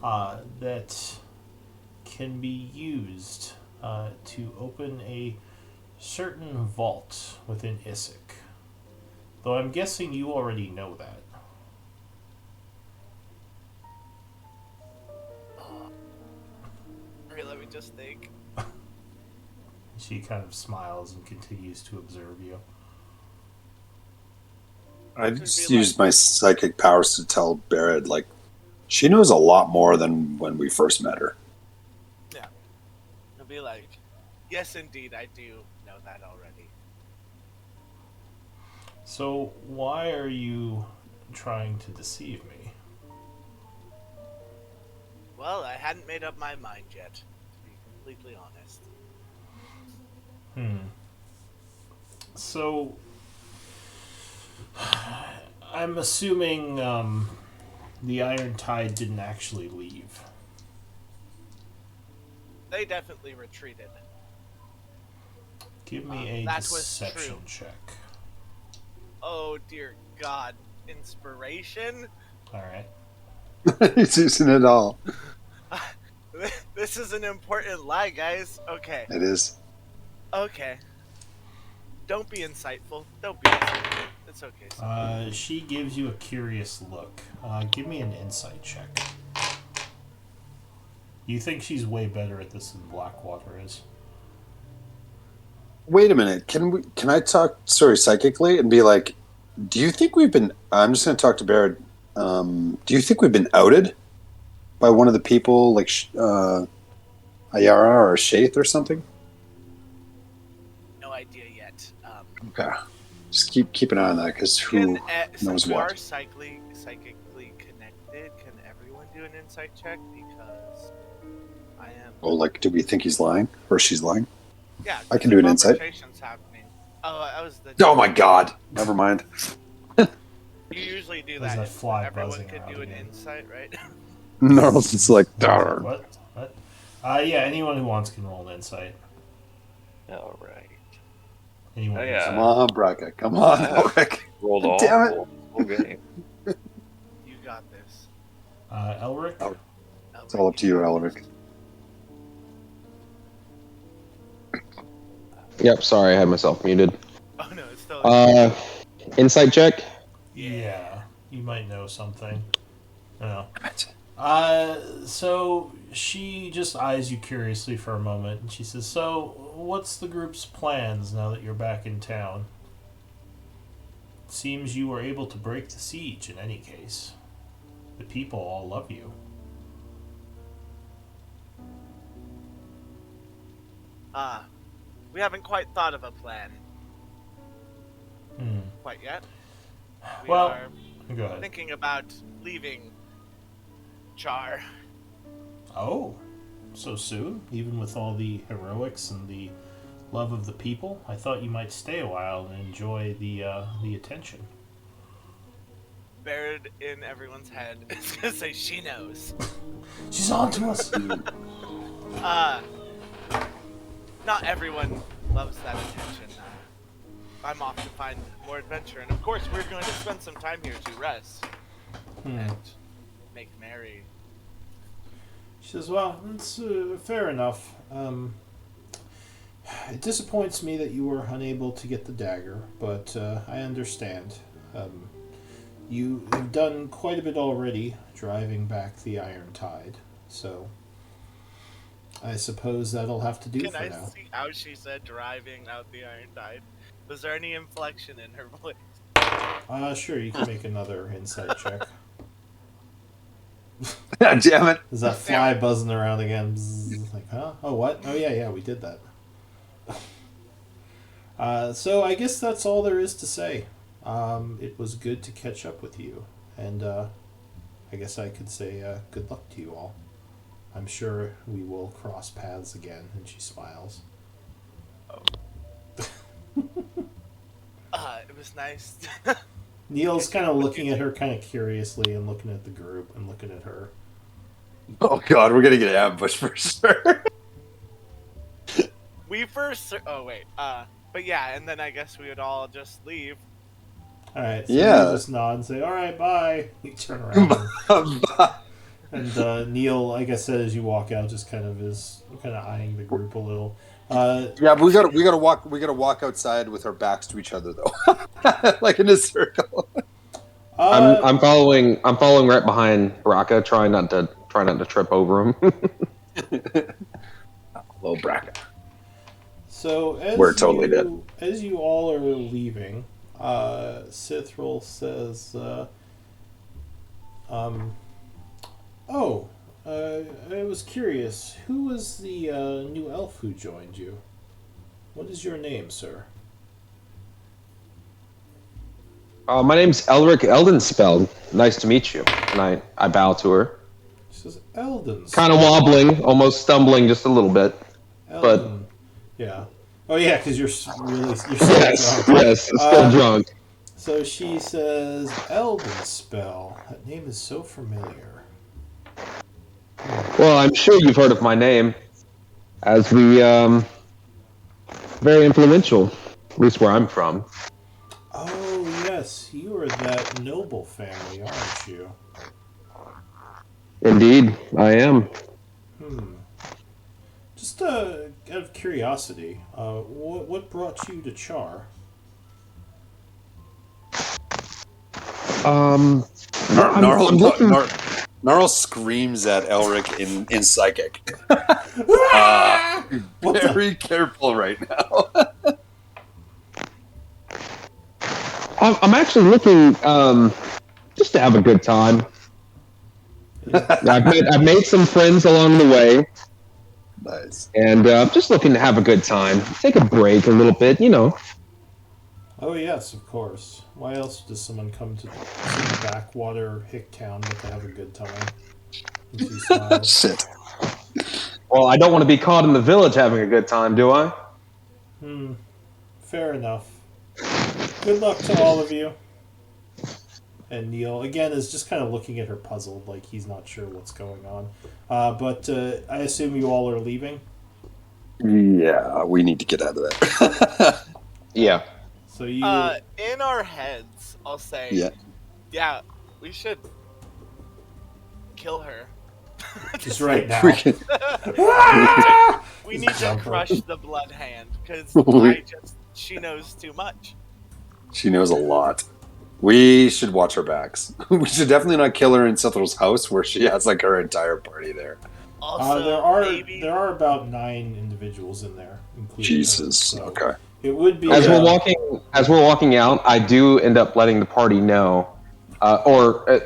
that can be used to open a certain vault within Issac. Though I'm guessing you already know that. Alright, let me just think. She kind of smiles and continues to observe you. I just used my psychic powers to tell Barrett, like, she knows a lot more than when we first met her. Yeah. It'll be like, yes, indeed, I do know that already. So, why are you trying to deceive me? Well, I hadn't made up my mind yet, to be completely honest. So, I'm assuming the Iron Tide didn't actually leave. They definitely retreated. Give me a that was deception true. check. Oh dear God, inspiration? Alright. He's using it all. This is an important lie, guys. Okay. It is. Okay. Don't be insightful. Don't be insightful. It's okay. Son. She gives you a curious look. Give me an insight check. You think she's way better at this than Blackwater is. Wait a minute. Can I talk psychically and be like, do you think we've been I'm just gonna talk to Barrett. Do you think we've been outed by one of the people, like Ayara or Shaith or something? No idea yet. Okay. Just keep an eye on that, because who knows since we what. are psychically connected, can everyone do an insight check? Because I am. Oh, like, do we think he's lying or she's lying? Yeah, I can do an insight. Conversation's happening. Oh, that was the. Oh my god! Never mind. You usually do There's that. a fly Everyone buzzing could around do an again. insight, right? No, it's like darn. What? Yeah, anyone who wants can roll an insight. All right. Anyone Oh, who's- yeah. Come on, Braca. Come on, Elric. Rolled all. Damn it. Whole game. You got this. Elric? Oh. It's all up to you, Elric. Yep. Sorry, I had myself muted. Oh no, it's still. Insight check. Yeah, you might know something. No. So she just eyes you curiously for a moment, and she says, "So, what's the group's plans now that you're back in town? Seems you were able to break the siege in any case." the people all love you. We haven't quite thought of a plan quite yet. We Well, are go ahead. thinking about leaving Chaur. Oh, so soon? Even with all the heroics and the love of the people? I thought you might stay a while and enjoy the attention. Buried in everyone's head is gonna say she knows. She's on to us! Not everyone loves that attention. I'm off to find more adventure, and of course we're going to spend some time here to rest and make merry. She says, well, it's fair enough. It disappoints me that you were unable to get the dagger, but I understand. You have done quite a bit already driving back the Iron Tide, so I suppose that'll have to do Can for I now. see how she said driving out the Iron Tide? Was there any inflection in her voice? Sure, you can make another insight check. Damn it. Is that fly buzzing around again? Bzzz, like, huh? Oh, what? Oh, yeah, we did that. So I guess that's all there is to say. It was good to catch up with you, and I guess I could say good luck to you all. I'm sure we will cross paths again, and she smiles. It was nice. Neil's kind of looking at her kind of curiously and looking at the group and looking at her. Oh god, we're gonna get ambushed for sure. Oh wait, but yeah, and then I guess we would all just leave. Alright, so Yeah. you just nod and say, alright, bye. You turn around. And Neil, like I said, as you walk out, just kind of is eyeing the group a little. Yeah, but we gotta walk outside with our backs to each other though. Like in a circle. I'm following right behind Baraka, trying not to trip over him. Hello, Bracken. So as We're totally dead. As you all are leaving, Sithril says, I was curious, who was the new elf who joined you? What is your name, sir? My name's Elric Eldenspell. Nice to meet you. And I bow to her. She says, Eldon. Kind of wobbling, almost stumbling just a little bit. Eldon. Yeah. Oh yeah, because you're still Yes, drunk. yes, still drunk. So she says, Eldenspell. That name is so familiar. Well, I'm sure you've heard of my name, as we, very influential, at least where I'm from. Oh yes, you are that noble family, aren't you? Indeed, I am. Just out of curiosity, what brought you to Chaur? Gnarl screams at Elric in psychic. Very careful right now. I'm actually looking just to have a good time. I've made some friends along the way, Nice. and I'm just looking to have a good time. Take a break a little bit, you know. Oh yes, of course. Why else does someone come to some backwater hick town but to have a good time? And she smiles. Shit. Well, I don't want to be caught in the village having a good time, do I? Fair enough. Good luck to all of you. And Neil, again, is just kind of looking at her puzzled, like he's not sure what's going on. But I assume you all are leaving? Yeah, we need to get out of there. Yeah. So you... in our heads, I'll say, yeah, we should kill her. just right now. We need to Jump her. crush the blood hand, because she knows too much. She knows a lot. We should watch our backs. We should definitely not kill her in Sithril's house where she has like her entire party there. Also, there are about 9 individuals in there, including Jesus. her, so Okay. It would be As we're walking out, I do end up letting the party know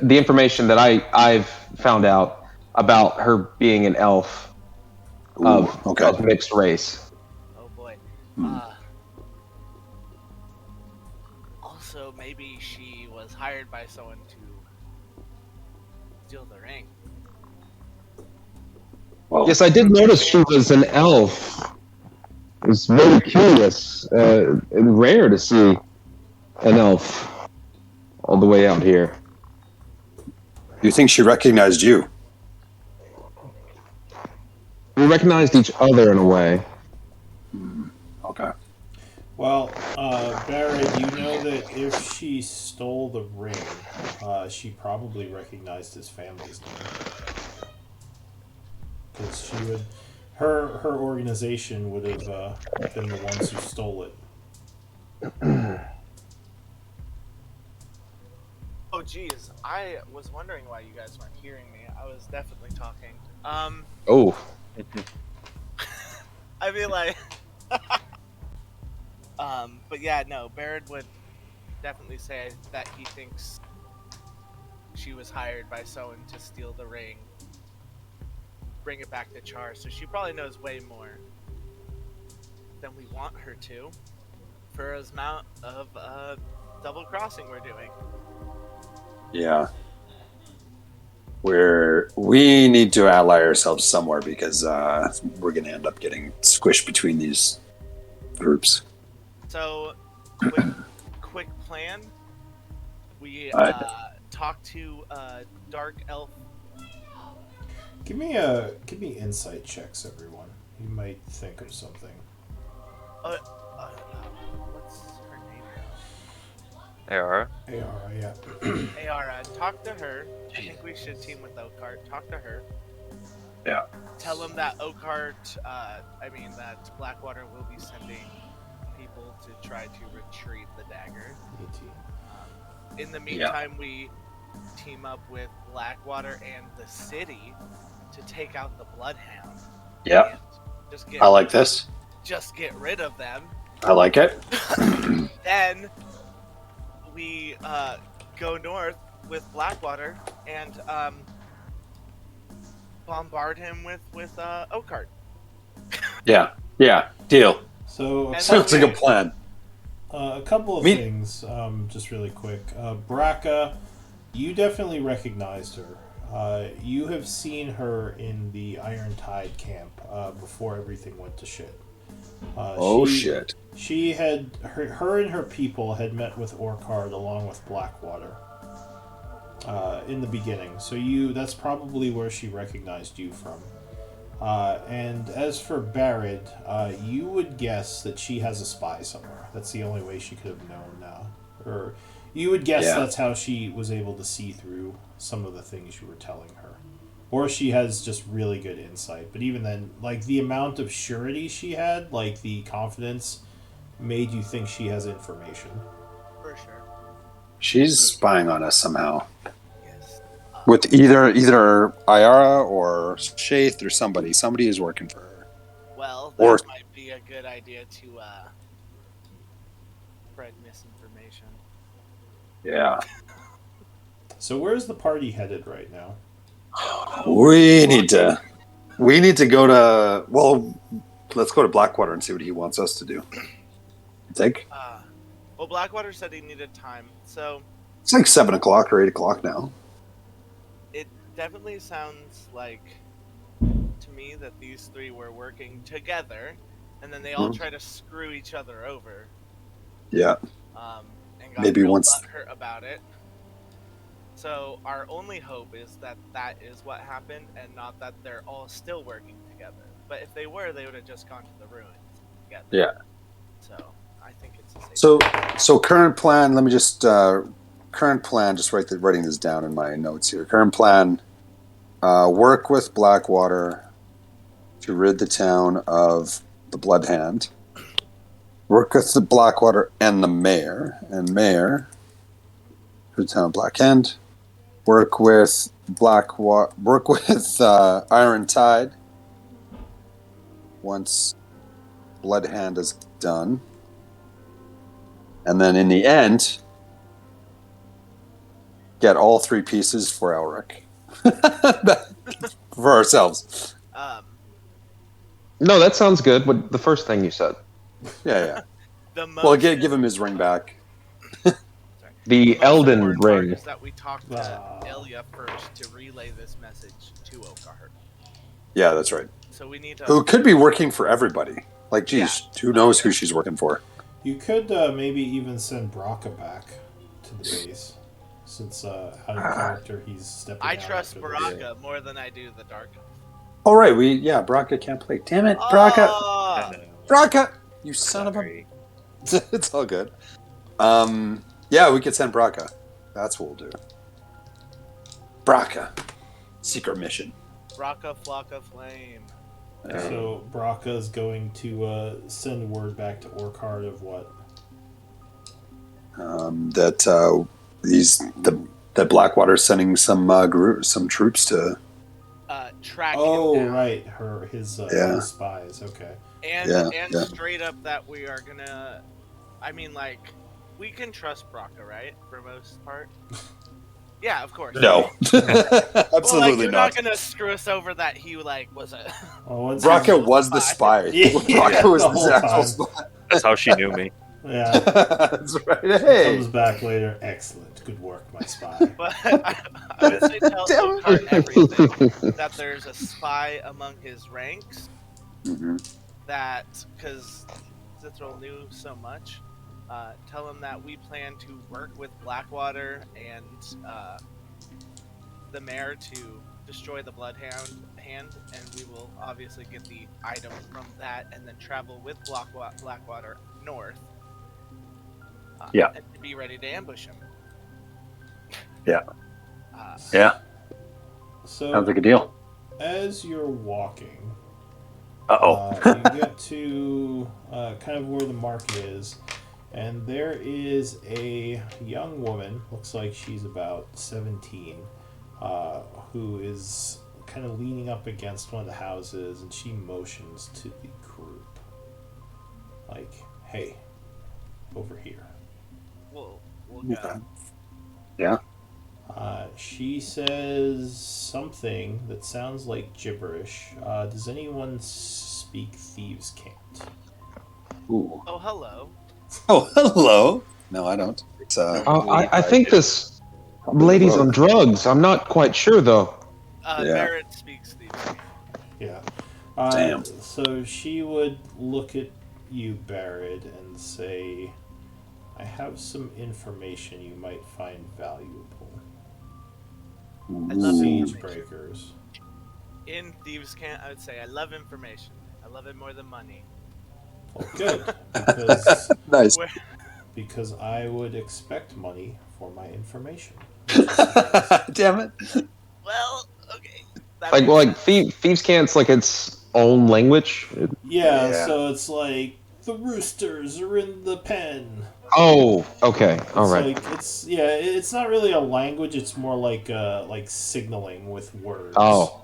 the information that I've found out about her being an elf of mixed race. Oh boy. Hmm. Also, maybe she was hired by someone to steal the ring. Well, Yes, I did notice she was an elf. It was very curious and rare to see an elf all the way out here. you think she recognized you? We recognized each other in a way. Okay. Well, Barrett, you know that if she stole the ring, she probably recognized his family's name. Because she would, her organization would have been the ones who stole it. Oh geez, I was wondering why you guys weren't hearing me. I was definitely talking. Oh. I mean like but yeah, no, Barrett would definitely say that he thinks she was hired by someone to steal the ring, bring it back to Chaur, so she probably knows way more than we want her to for as amount of double crossing we're doing. Yeah. We need to ally ourselves somewhere because we're going to end up getting squished between these groups. So, quick plan. We talk to Dark Elf. Give me insight checks, everyone. You might think of something. What's her name? Ayara. AR, yeah. Ayara. Talk to her. I think we should team with Oakheart. Talk to her. Yeah. Tell him that Oakheart, that Blackwater will be sending people to try to retrieve the dagger. 18. In the meantime, we team up with Blackwater and the city to take out the Bloodhound. Yeah. I like this. Just get rid of them. I like it. Then we go north with Blackwater and bombard him with Oakheart. Yeah. Deal. So Sounds like a plan. a couple of things, just really quick. Braca, you definitely recognized her. You have seen her in the Iron Tide camp before everything went to shit. Shit. She had her and her people had met with Orcard along with Blackwater in the beginning. So that's probably where she recognized you from. And as for Barrett, you would guess that she has a spy somewhere. That's the only way she could have known now. Or you would guess that's how she was able to see through some of the things you were telling her. Or she has just really good insight. But even then, like, the amount of surety she had, like, the confidence, made you think she has information. For sure. She's spying on us somehow. Yes. With either Ayara or Shaith or somebody. Somebody is working for her. Well, that might be a good idea to spread misinformation. Yeah. So where's the party headed right now? We need to go to, let's go to Blackwater and see what he wants us to do. You think? Well, Blackwater said he needed time, so It's like 7 o'clock or 8 o'clock now. it definitely sounds like to me that these three were working together, and then they all try to screw each other over. Yeah. And got Maybe real once butthurt about it. So our only hope is that that is what happened, and not that they're all still working together. But if they were, they would have just gone to the ruins together. Yeah. So I think it's a safe. So current plan. Let me just just writing this down in my notes here. Current plan: work with Blackwater to rid the town of the Bloodhand. Work with the Blackwater and the mayor, rid the town of Blackhand. Work with Iron Tide. Once Bloodhand is done. And then in the end, get all 3 pieces for Elric. For ourselves. No, that sounds good. What the first thing you said? Yeah. The most Well, give him his ring back. The most Elden important part Ring. is that we talk to Elia first to relay this message to Okar. Yeah, that's right. So we need to. Who could be working for everybody? Like, geez, who knows who she's working for? You could maybe even send Braca back to the base, since out of character he's stepping I out trust after this. Baraka more than I do the Dark Elf. All right, Braca can't play. Damn it, Braca! Oh! Braca! You son of a... Sorry. It's all good. Yeah, we could send Braca. That's what we'll do. Braca. Secret mission. Baraka Flocka Flame. So Braca is going to send word back to Orkard of what? That Blackwater's sending some troops to... Track him Oh, down. right, his spies. Okay. And straight up that we are gonna. I mean, like, we can trust Braca, right? For most part. Yeah, of course. No. Absolutely well, like, you're not. not gonna screw us over that he was a. Oh, Braca was the spy. Yeah, Braca was the the whole actual time. spy. That's how she knew me. Yeah. That's right. Hey. Comes back later. Excellent. Good work, my spy. But I would say tell Damn it. Okar everything that there's a spy among his ranks. Mm-hmm. That because Zithril knew so much. Tell him that we plan to work with Blackwater and the mayor to destroy the Bloodhound hand, and we will obviously get the item from that, and then travel with Blackwater north. Yeah. And to be ready to ambush him. Yeah. So Sounds like a deal. as you're walking, Uh-oh. you get to kind of where the market is, and there is a young woman, looks like she's about 17, who is kind of leaning up against one of the houses, and she motions to the group. Like, hey, over here. We'll go. Okay. Yeah. She says something that sounds like gibberish. Does anyone speak Thieves' Cant? Ooh. Oh, hello. Oh, hello. No, I don't. It's I think this lady's on drugs. I'm not quite sure though. Yeah. Barrett speaks these. Yeah. Damn. So she would look at you, Barrett, and say, I have some information you might find valuable. I love Siegebreakers. In Thieves' Cant, I would say I love information. I love it more than money. Well, good, because nice. because I would expect money for my information. Damn it. Well, okay. That Like, makes well, like sense. Thieves' Cant's like its own language. Yeah, so it's like the roosters are in the pen. Oh, okay, all It's right. like it's not really a language. It's more like signaling with words. Oh,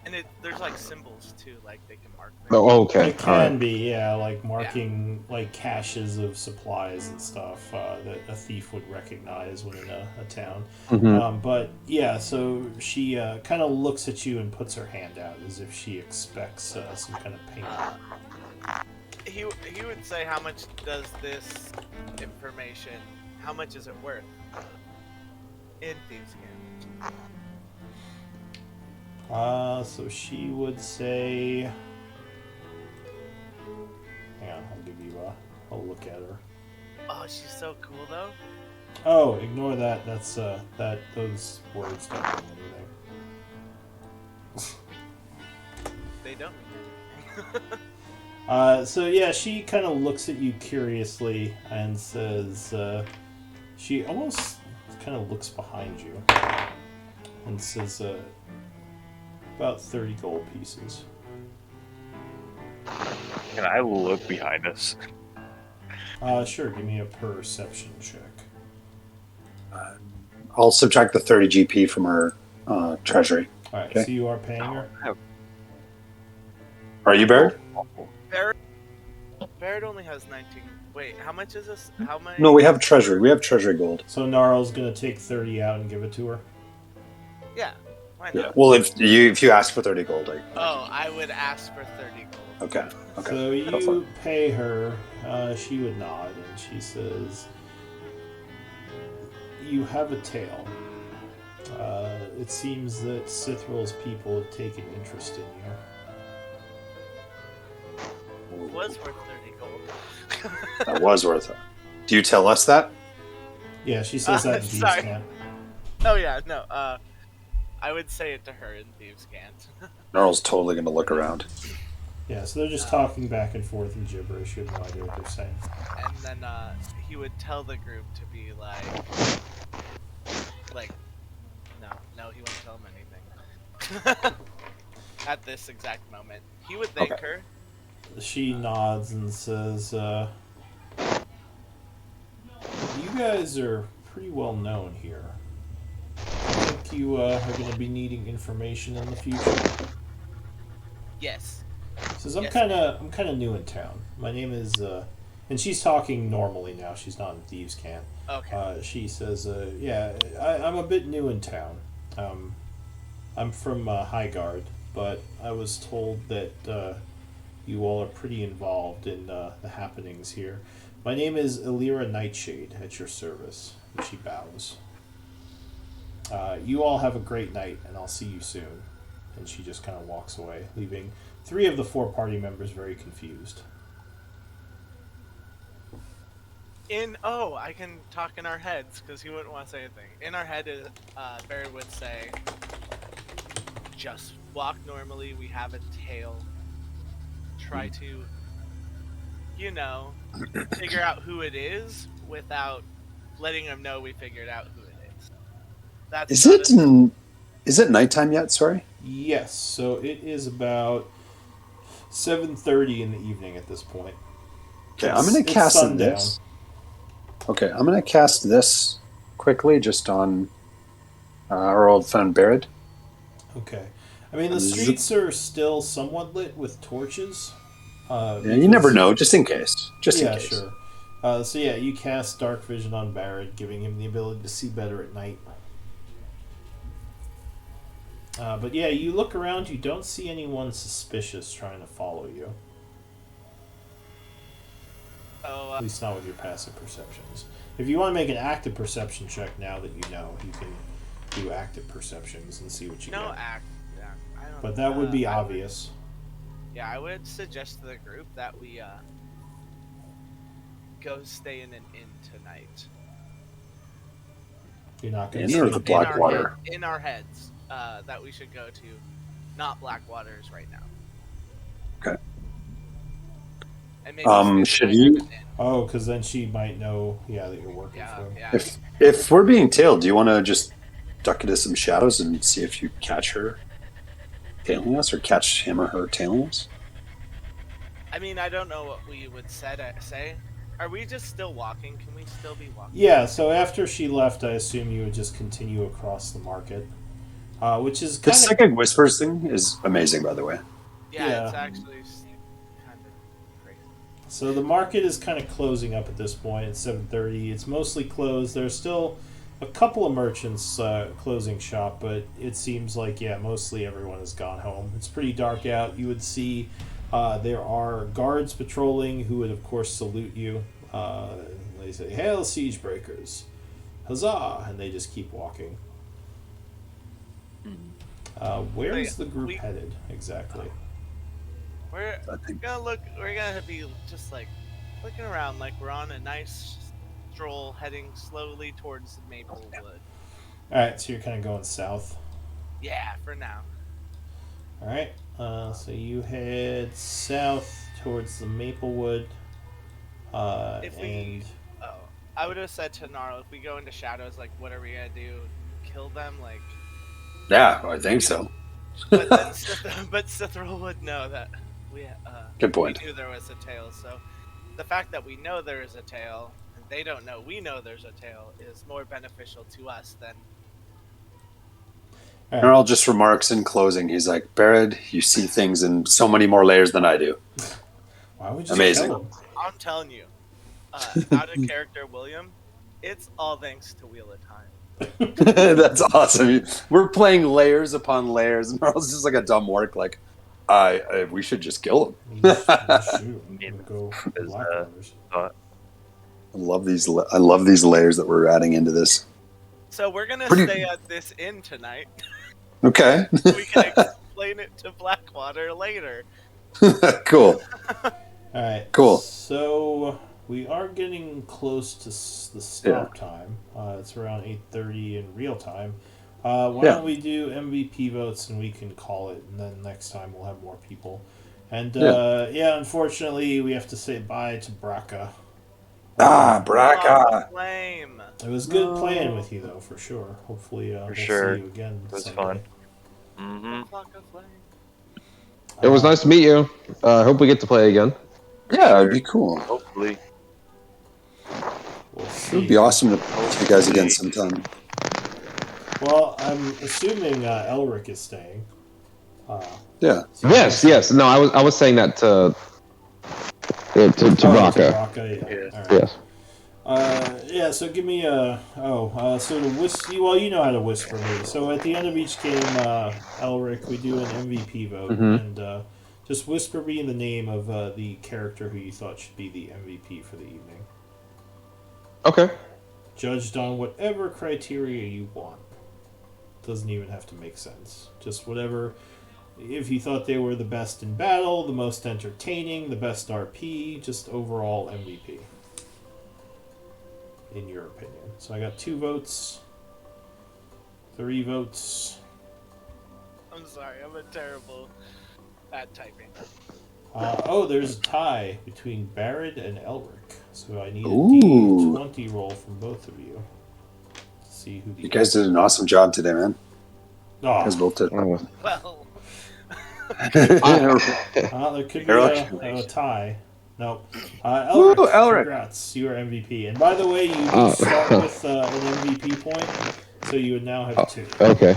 And there's like symbols too, like they can mark things. oh, okay, It all can right. be, yeah, like marking like caches of supplies and stuff that a thief would recognize when in a town. Mhm. But yeah, so she kind of looks at you and puts her hand out as if she expects some kind of payment. He would say, how much does this information, how much is it worth? In Thieves' Cant. So she would say, hang on, I'll give you a look at her. Oh, she's so cool though. Oh, ignore that. That's those words don't mean anything. They don't mean anything. So yeah, she kind of looks at you curiously and says, she almost kind of looks behind you and says, about 30 gold pieces. Can I look behind us? Sure, give me a perception check. I'll subtract the 30 GP from her treasury. Alright, Okay. so you are paying her? Are you, Barrett? Barrett only has 19 Wait, how much is this? How much? No, we have treasury. We have treasury gold. So Gnarl's gonna take 30 out and give it to her. Yeah, why Yeah. not? Well, if you ask for 30 gold, Oh, I would ask for 30 gold. okay. So Go for you pay her. She would nod and she says, "You have a tale. It seems that Cithral's people have taken interest in you." It was worth 30 gold. That was worth it. Do you tell us that? Yeah, she says that in Thieves' Sorry. Camp. Oh yeah, no. I would say it to her in Thieves' Cant. Gnarl's totally going to look around. Yeah, so they're just talking back and forth in gibberish. You have no idea what they're saying. And then he would tell the group to be like, no, he wouldn't tell them anything. At this exact moment, he would thank Okay. her. She nods and says, "You guys are pretty well known here. I think you are going to be needing information in the future." Yes. Says, "I'm Yes. kind of new in town. My name is," and she's talking normally now. She's not in Thieves' Camp. Okay. She says, "Yeah, I'm a bit new in town. I'm from Highguard, but I was told that you all are pretty involved in the happenings here. My name is Elira Nightshade, at your service." And she bows. "You all have a great night, and I'll see you soon." And she just kind of walks away, leaving 3 of the 4 party members very confused. I can talk in our heads because he wouldn't want to say anything. In our head, Barry would say, "Just walk normally. We have a tail. Try to, figure out who it is without letting him know we figured out who it is." That's Is it nighttime yet? Sorry. Yes, so it is about 7:30 in the evening at this point. Okay, I'm going to It's cast sundown. this. Okay, I'm going to cast this quickly just on our old friend Barrett. Okay. I mean, the streets are still somewhat lit with torches. Yeah, you never because- know, just in case. Just yeah, in case. sure. So yeah, you cast Dark Vision on Barrett, giving him the ability to see better at night. But yeah, you look around, you don't see anyone suspicious trying to follow you. So, At least not with your passive perceptions. If you want to make an active perception check now that you know, you can do active perceptions and see what you no get. act. Yeah, I don't. But that would be I would- obvious. I would suggest to the group that we go stay in an inn tonight. You're not going Inn to or see the it. Blackwater? In our heads, that we should go to, not Blackwaters right now. Okay. And maybe stay should the night you- at an inn. Oh, because then she might know, that you're working Yeah, for him. yeah. If we're being tailed, do you want to just duck into some shadows and see if you catch her tailing us, or catch him or her tailing us? I mean, I don't know what we would say. Are we just still walking? Can we still be walking? Yeah, so after she left, I assume you would just continue across the market. Which is The kind of... Psychic Whispers thing is amazing, by the way. Yeah, it's Yeah. actually kind of crazy. So the market is kind of closing up at this point. It's 7:30. It's mostly closed. There's still a couple of merchants closing shop, but it seems like, mostly everyone has gone home. It's pretty dark out. You would see there are guards patrolling who would, of course, salute you. They say, "Hail, Siegebreakers! Huzzah!" And they just keep walking. Where is the group headed, exactly? We're I think. gonna look. We're gonna be just like looking around, like we're on a nice stroll, heading slowly towards Maplewood. Alright, so you're kind of going south. Yeah, for now. Alright, so you head south towards the Maplewood. If we- I would have said to Gnarl, if we go into shadows, like, what are we gonna do? Kill them, like? Yeah, I think so. But then but Cithril would know that we. Good point. We knew there was a tail, so the fact that we know there is a tail and they don't know we know there's a tail is more beneficial to us than. Earl just remarks in closing, he's like, Barrett, you see things in so many more layers than I do. Why would you Amazing. kill him? I'm telling you. out of character William, it's all thanks to Wheel of Time. That's awesome. We're playing layers upon layers, and Marl's just like a dumb orc. Like, we should just kill him. Just shoot. I'm gonna go Is, Blackwaters. I love these. I love these layers that we're adding into this. So we're gonna Pretty- stay at this inn tonight. Okay. We can explain it to Blackwater later. Cool. All right. Cool. So we are getting close to the stop time. It's around 8:30 in real time. Why don't we do MVP votes and we can call it, and then next time we'll have more people. And unfortunately, we have to say bye to Braca. Braca. Flame. It was good playing with you, though, for sure. Hopefully, we'll sure. see you again. It was someday. fun. Mm-hmm. Clock of Flame. It was nice to meet you. I hope we get to play again. Yeah, it'd be cool. Hopefully. We'll It see. would be awesome to play with you guys again sometime. Well, I'm assuming Elric is staying. Yeah. So Yes. No, I was saying that to Raka. Yeah. All right. Yes. So give me so to whisper. Well, you know how to whisper me. So at the end of each game, Elric, we do an MVP vote, and just whisper me the name of the character who you thought should be the MVP for the evening, Okay. judged on whatever criteria you want. Doesn't even have to make sense. Just whatever. If you thought they were the best in battle, the most entertaining, the best RP, just overall MVP. In your opinion. So I got 2 votes, 3 votes. I'm sorry, I'm a terrible at typing. There's a tie between Barrett and Elric. So I need a Ooh. D20 roll from both of you. To see who the You guys did an awesome job today, man. You guys both did. Well, there could be a tie. No. Elric, Elric. congrats. You are MVP. And by the way, you did start with an MVP point, so you would now have 2. Okay.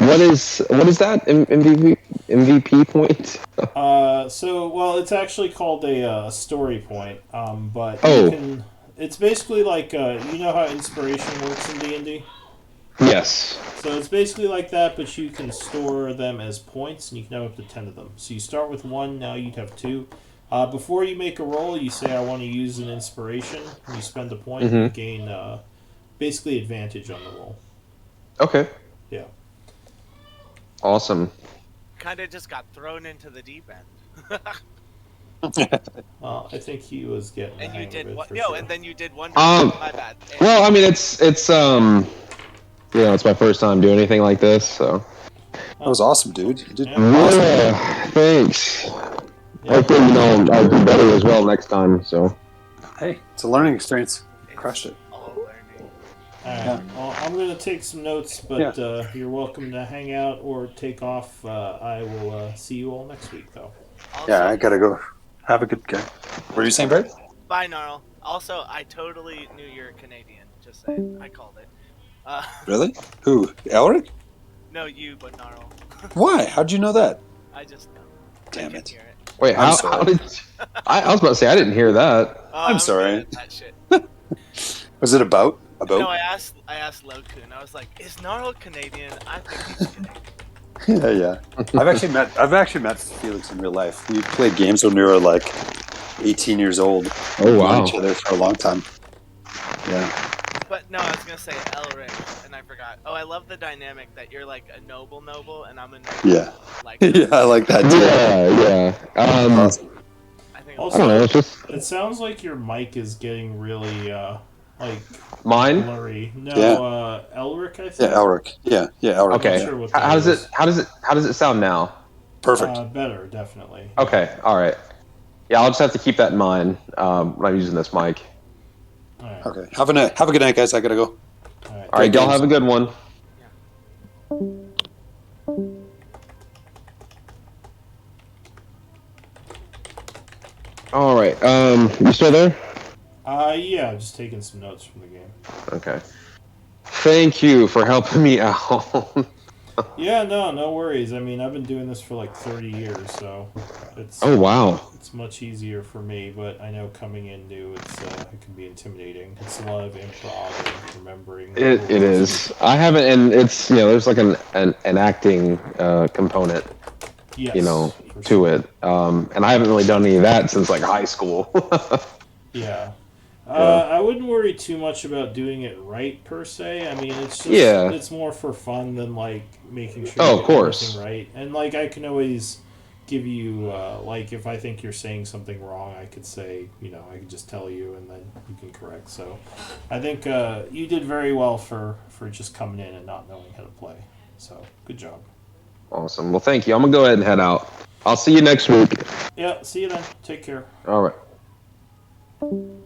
What is that MVP point? It's actually called a story point. But Oh. you can. It's basically like you know how inspiration works in D&D. Yes. So it's basically like that, but you can store them as points, and you can have up to 10 of them. So you start with 1, now you'd have 2. Before you make a roll, you say, I want to use an inspiration, and you spend a point, and you gain basically advantage on the roll. Okay. Yeah. Awesome. kind of just got thrown into the deep end. Well, I think he was getting. And the you hang did of it what? for No, sure. and then you did one. Um, My bad. Well, I mean, it's it's my first time doing anything like this, so. That was awesome, dude. You did Yeah, thanks. Yeah. Hopefully, I'll do better as well next time. So. Hey, it's a learning experience. It's Crushed it. all learning. Alright, well, I'm going to take some notes, but you're welcome to hang out or take off. I will see you all next week, though. Also, Yeah, I gotta go. Have a good guy. What are you saying, Brad? Bye, Gnarl. Also, I totally knew you're Canadian. Just saying. I called it. Really? Who? Elric? No, you, but Gnarl. Why? How'd you know that? I just know. Damn I can it. hear it. Wait, I'm how sorry. did? I was about to say I didn't hear that. Oh, I'm good sorry. at that shit. Was it about? No, I asked Lokun. I was like, "Is Gnarl Canadian?" I think he's Canadian. Yeah. I've actually met Felix in real life. We played games when we were like 18 years old. Oh, We've known wow. each other for a long time. Yeah. But no, I was gonna say Elric, and I forgot. Oh, I love the dynamic that you're like a noble, and I'm a noble. Yeah. Like, Yeah, I like that too. Yeah. Awesome. I think. Also, I don't know. It's just it sounds like your mic is getting really, like, mine. blurry. No, Yeah. Elric, I think. Yeah, Elric. Yeah, Elric. Okay. Not sure what How that does is. it sound now? Perfect. Better, definitely. Okay. All right. Yeah, I'll just have to keep that in mind when I'm using this mic. Alright. Okay. Have a good night, guys. I gotta go. Alright. All right, y'all have a good one. All right. You still there? Yeah, just taking some notes from the game. Okay. Thank you for helping me out. Yeah, no worries. I mean, I've been doing this for like 30 years, so it's Oh wow. it's much easier for me. But I know coming in new, it can be intimidating. It's a lot of improv and remembering. It rules. is. I haven't, and it's there's like an acting component Yes, for to sure. it, and I haven't really done any of that since like high school. Yeah. Yeah. I wouldn't worry too much about doing it right per se. I mean, it's just Yeah. it's more for fun than like making sure Oh, you of get course. everything right. And like I can always give you like if I think you're saying something wrong, I could say I could just tell you and then you can correct. So I think you did very well for just coming in and not knowing how to play. So good job. Awesome. Well, thank you. I'm gonna go ahead and head out. I'll see you next week. Yeah. See you then. Take care. All right.